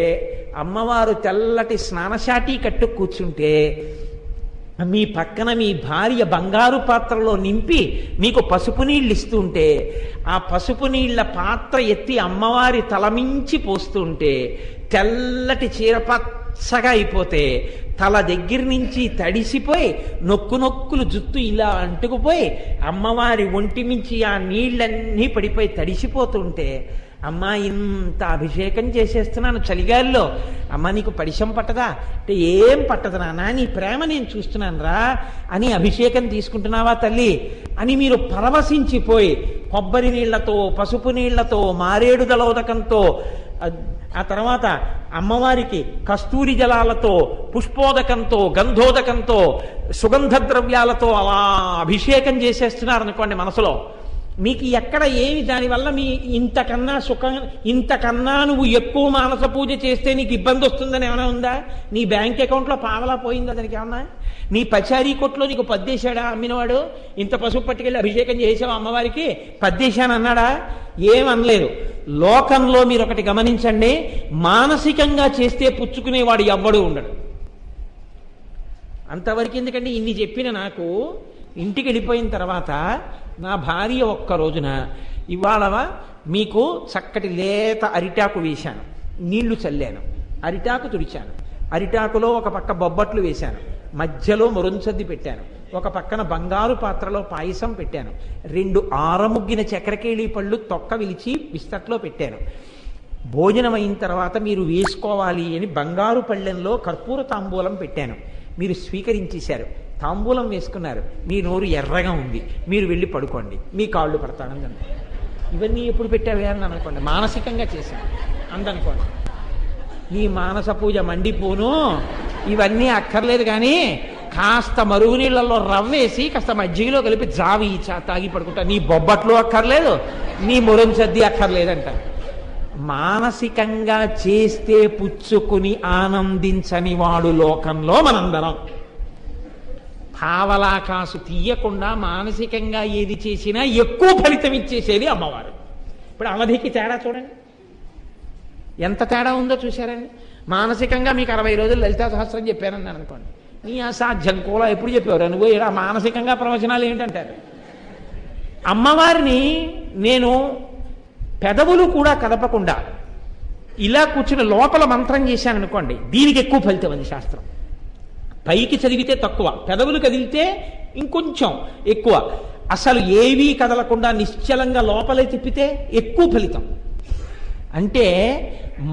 అమ్మవారు తెల్లటి స్నానశాటి కట్టు కూర్చుంటే, మీ పక్కన మీ భార్య బంగారు పాత్రలో నింపి మీకు పసుపు నీళ్ళు ఇస్తుంటే, ఆ పసుపు నీళ్ల పాత్ర ఎత్తి అమ్మవారి తలమించి పోస్తుంటే, తెల్లటి చీర పచ్చగా అయిపోతే, తల దగ్గర నుంచి తడిసిపోయి నొక్కులు జుత్తు ఇలా అంటుకుపోయి అమ్మవారి ఒంటి నుంచి ఆ నీళ్ళన్నీ పడిపోయి తడిసిపోతుంటే, అమ్మా ఇంత అభిషేకం చేసేస్తున్నాను చలిగాల్లో, అమ్మ నీకు పడిశం పట్టదా అంటే, ఏం పట్టదు నాన్న, నీ ప్రేమ నేను చూస్తున్నాను రా అని అభిషేకం తీసుకుంటున్నావా తల్లి అని మీరు పరవశించిపోయి కొబ్బరి నీళ్లతో, పసుపు నీళ్లతో, మారేడు దళోదకంతో, ఆ తర్వాత అమ్మవారికి కస్తూరి జలాలతో, పుష్పోదకంతో, గంధోదకంతో, సుగంధ ద్రవ్యాలతో అలా అభిషేకం చేసేస్తున్నారనుకోండి మనసులో, మీకు ఎక్కడ ఏమి దానివల్ల మీ ఇంతకన్నా సుఖం, ఇంతకన్నా నువ్వు ఎక్కువ మానస పూజ చేస్తే నీకు ఇబ్బంది వస్తుందని ఏమైనా ఉందా? నీ బ్యాంక్ అకౌంట్లో పావలా పోయిందా దానికి ఏమన్నా? నీ పచారీ కొట్లో నీకు పద్దేశాడా అమ్మినవాడు? ఇంత పసుపు పట్టుకెళ్ళి అభిషేకం చేసావు అమ్మవారికి, పద్దేశాను అన్నాడా? ఏమనలేదు. లోకంలో మీరు ఒకటి గమనించండి, మానసికంగా చేస్తే పుచ్చుకునేవాడు ఎవ్వడూ ఉండడు. అంతవరకు ఎందుకంటే ఇన్ని చెప్పిన నాకు ఇంటికి వెళ్ళిపోయిన తర్వాత నా భార్య ఒక్క రోజున, ఇవాళ మీకు చక్కటి లేత అరిటాకు వేశాను, నీళ్లు చల్లాను, అరిటాకు తుడిచాను, అరిటాకులో ఒక పక్క బొబ్బట్లు వేశాను, మధ్యలో మురంచద్ది పెట్టాను, ఒక పక్కన బంగారు పాత్రలో పాయసం పెట్టాను, 2 ఆరముగ్గిన చక్కెరకేళి పళ్ళు తొక్క విలిచి విస్తట్లో పెట్టాను. భోజనం అయిన తర్వాత మీరు వేసుకోవాలి అని బంగారు పళ్ళెంలో కర్పూర తాంబూలం పెట్టాను. మీరు స్వీకరించేశారు, తాంబూలం వేసుకున్నారు, మీ నోరు ఎర్రగా ఉంది, మీరు వెళ్ళి పడుకోండి, మీ కాళ్ళు పడతానని అనుకోండి. ఇవన్నీ ఎప్పుడు పెట్టావే అని అనుకోండి, మానసికంగా చేశాను అందనుకోండి. నీ మానస పూజ మండిపోను, ఇవన్నీ అక్కర్లేదు, కానీ కాస్త మరుగునీళ్ళల్లో రవ్వేసి కాస్త మజ్జిగలో కలిపి జావి తాగి పడుకుంటా, నీ బొబ్బట్లు అక్కర్లేదు, నీ మురం సద్ది అక్కర్లేదంట. మానసికంగా చేస్తే పుచ్చుకుని ఆనందించని వాడు లోకంలో మనందరం. పావలాకాసు తీయకుండా మానసికంగా ఏది చేసినా ఎక్కువ ఫలితం ఇచ్చేసేది అమ్మవారు. ఇప్పుడు అవధికి తేడా చూడండి, ఎంత తేడా ఉందో చూశారండి. మానసికంగా మీకు 60 రోజులు లలితా సహస్రం చెప్పానన్నాను అనుకోండి, నీ అసాధ్యం కూడా ఎప్పుడు చెప్పేవారు నువ్వు, ఇలా మానసికంగా ప్రవచనాలు ఏంటంటారు. అమ్మవారిని నేను పెదవులు కూడా కదపకుండా ఇలా కూర్చుని లోపల మంత్రం చేశాను అనుకోండి, దీనికి ఎక్కువ ఫలితం ఉంది శాస్త్రం. పైకి చదివితే తక్కువ, పెదవులు కదిలితే ఇంకొంచెం ఎక్కువ. అసలు ఏవీ కదలకుండా నిశ్చలంగా లోపలే తిప్పితే ఎక్కువ ఫలితం. అంటే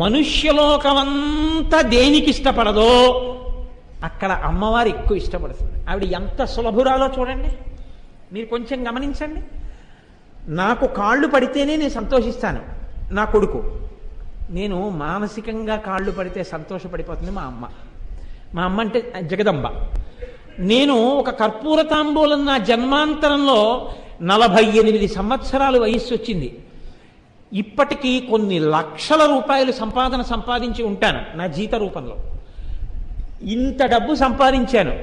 మనుష్యలోకమంతా దేనికి ఇష్టపడదో అక్కడ అమ్మవారు ఎక్కువ ఇష్టపడుతుంది. ఆవిడ ఎంత సులభురాలో చూడండి, మీరు కొంచెం గమనించండి. నాకు కాళ్ళు పడితేనే నేను సంతోషిస్తాను, నా కొడుకు. నేను మానసికంగా కాళ్ళు పడితే సంతోషపడిపోతుంది మా అమ్మ. మా అమ్మ అంటే జగదంబ. నేను ఒక కర్పూర తాంబూలం నా జన్మాంతరంలో 48 సంవత్సరాలు వయస్సు వచ్చింది. ఇప్పటికీ కొన్ని లక్షల రూపాయలు సంపాదించి ఉంటాను నా జీత రూపంలో. ఇంత డబ్బు సంపాదించాను.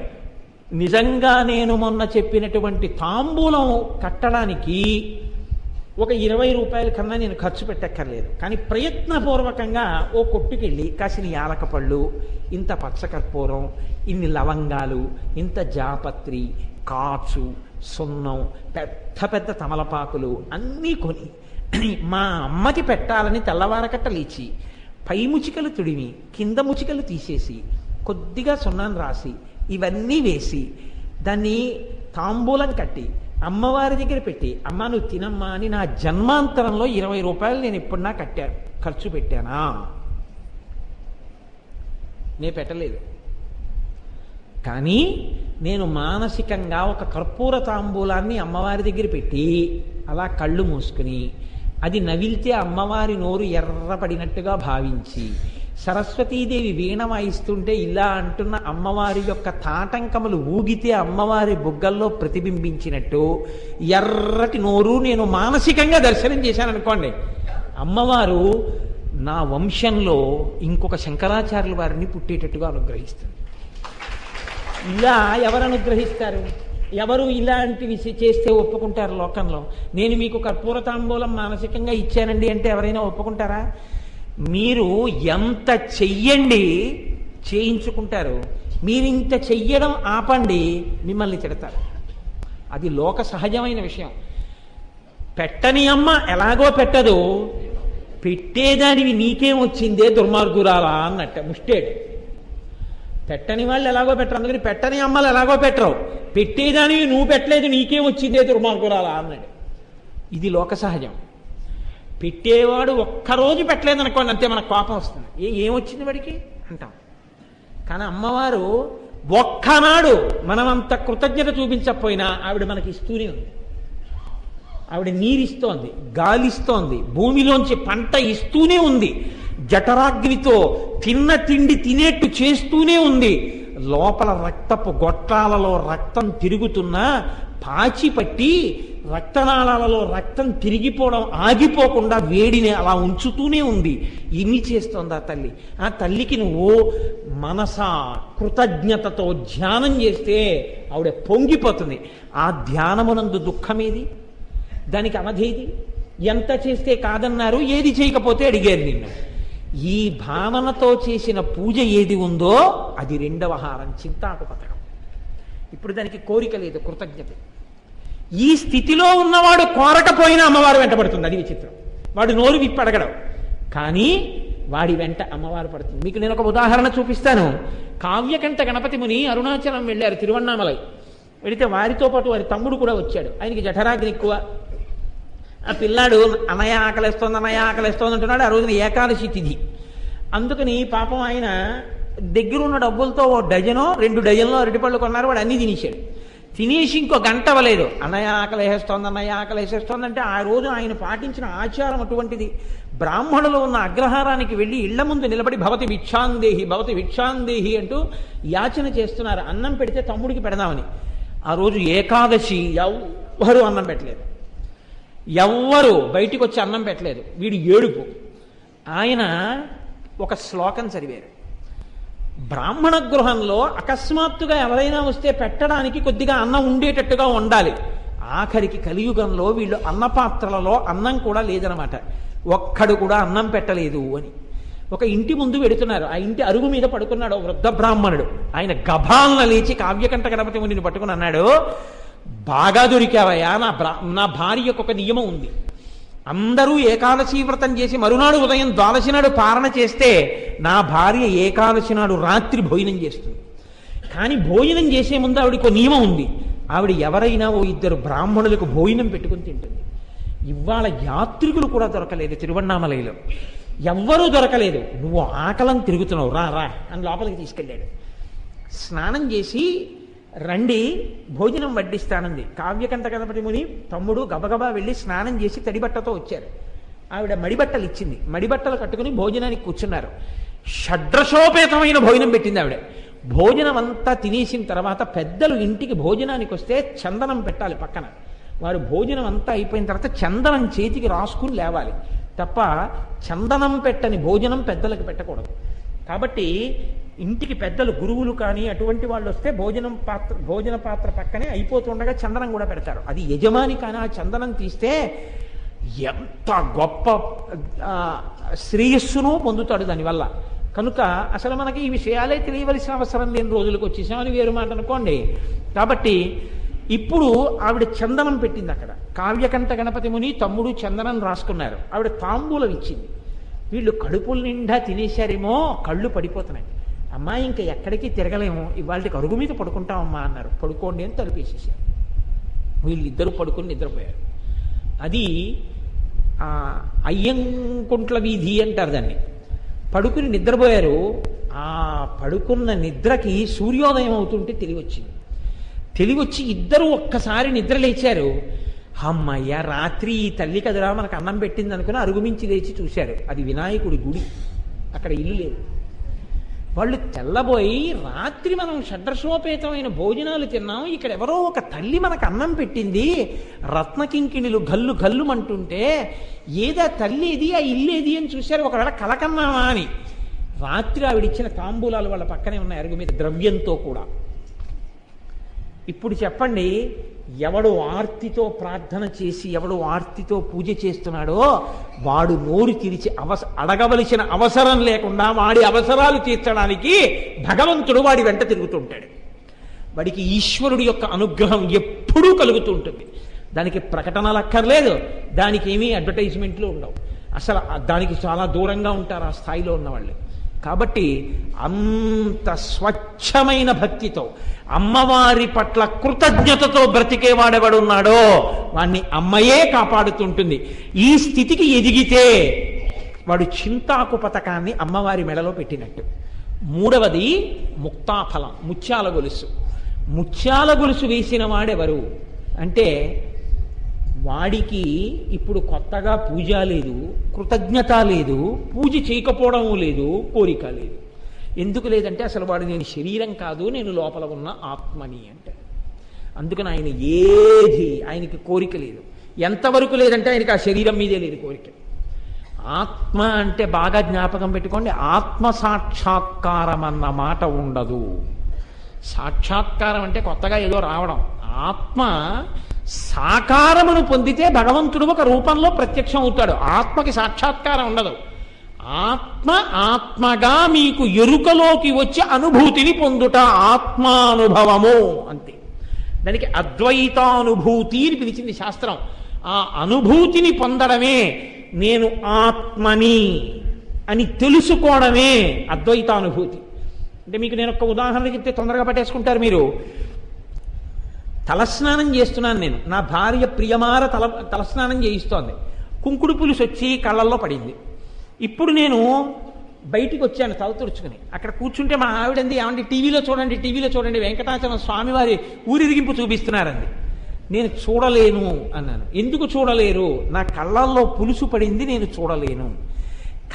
నిజంగా నేను మొన్న చెప్పినటువంటి తాంబూలం కట్టడానికి ఒక 20 రూపాయల కన్నా నేను ఖర్చు పెట్టక్కర్లేదు. కానీ ప్రయత్నపూర్వకంగా ఓ కొట్టుకెళ్ళి కాసిన యాలకపళ్ళు, ఇంత పచ్చకర్పూరం, ఇన్ని లవంగాలు, ఇంత జాపత్రి, కాచు, సున్నం, పెద్ద పెద్ద తమలపాకులు అన్నీ కొని మా అమ్మకి పెట్టాలని తెల్లవారకట్ట లేచి పై ముచికలు తుడిమి కింద ముచికలు తీసేసి కొద్దిగా సున్నాన్ని రాసి ఇవన్నీ వేసి దాన్ని తాంబూలం కట్టి అమ్మవారి దగ్గర పెట్టి, అమ్మ నువ్వు తినమ్మా అని నా జన్మాంతరంలో 20 రూపాయలు నేను ఎప్పుడన్నా ఖర్చు పెట్టానా? నేను పెట్టలేదు. కానీ నేను మానసికంగా ఒక కర్పూర తాంబూలాన్ని అమ్మవారి దగ్గర పెట్టి అలా కళ్ళు మూసుకుని అది నవిలితే అమ్మవారి నోరు ఎర్రపడినట్టుగా భావించి సరస్వతీదేవి వీణ వాయిస్తుంటే ఇలా అంటున్న అమ్మవారి యొక్క తాటంకములు ఊగితే అమ్మవారి బుగ్గల్లో ప్రతిబింబించినట్టు ఎర్రటి నోరు నేను మానసికంగా దర్శనం చేశాను అనుకోండి, అమ్మవారు నా వంశంలో ఇంకొక శంకరాచార్యుల వారిని పుట్టేటట్టుగా అనుగ్రహిస్తుంది. ఇలా ఎవరు అనుగ్రహిస్తారు? ఎవరు ఇలాంటివి చేస్తే ఒప్పుకుంటారు లోకంలో? నేను మీకు కర్పూర తాంబూలం మానసికంగా ఇచ్చానండి అంటే ఎవరైనా ఒప్పుకుంటారా? మీరు ఎంత చెయ్యండి చేయించుకుంటారు, మీరు ఇంత చెయ్యడం ఆపండి మిమ్మల్ని తిడతారు. అది లోక సహజమైన విషయం. పెట్టని అమ్మ ఎలాగో పెట్టదు, పెట్టేదానివి నీకేం వచ్చిందే దుర్మార్గురాలా అన్నట్ట ముష్టేడు. పెట్టని వాళ్ళు ఎలాగో పెట్టరు, అందుకని పెట్టని అమ్మలు ఎలాగో పెట్టరు, పెట్టేదానివి నువ్వు పెట్టలేదు నీకేం వచ్చిందే దుర్మార్గురాలా అన్నాడు. ఇది లోక సహజం. పెట్టేవాడు ఒక్కరోజు పెట్టలేదనుకోండి అంతే మనకు కోపం వస్తుంది, ఏమొచ్చింది వాడికి అంటాం. కానీ అమ్మవారు ఒక్కనాడు మనమంత కృతజ్ఞత చూపించకపోయినా ఆవిడ మనకి ఇస్తూనే ఉంది. ఆవిడ నీరిస్తోంది, గాలిస్తోంది, భూమిలోంచి పంట ఇస్తూనే ఉంది, జఠరాగ్నితో తిన్న తిండి తినేట్టు చేస్తూనే ఉంది. లోపల రక్తపు గొట్టాలలో రక్తం తిరుగుతున్నా పాచి పట్టి రక్తనాళాలలో రక్తం తిరిగిపోవడం ఆగిపోకుండా వేడిని అలా ఉంచుతూనే ఉంది. ఇన్ని చేస్తోంది ఆ తల్లి. ఆ తల్లికి నువ్వు మనసా కృతజ్ఞతతో ధ్యానం చేస్తే ఆవిడ పొంగిపోతుంది. ఆ ధ్యానమునందు దుఃఖమేది, దానికి అవధేది? ఎంత చేస్తే కాదన్నారు, ఏది చేయకపోతే అడిగారు నిన్ను. ఈ భావనతో చేసిన పూజ ఏది ఉందో అది రెండవ హారం, చింతాకు పథకం. ఇప్పుడు దానికి కోరిక లేదు, కృతజ్ఞత. ఈ స్థితిలో ఉన్నవాడు కోరకపోయినా అమ్మవారు వెంటబడుతుంది. అది విచిత్రం. వాడు నోరు విప్పి అడగడం, కానీ వాడి వెంట అమ్మవారు పడుతుంది. మీకు నేను ఒక ఉదాహరణ చూపిస్తాను. కావ్యకంఠ గణపతి ముని అరుణాచలం వెళ్ళారు, తిరువన్నామలై. వెళితే వారితో పాటు వారి తమ్ముడు కూడా వచ్చాడు. ఆయనకి జఠరాగ్ని ఎక్కువ. ఆ పిల్లాడు అన్నయ్య ఆకలేస్తోంది, అన్నయ్య ఆకలేస్తోంది అంటున్నాడు. ఆ రోజున ఏకాదశి తిథి. అందుకని పాపం ఆయన దగ్గరున్న డబ్బులతో 1 డజనో 2 డజన్లో అరటిపళ్ళు కొన్నారు. వాడు అన్నీ తినేశాడు. తినేసి ఇంకో గంట అవ్వలేదు, అన్నయ్య ఆకలేస్తోంది, అన్నయ్య ఆకలేసేస్తోంది అంటే ఆ రోజు ఆయన పాటించిన ఆచారం అటువంటిది. బ్రాహ్మణులు ఉన్న అగ్రహారానికి వెళ్ళి ఇళ్ల ముందు నిలబడి భవతి భిక్షాందేహి భవతి భిక్షాందేహి అంటూ యాచన చేస్తున్నారు. అన్నం పెడితే తమ్ముడికి పెడదామని. ఆ రోజు ఏకాదశి, ఎవ్వరూ అన్నం పెట్టలేదు, ఎవ్వరూ బయటికి వచ్చి అన్నం పెట్టలేదు. వీడు ఏడుపు. ఆయన ఒక శ్లోకం చదివారు. బ్రాహ్మణ గృహంలో అకస్మాత్తుగా ఎవరైనా వస్తే పెట్టడానికి కొద్దిగా అన్నం ఉండేటట్టుగా ఉండాలి. ఆఖరికి కలియుగంలో వీళ్ళు అన్నపాత్రలలో అన్నం కూడా లేదనమాట. ఒక్కడు కూడా అన్నం పెట్టలేదు అని. ఒక ఇంటి ముందు వెడుతున్నారు. ఆ ఇంటి అరుగు మీద పడుకున్నాడు వృద్ధ బ్రాహ్మణుడు. ఆయన గభాలన లేచి కావ్యకంఠ గణపతి మునిని పట్టుకుని అన్నాడు, బాగా దొరికావయ్యా, నా భార్యకు ఒక నియమం ఉంది. అందరూ ఏకాదశి వ్రతం చేసి మరునాడు ఉదయం ద్వాదశి నాడు పారణ చేస్తే నా భార్య ఏకాదశి నాడు రాత్రి భోజనం చేస్తుంది. కానీ భోజనం చేసే ముందు ఆవిడకు నియమం ఉంది. ఆవిడ ఎవరైనా ఓ 2 బ్రాహ్మణులకు భోజనం పెట్టుకుని తింటుంది. ఇవాళ యాత్రికులు కూడా దొరకలేదు తిరువన్నామలైలో, ఎవ్వరూ దొరకలేదు. నువ్వు ఆకలం తిరుగుతున్నావు, రా రా అని లోపలికి తీసుకెళ్ళాడు. స్నానం చేసి రండి భోజనం వడ్డిస్తానంది. కావ్యకంఠ గణపతి ముని తమ్ముడు గబగబా వెళ్ళి స్నానం చేసి తడిబట్టతో వచ్చారు. ఆవిడ మడిబట్టలు ఇచ్చింది. మడిబట్టలు కట్టుకుని భోజనానికి కూర్చున్నారు. షడ్రసోపేతమైన భోజనం పెట్టింది ఆవిడ. భోజనం అంతా తినేసిన తర్వాత పెద్దలు ఇంటికి భోజనానికి వస్తే చందనం పెట్టాలి పక్కన. వారు భోజనం అంతా అయిపోయిన తర్వాత చందనం చేతికి రాసుకుని లేవాలి తప్ప చందనం పెట్టని భోజనం పెద్దలకు పెట్టకూడదు. కాబట్టి ఇంటికి పెద్దలు గురువులు కానీ అటువంటి వాళ్ళు వస్తే భోజన పాత్ర పక్కనే అయిపోతుండగా చందనం కూడా పెడతారు. అది యజమాని కానీ ఆ చందనం తీస్తే ఎంత గొప్ప శ్రేయస్సును పొందుతాడు దానివల్ల. కనుక అసలు మనకి ఈ విషయాలే తెలియవలసిన అవసరం లేని రోజులకు వచ్చేసామని వేరు మాట అనుకోండి. కాబట్టి ఇప్పుడు ఆవిడ చందనం పెట్టింది అక్కడ. కావ్యకంఠ గణపతి ముని తమ్ముడు చందనం రాసుకున్నారు. ఆవిడ తాంబూలం ఇచ్చింది. వీళ్ళు కడుపుల నిండా తినేశారేమో, కళ్ళు పడిపోతున్నాయి. అమ్మా ఇంకా ఎక్కడికి తిరగలేము, ఇవాళకి అరుగు మీద పడుకుంటామమ్మా అన్నారు. పడుకోండి అని తలుపేసేసారు. వీళ్ళిద్దరూ పడుకుని నిద్రపోయారు. అది అయ్యంకుంట్ల వీధి అంటారు దాన్ని. పడుకుని నిద్రపోయారు. ఆ పడుకున్న నిద్రకి సూర్యోదయం అవుతుంటే తెలివొచ్చింది. తెలివొచ్చి ఇద్దరు ఒక్కసారి నిద్ర లేచారు. అమ్మయ్య, రాత్రి ఈ తల్లి కదరా మనకు అన్నం పెట్టింది అనుకుని అరుగుమించి లేచి చూశారు. అది వినాయకుడి గుడి, అక్కడ ఇల్లు లేదు. వాళ్ళు తెల్లబోయి, రాత్రి మనం షడ్రసోపేతమైన భోజనాలు తిన్నాం, ఇక్కడ ఎవరో ఒక తల్లి మనకు అన్నం పెట్టింది, రత్నకింకిణులు గల్లు గల్లుమంటుంటే ఏదా తల్లి ఏది, ఆ ఇల్లేది అని చూశారు. ఒకవేళ కలకన్నామా అని. రాత్రి ఆవిడిచ్చిన తాంబూలాలు వాళ్ళ పక్కనే ఉన్నాయి అరుగు మీద, ద్రవ్యంతో కూడా. ఇప్పుడు చెప్పండి, ఎవడు ఆర్తితో ప్రార్థన చేసి ఎవడు ఆర్తితో పూజ చేస్తున్నాడో వాడు నోరు తెరిచి అడగవలసిన అవసరం లేకుండా వాడి అవసరాలు తీర్చడానికి భగవంతుడు వాడి వెంట తిరుగుతుంటాడు. వాడికి ఈశ్వరుడి యొక్క అనుగ్రహం ఎప్పుడూ కలుగుతూ ఉంటుంది. దానికి ప్రకటనలు అక్కర్లేదు, దానికి ఏమీ అడ్వర్టైజ్మెంట్లు ఉండవు. అసలు దానికి చాలా దూరంగా ఉంటారు ఆ స్థాయిలో ఉన్నవాళ్ళు. కాబట్టి అంత స్వచ్ఛమైన భక్తితో అమ్మవారి పట్ల కృతజ్ఞతతో బ్రతికేవాడెవడున్నాడో వాణ్ణి అమ్మయే కాపాడుతుంటుంది. ఈ స్థితికి ఎదిగితే వాడు చింతాకు పథకాన్ని అమ్మవారి మెడలో పెట్టినట్టు. మూడవది ముక్తాఫలం, ముత్యాల గొలుసు. ముత్యాల గొలుసు వేసిన వాడెవరు అంటే వాడికి ఇప్పుడు కొత్తగా పూజ లేదు, కృతజ్ఞత లేదు, పూజ చేయకపోవడం లేదు, కోరిక లేదు. ఎందుకు లేదంటే అసలు వాడు నేను శరీరం కాదు, నేను లోపల ఉన్న ఆత్మని అంటే. అందుకని ఆయన ఏది ఆయనకి కోరిక లేదు. ఎంతవరకు లేదంటే ఆయనకి ఆ శరీరం మీదే లేదు కోరిక. ఆత్మ అంటే బాగా జ్ఞాపకం పెట్టుకోండి, ఆత్మ సాక్షాత్కారం అన్న మాట ఉండదు. సాక్షాత్కారం అంటే కొత్తగా ఏదో రావడం. ఆత్మ సాకారమును పొందితే భగవంతుడు ఒక రూపంలో ప్రత్యక్షం అవుతాడు. ఆత్మకి సాక్షాత్కారం ఉండదు. ఆత్మ ఆత్మగా మీకు ఎరుకలోకి వచ్చే అనుభూతిని పొందుట ఆత్మానుభవము అంతే. దానికి అద్వైతానుభూతి అని పిలిచింది శాస్త్రం. ఆ అనుభూతిని పొందడమే నేను ఆత్మని అని తెలుసుకోవడమే అద్వైతానుభూతి. అంటే మీకు నేను ఒక ఉదాహరణ చెప్తే తొందరగా పట్టేసుకుంటారు మీరు. తలస్నానం చేస్తున్నాను నేను, నా భార్య ప్రియమార తలస్నానం చేయిస్తోంది. కుంకుడు పులుసు వచ్చి కళ్ళల్లో పడింది. ఇప్పుడు నేను బయటికి వచ్చాను తల తుడుచుకుని. అక్కడ కూర్చుంటే మా ఆవిడంది, ఏమండి టీవీలో చూడండి, టీవీలో చూడండి, వెంకటాచలం స్వామివారి ఊరిరిగింపు చూపిస్తున్నారండి. నేను చూడలేను అన్నాను. ఎందుకు చూడలేరు? నా కళ్ళల్లో పులుసు పడింది, నేను చూడలేను.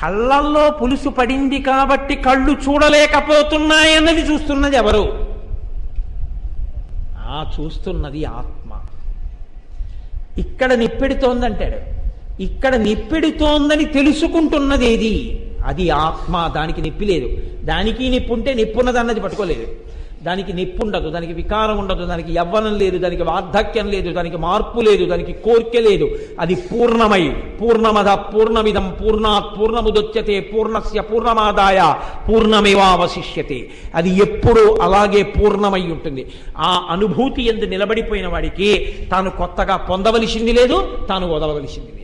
కళ్ళల్లో పులుసు పడింది కాబట్టి కళ్ళు చూడలేకపోతున్నాయన్నది చూస్తున్నది ఎవరు? ఆ చూస్తున్నది ఆత్మ. ఇక్కడ నిప్పెడుతోందంటాడు. ఇక్కడ నిప్పెడుతోందని తెలుసుకుంటున్నది ఏది? అది ఆత్మ. దానికి నిప్పి లేదు. దానికి నిప్పు ఉంటే నిప్పున్నది అన్నది పట్టుకోలేదు. దానికి నిప్పు ఉండదు, దానికి వికారం ఉండదు, దానికి యవ్వనం లేదు, దానికి వార్ధక్యం లేదు, దానికి మార్పు లేదు, దానికి కోర్కె లేదు. అది పూర్ణమై పూర్ణమద పూర్ణమిదం పూర్ణాత్ పూర్ణముదొచ్యతే పూర్ణస్య పూర్ణమాదాయ పూర్ణమేవావశిష్యతే. అది ఎప్పుడూ అలాగే పూర్ణమై ఉంటుంది. ఆ అనుభూతి యందు నిలబడిపోయిన వాడికి తాను కొత్తగా పొందవలసింది లేదు, తాను వదలవలసింది లేదు.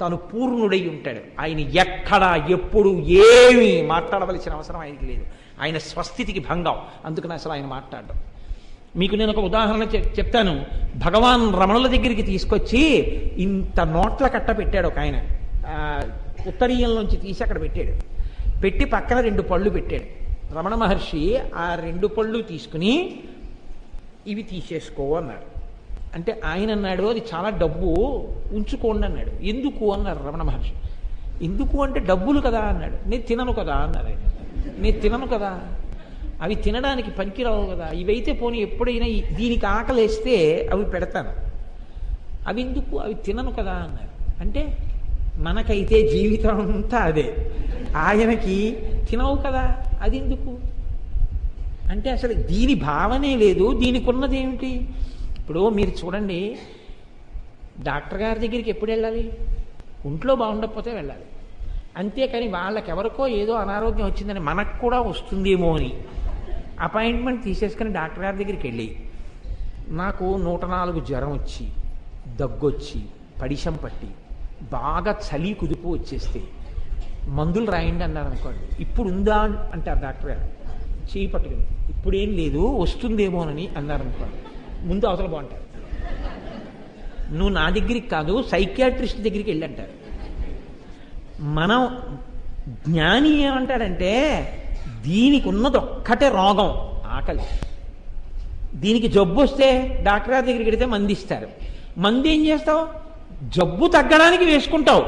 తాను పూర్ణుడై ఉంటాడు. ఆయన ఎక్కడా ఎప్పుడు ఏమీ మాట్లాడవలసిన అవసరం ఆయనకి లేదు. ఆయన స్వస్థితికి భంగం. అందుకని అసలు ఆయన మాట్లాడడం. మీకు నేను ఒక ఉదాహరణ చెప్తాను. భగవాన్ రమణుల దగ్గరికి తీసుకొచ్చి ఇంత నోట్ల కట్ట పెట్టాడు ఒక ఆయన. ఉత్తరీయంలోంచి తీసి అక్కడ పెట్టాడు. పెట్టి పక్కన 2 పళ్ళు పెట్టాడు. రమణ మహర్షి ఆ 2 పళ్ళు తీసుకుని ఇవి తీసేసుకో అన్నాడు. అంటే ఆయన అన్నాడు, అది చాలా డబ్బు, ఉంచుకోండి అన్నాడు. ఎందుకు అన్నారు రమణ మహర్షి. ఎందుకు అంటే డబ్బులు కదా అన్నాడు. నేను తినను కదా అన్నారు ఆయన. నేను తినను కదా, అవి తినడానికి పనికిరావు కదా, ఇవైతే పోనీ ఎప్పుడైనా దీనికి ఆకలేస్తే అవి పెడతాను, అవి ఎందుకు, అవి తినను కదా అన్నారు. అంటే మనకైతే జీవితం అంతా అదే, ఆయనకి తినవు కదా అది ఎందుకు అంటే అసలు దీని భావనే లేదు. దీనికి ఉన్నది ఏమిటి? ఇప్పుడు మీరు చూడండి, డాక్టర్ గారి దగ్గరికి ఎప్పుడు వెళ్ళాలి? ఒంట్లో బాగుండకపోతే వెళ్ళాలి. అంతేకాని వాళ్ళకెవరికో ఏదో అనారోగ్యం వచ్చిందని మనకు కూడా వస్తుందేమో అని అపాయింట్మెంట్ తీసేసుకుని డాక్టర్ గారి దగ్గరికి వెళ్ళి, నాకు 104 జ్వరం వచ్చి, దగ్గొచ్చి, పడిశం పట్టి, బాగా చలి కుదుపు వచ్చేస్తే మందులు రాయండి అన్నారు అనుకోండి. ఇప్పుడు ఉందా అంటారు డాక్టర్ గారు. చేయి పట్టుకుని, ఇప్పుడేం లేదు వస్తుందేమోనని అన్నారనుకోండి, ముందు అవతల బాగుంటారు. నువ్వు నా దగ్గరికి కాదు సైకియాట్రిస్ట్ దగ్గరికి వెళ్ళంటారు. మనం జ్ఞాని ఏమంటాడంటే దీనికి ఉన్నది ఒక్కటే రోగం, ఆకలి. దీనికి జబ్బు వస్తే డాక్టర్ గారి దగ్గరికి వెడితే మందు ఇస్తారు. మందు ఏం చేస్తావు? జబ్బు తగ్గడానికి వేసుకుంటావు.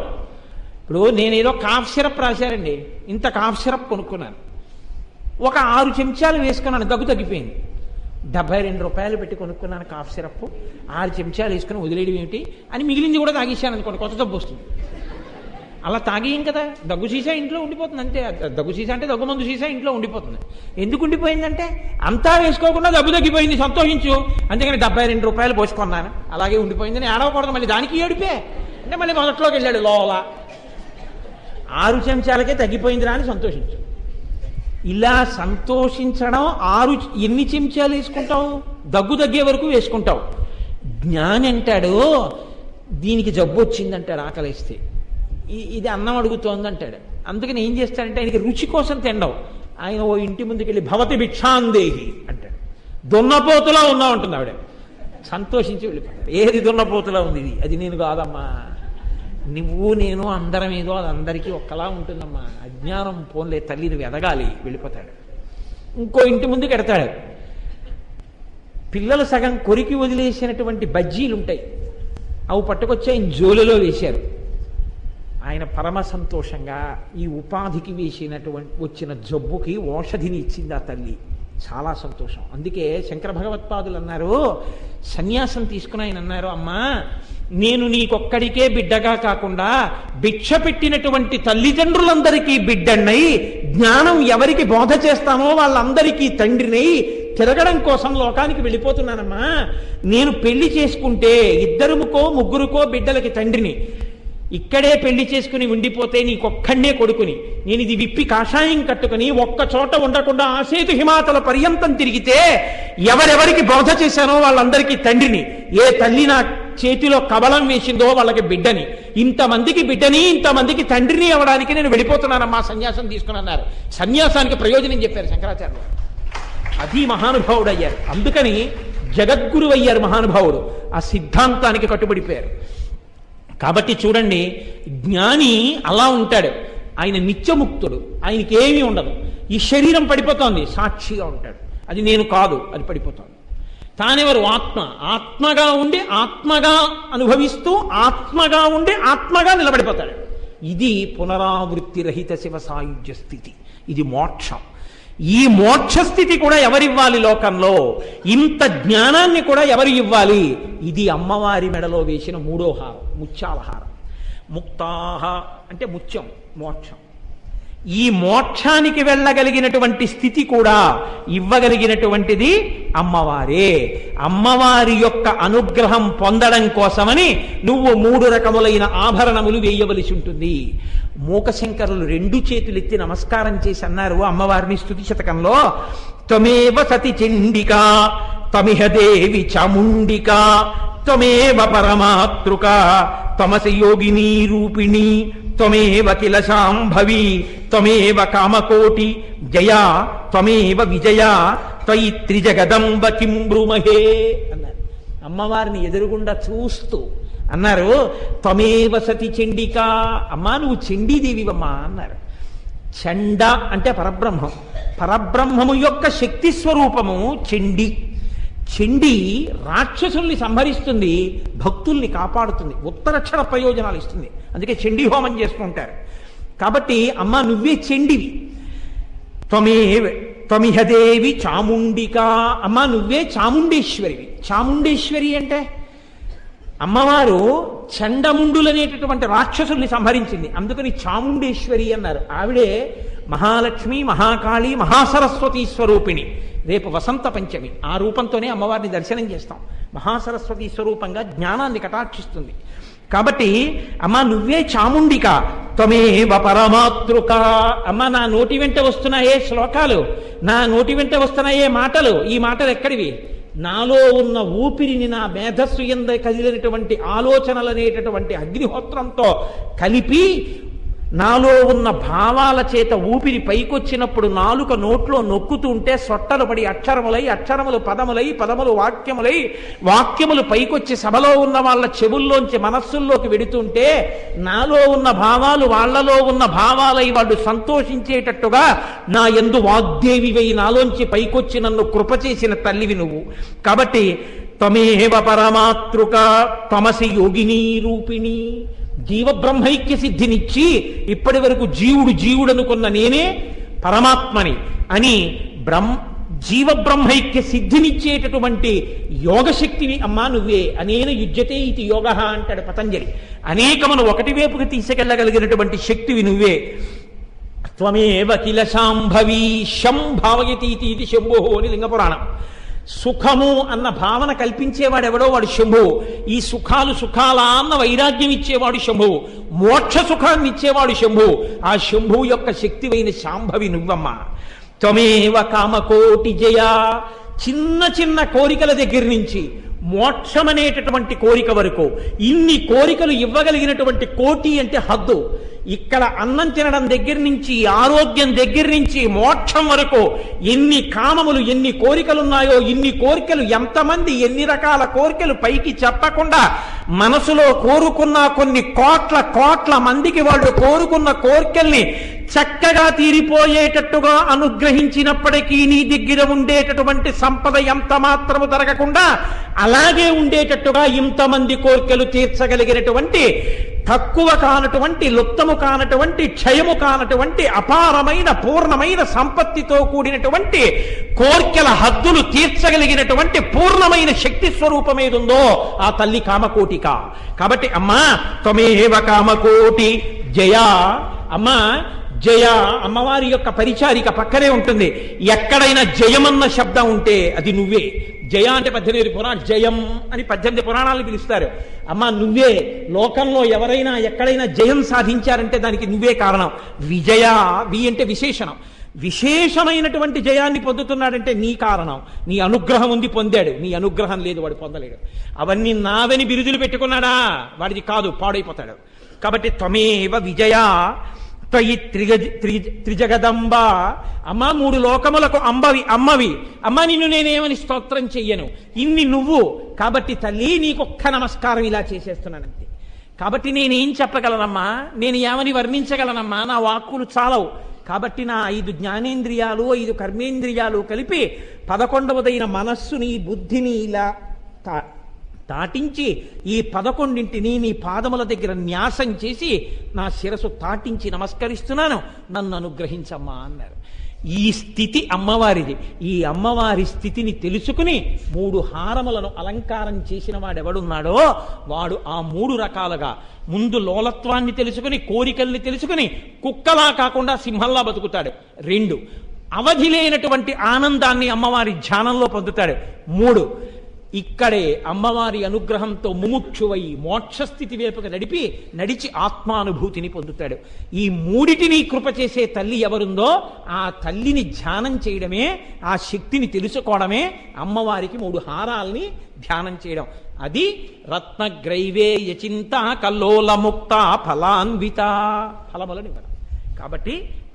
ఇప్పుడు నేనేదో కాఫ్ సిరప్ రాశారండి, ఇంత కాఫ్ సిరప్ కొనుక్కున్నాను, ఒక 6 చెంచాలు వేసుకున్నాను, దగ్గు తగ్గిపోయింది. 72 రూపాయలు పెట్టి కొనుక్కున్నాను కాఫ్ సిరప్, 6 చెంచాలు వేసుకుని వదిలేయడం ఏమిటి అని మిగిలింది కూడా తాగేసాను అనుకోండి, కొత్త జబ్బు వస్తుంది. అలా తాగేయం కదా, దగ్గు సీసా ఇంట్లో ఉండిపోతుంది అంతే. దగ్గు సీసా అంటే దగ్గు మందు సీసా ఇంట్లో ఉండిపోతుంది. ఎందుకు ఉండిపోయిందంటే అంతా వేసుకోకుండా దగ్గు తగ్గిపోయింది, సంతోషించు. అందుకని 72 రూపాయలు పోసుకున్నాను, అలాగే ఉండిపోయిందని ఏడవకూడదు. మళ్ళీ దానికి ఏడిపే అంటే మళ్ళీ మొదట్లోకి వెళ్ళాడు లోల. 6 చెంచాలకే తగ్గిపోయిందిరా అని సంతోషించు. ఇలా సంతోషించడం, ఎన్ని చెంచాలు వేసుకుంటావు? దగ్గు తగ్గే వరకు వేసుకుంటావు. జ్ఞాని అంటాడు దీనికి జబ్బు వచ్చిందంటాడు, ఆకలిస్తే ఇది అన్నం అడుగుతోంది అంటాడు. అందుకని ఏం చేస్తాడంటే ఆయనకి రుచి కోసం తినడం. ఆయన ఓ ఇంటి ముందుకు వెళ్ళి భవతి భిక్షాందేహి అంటాడు. దున్నపోతులా ఉన్నా ఉంటుంది ఆవిడ, సంతోషించి వెళ్ళిపోతాడు. ఏది దున్నపోతులా ఉంది? ఇది అది నేను కాదమ్మా, నువ్వు నేను అందరం ఏదో అది అందరికీ ఒక్కలా ఉంటుందమ్మా, అజ్ఞానం పోన్లే తల్లి నువ్వు ఎదగాలి, వెళ్ళిపోతాడు. ఇంకో ఇంటి ముందుకు ఎడతాడు. పిల్లలు సగం కొరికి వదిలేసినటువంటి బజ్జీలు ఉంటాయి, అవి పట్టుకొచ్చి ఆయన జోలులో వేశారు. ఆయన పరమ సంతోషంగా ఈ ఉపాధికి వచ్చిన జబ్బుకి ఔషధిని ఇచ్చింది ఆ తల్లి, చాలా సంతోషం. అందుకే శంకర భగవత్పాదులు అన్నారు, సన్యాసం తీసుకుని ఆయన అన్నారు, అమ్మా నేను నీకొక్కడికే బిడ్డగా కాకుండా భిక్ష పెట్టినటువంటి తల్లిదండ్రులందరికీ బిడ్డన్నై, జ్ఞానం ఎవరికి బోధ చేస్తానో వాళ్ళందరికీ తండ్రినై తిరగడం కోసం లోకానికి వెళ్ళిపోతున్నానమ్మా. నేను పెళ్లి చేసుకుంటే 2కో 3కో బిడ్డలకి తండ్రిని, ఇక్కడే పెళ్లి చేసుకుని ఉండిపోతే నీకొక్కడే కొడుకుని, నేను ఇది విప్పి కాషాయం కట్టుకుని ఒక్క చోట ఉండకుండా ఆసేతు హిమాచల పర్యంతం తిరిగితే ఎవరెవరికి బోధ చేశానో వాళ్ళందరికీ తండ్రిని, ఏ తల్లి నా చేతిలో కబలం వేసిందో వాళ్ళకి బిడ్డని, ఇంతమందికి బిడ్డని ఇంతమందికి తండ్రిని అవ్వడానికి నేను వెళ్ళిపోతున్నానమ్మా, సన్యాసం తీసుకుని అన్నారు. సన్యాసానికి ప్రయోజనం చెప్పారు శంకరాచార్యులు. అది మహానుభావుడు అయ్యారు. అందుకని జగద్గురు అయ్యారు మహానుభావుడు, ఆ సిద్ధాంతానికి కట్టుబడిపోయారు. కాబట్టి చూడండి, జ్ఞాని అలా ఉంటాడు, ఆయన నిత్యముక్తుడు, ఆయనకి ఏమీ ఉండదు. ఈ శరీరం పడిపోతోంది, సాక్షిగా ఉంటాడు, అది నేను కాదు, అది పడిపోతోంది. తానెవరు? ఆత్మ. ఆత్మగా ఉండి ఆత్మగా అనుభవిస్తూ ఆత్మగా ఉండి ఆత్మగా నిలబడిపోతాడు. ఇది పునరావృత్తి రహిత శివ సాయుధ్య స్థితి, ఇది మోక్షం. ఈ మోక్షస్థితి కూడా ఎవరివ్వాలి లోకంలో? ఇంత జ్ఞానాన్ని కూడా ఎవరు ఇవ్వాలి? ఇది అమ్మవారి మెడలో వేసిన 3వ హారం, ముత్యాల హారం. ముక్తాహ అంటే ముత్యం, మోక్షం. ఈ మోక్షానికి వెళ్ళగలిగినటువంటి స్థితి కూడా ఇవ్వగలిగినటువంటిది అమ్మవారే. అమ్మవారి యొక్క అనుగ్రహం పొందడం కోసమని నువ్వు 3 రకములైన ఆభరణములు వేయవలసి ఉంటుంది. మూకశంకరులు 2 చేతులు ఎత్తి నమస్కారం చేసి అన్నారు అమ్మవారిని స్తుతి శతకంలో, త్వమేవ సతి చండికా త్వమిహ దేవి చాముండికా త్వమేవ పరమాతృక త్వమసి యోగినీ రూపిణి త్వమేవ కిల శాంభవి త్వమేవ కామకోటి జయా త్వమేవ విజయా త్వయి త్రిజగదంబ కిం బ్రూమహే అన్నారు. అమ్మవారిని ఎదురుగుండా చూస్తూ అన్నారు, త్వమేవ సతి చండికా, అమ్మా నువ్వు చండీదేవివమ్మా అన్నారు. చండ అంటే పరబ్రహ్మం, పరబ్రహ్మము యొక్క శక్తి స్వరూపము చండి. చండి రాక్షసుల్ని సంహరిస్తుంది, భక్తుల్ని కాపాడుతుంది, ఉత్తరక్షణ ప్రయోజనాలు ఇస్తుంది. అందుకే చండీ హోమం చేసుకుంటారు. కాబట్టి అమ్మ నువ్వే చండివి. త్వమిహదేవి చాముండికా, అమ్మ నువ్వే చాముండేశ్వరివి. చాముండేశ్వరి అంటే అమ్మవారు చండముండులనేటటువంటి రాక్షసుల్ని సంహరించింది, అందుకని చాముండేశ్వరి అన్నారు. ఆవిడే మహాలక్ష్మి, మహాకాళి, మహాసరస్వతి స్వరూపిణి. రేపు వసంత పంచమి, ఆ రూపంతోనే అమ్మవారిని దర్శనం చేస్తాం. మహాసరస్వతి స్వరూపంగా జ్ఞానాన్ని కటాక్షిస్తుంది. కాబట్టి అమ్మ నువ్వే చాముండిక, త్వమేవ పరమాతృక. అమ్మ నా నోటి వెంట వస్తున్నాయే శ్లోకాలు, నా నోటి వెంట వస్తున్నాయే మాటలు, ఈ మాటలు ఎక్కడివి? నాలో ఉన్న ఊపిరిని, నా మేధస్సు యందు కదిలినటువంటి ఆలోచనలు అనేటటువంటి అగ్నిహోత్రంతో కలిపి నాలో ఉన్న భావాల చేత ఊపిరి పైకొచ్చినప్పుడు నాలుక నోట్లో నొక్కుతుంటే సొట్టలు పడి అక్షరములై, అక్షరములు పదములై, పదములు వాక్యములై, వాక్యములు పైకొచ్చి సభలో ఉన్న వాళ్ళ చెవుల్లోంచి మనస్సుల్లోకి వెడుతుంటే నాలో ఉన్న భావాలు వాళ్లలో ఉన్న భావాలై వాళ్ళు సంతోషించేటట్టుగా నా యందు వాగ్దేవివై నాలోంచి పైకొచ్చి నన్ను కృప చేసిన తల్లివి నువ్వు. కాబట్టి త్వమేవ పరమాతృక త్వమసి యోగినీ రూపిణి. జీవబ్రహ్మైక్య సిద్ధినిచ్చి ఇప్పటి వరకు జీవుడు అనుకున్న నేనే పరమాత్మని అని జీవబ్రహ్మైక్య సిద్ధినిచ్చేటటువంటి యోగశక్తిని అమ్మా నువ్వే. అనేన యుజ్యతే ఇది యోగ అంటాడు పతంజలి. అనేకమును ఒకటి వైపుకి తీసుకెళ్లగలిగినటువంటి శక్తివి నువ్వే. త్వమేవ కిల శాంభవీ శం భావయతి ఇది శంభో అని లింగపురాణం. సుఖము అన్న భావన కల్పించేవాడెవడో వాడు శంభువు. ఈ సుఖాలు సుఖాలా అన్న వైరాగ్యం ఇచ్చేవాడు శంభువు. మోక్ష సుఖాన్ని ఇచ్చేవాడు శంభువు. ఆ శంభువు యొక్క శక్తివైన శాంభవి నువ్వమ్మ. త్వమేవ కామకోటి జయ. చిన్న చిన్న కోరికల దగ్గర నుంచి మోక్షమనేటటువంటి కోరిక వరకు ఇన్ని కోరికలు ఇవ్వగలిగినటువంటి కోటి అంటే హద్దు. ఇక్కడ అన్నం తినడం దగ్గర నుంచి, ఆరోగ్యం దగ్గర నుంచి, మోక్షం వరకు ఎన్ని కామములు, ఎన్ని కోరికలున్నాయో, ఇన్ని కోరికలు ఎంతమంది ఎన్ని రకాల కోరికలు పైకి చెప్పకుండా మనసులో కోరుకున్న కొన్ని కోట్ల కోట్ల మందికి వాళ్ళు కోరుకున్న కోరికల్ని చక్కగా తీరిపోయేటట్టుగా అనుగ్రహించినప్పటికీ నీ దగ్గర ఉండేటటువంటి సంపద ఎంత మాత్రము తరగకుండా అలాగే ఉండేటట్టుగా ఇంతమంది కోరికలు తీర్చగలిగినటువంటి తక్కువ కానటువంటి, లుప్తము కానటువంటి, క్షయము కానటువంటి అపారమైన పూర్ణమైన సంపత్తితో కూడినటువంటి కోర్కెల హద్దులు తీర్చగలిగినటువంటి పూర్ణమైన శక్తి స్వరూపం ఏదుందో ఆ తల్లి కామకోటిక. కాబట్టి అమ్మా త్వమేవ కామకోటి జయ. అమ్మా జయ అమ్మవారి యొక్క పరిచారిక పక్కనే ఉంటుంది. ఎక్కడైనా జయమన్న శబ్దం ఉంటే అది నువ్వే. జయ అంటే 18 పురాణ జయం అని 18 పురాణాలు పిలుస్తారు. అమ్మా నువ్వే. లోకంలో ఎవరైనా ఎక్కడైనా జయం సాధించారంటే దానికి నువ్వే కారణం. విజయ, వి అంటే విశేషణం. విశేషమైనటువంటి జయాన్ని పొందుతున్నాడంటే నీ కారణం. నీ అనుగ్రహం ఉంది, పొందాడు. నీ అనుగ్రహం లేదు, వాడు పొందలేడు. అవన్నీ నావని బిరుదులు పెట్టుకున్నాడా, వాడిది కాదు, పాడైపోతాడు. కాబట్టి త్వమేవ విజయ త్వయి త్రిజగదంబ. అమ్మా 3 లోకములకు అమ్మవి. అమ్మ నిన్ను నేనేమని స్తోత్రం చెయ్యను, ఇన్ని నువ్వు. కాబట్టి తల్లి నీకొక్క నమస్కారం ఇలా చేసేస్తున్నానంతే. కాబట్టి నేనేం చెప్పగలనమ్మా, నేను ఏమని వర్ణించగలనమ్మా, నా వాక్కులు చాలవు. కాబట్టి నా 5 జ్ఞానేంద్రియాలు 5 కర్మేంద్రియాలు కలిపి 11వదైన మనస్సుని బుద్ధిని ఇలా తాటించి ఈ 11ంటిని నీ పాదముల దగ్గర న్యాసం చేసి నా శిరసు తాటించి నమస్కరిస్తున్నాను, నన్ను అనుగ్రహించమ్మా అన్నారు. ఈ స్థితి అమ్మవారిది. ఈ అమ్మవారి స్థితిని తెలుసుకుని 3 హారములను అలంకారం చేసిన వాడెవడున్నాడో వాడు ఆ 3 రకాలుగా ముందు లోలత్వాన్ని తెలుసుకుని, కోరికల్ని తెలుసుకుని కుక్కలా కాకుండా సింహంలా బతుకుతాడు. 2 అవధి లేనటువంటి ఆనందాన్ని అమ్మవారి ధ్యానంలో పొందుతాడు. 3 ఇక్కడే అమ్మవారి అనుగ్రహంతో ముముక్షువై మోక్షస్థితి వైపుకి నడిచి ఆత్మానుభూతిని పొందుతాడు. ఈ 3టిని కృప చేసే తల్లి ఎవరుందో ఆ తల్లిని ధ్యానం చేయడమే, ఆ శక్తిని తెలుసుకోవడమే అమ్మవారికి 3 హారాల్ని ధ్యానం చేయడం. అది రత్నగ్రైవే యచింత కల్లోల ముక్త ఫలాన్విత, ఫలములను ఇవ్వడం. కాబట్టి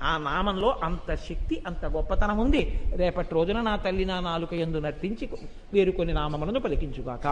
ఆ నామంలో అంత శక్తి, అంత గొప్పతనం ఉంది. రేపటి రోజున నా తల్లి నా నాలుక యందు నర్తించి వేరు కొన్ని నామములను పలికించుగాక.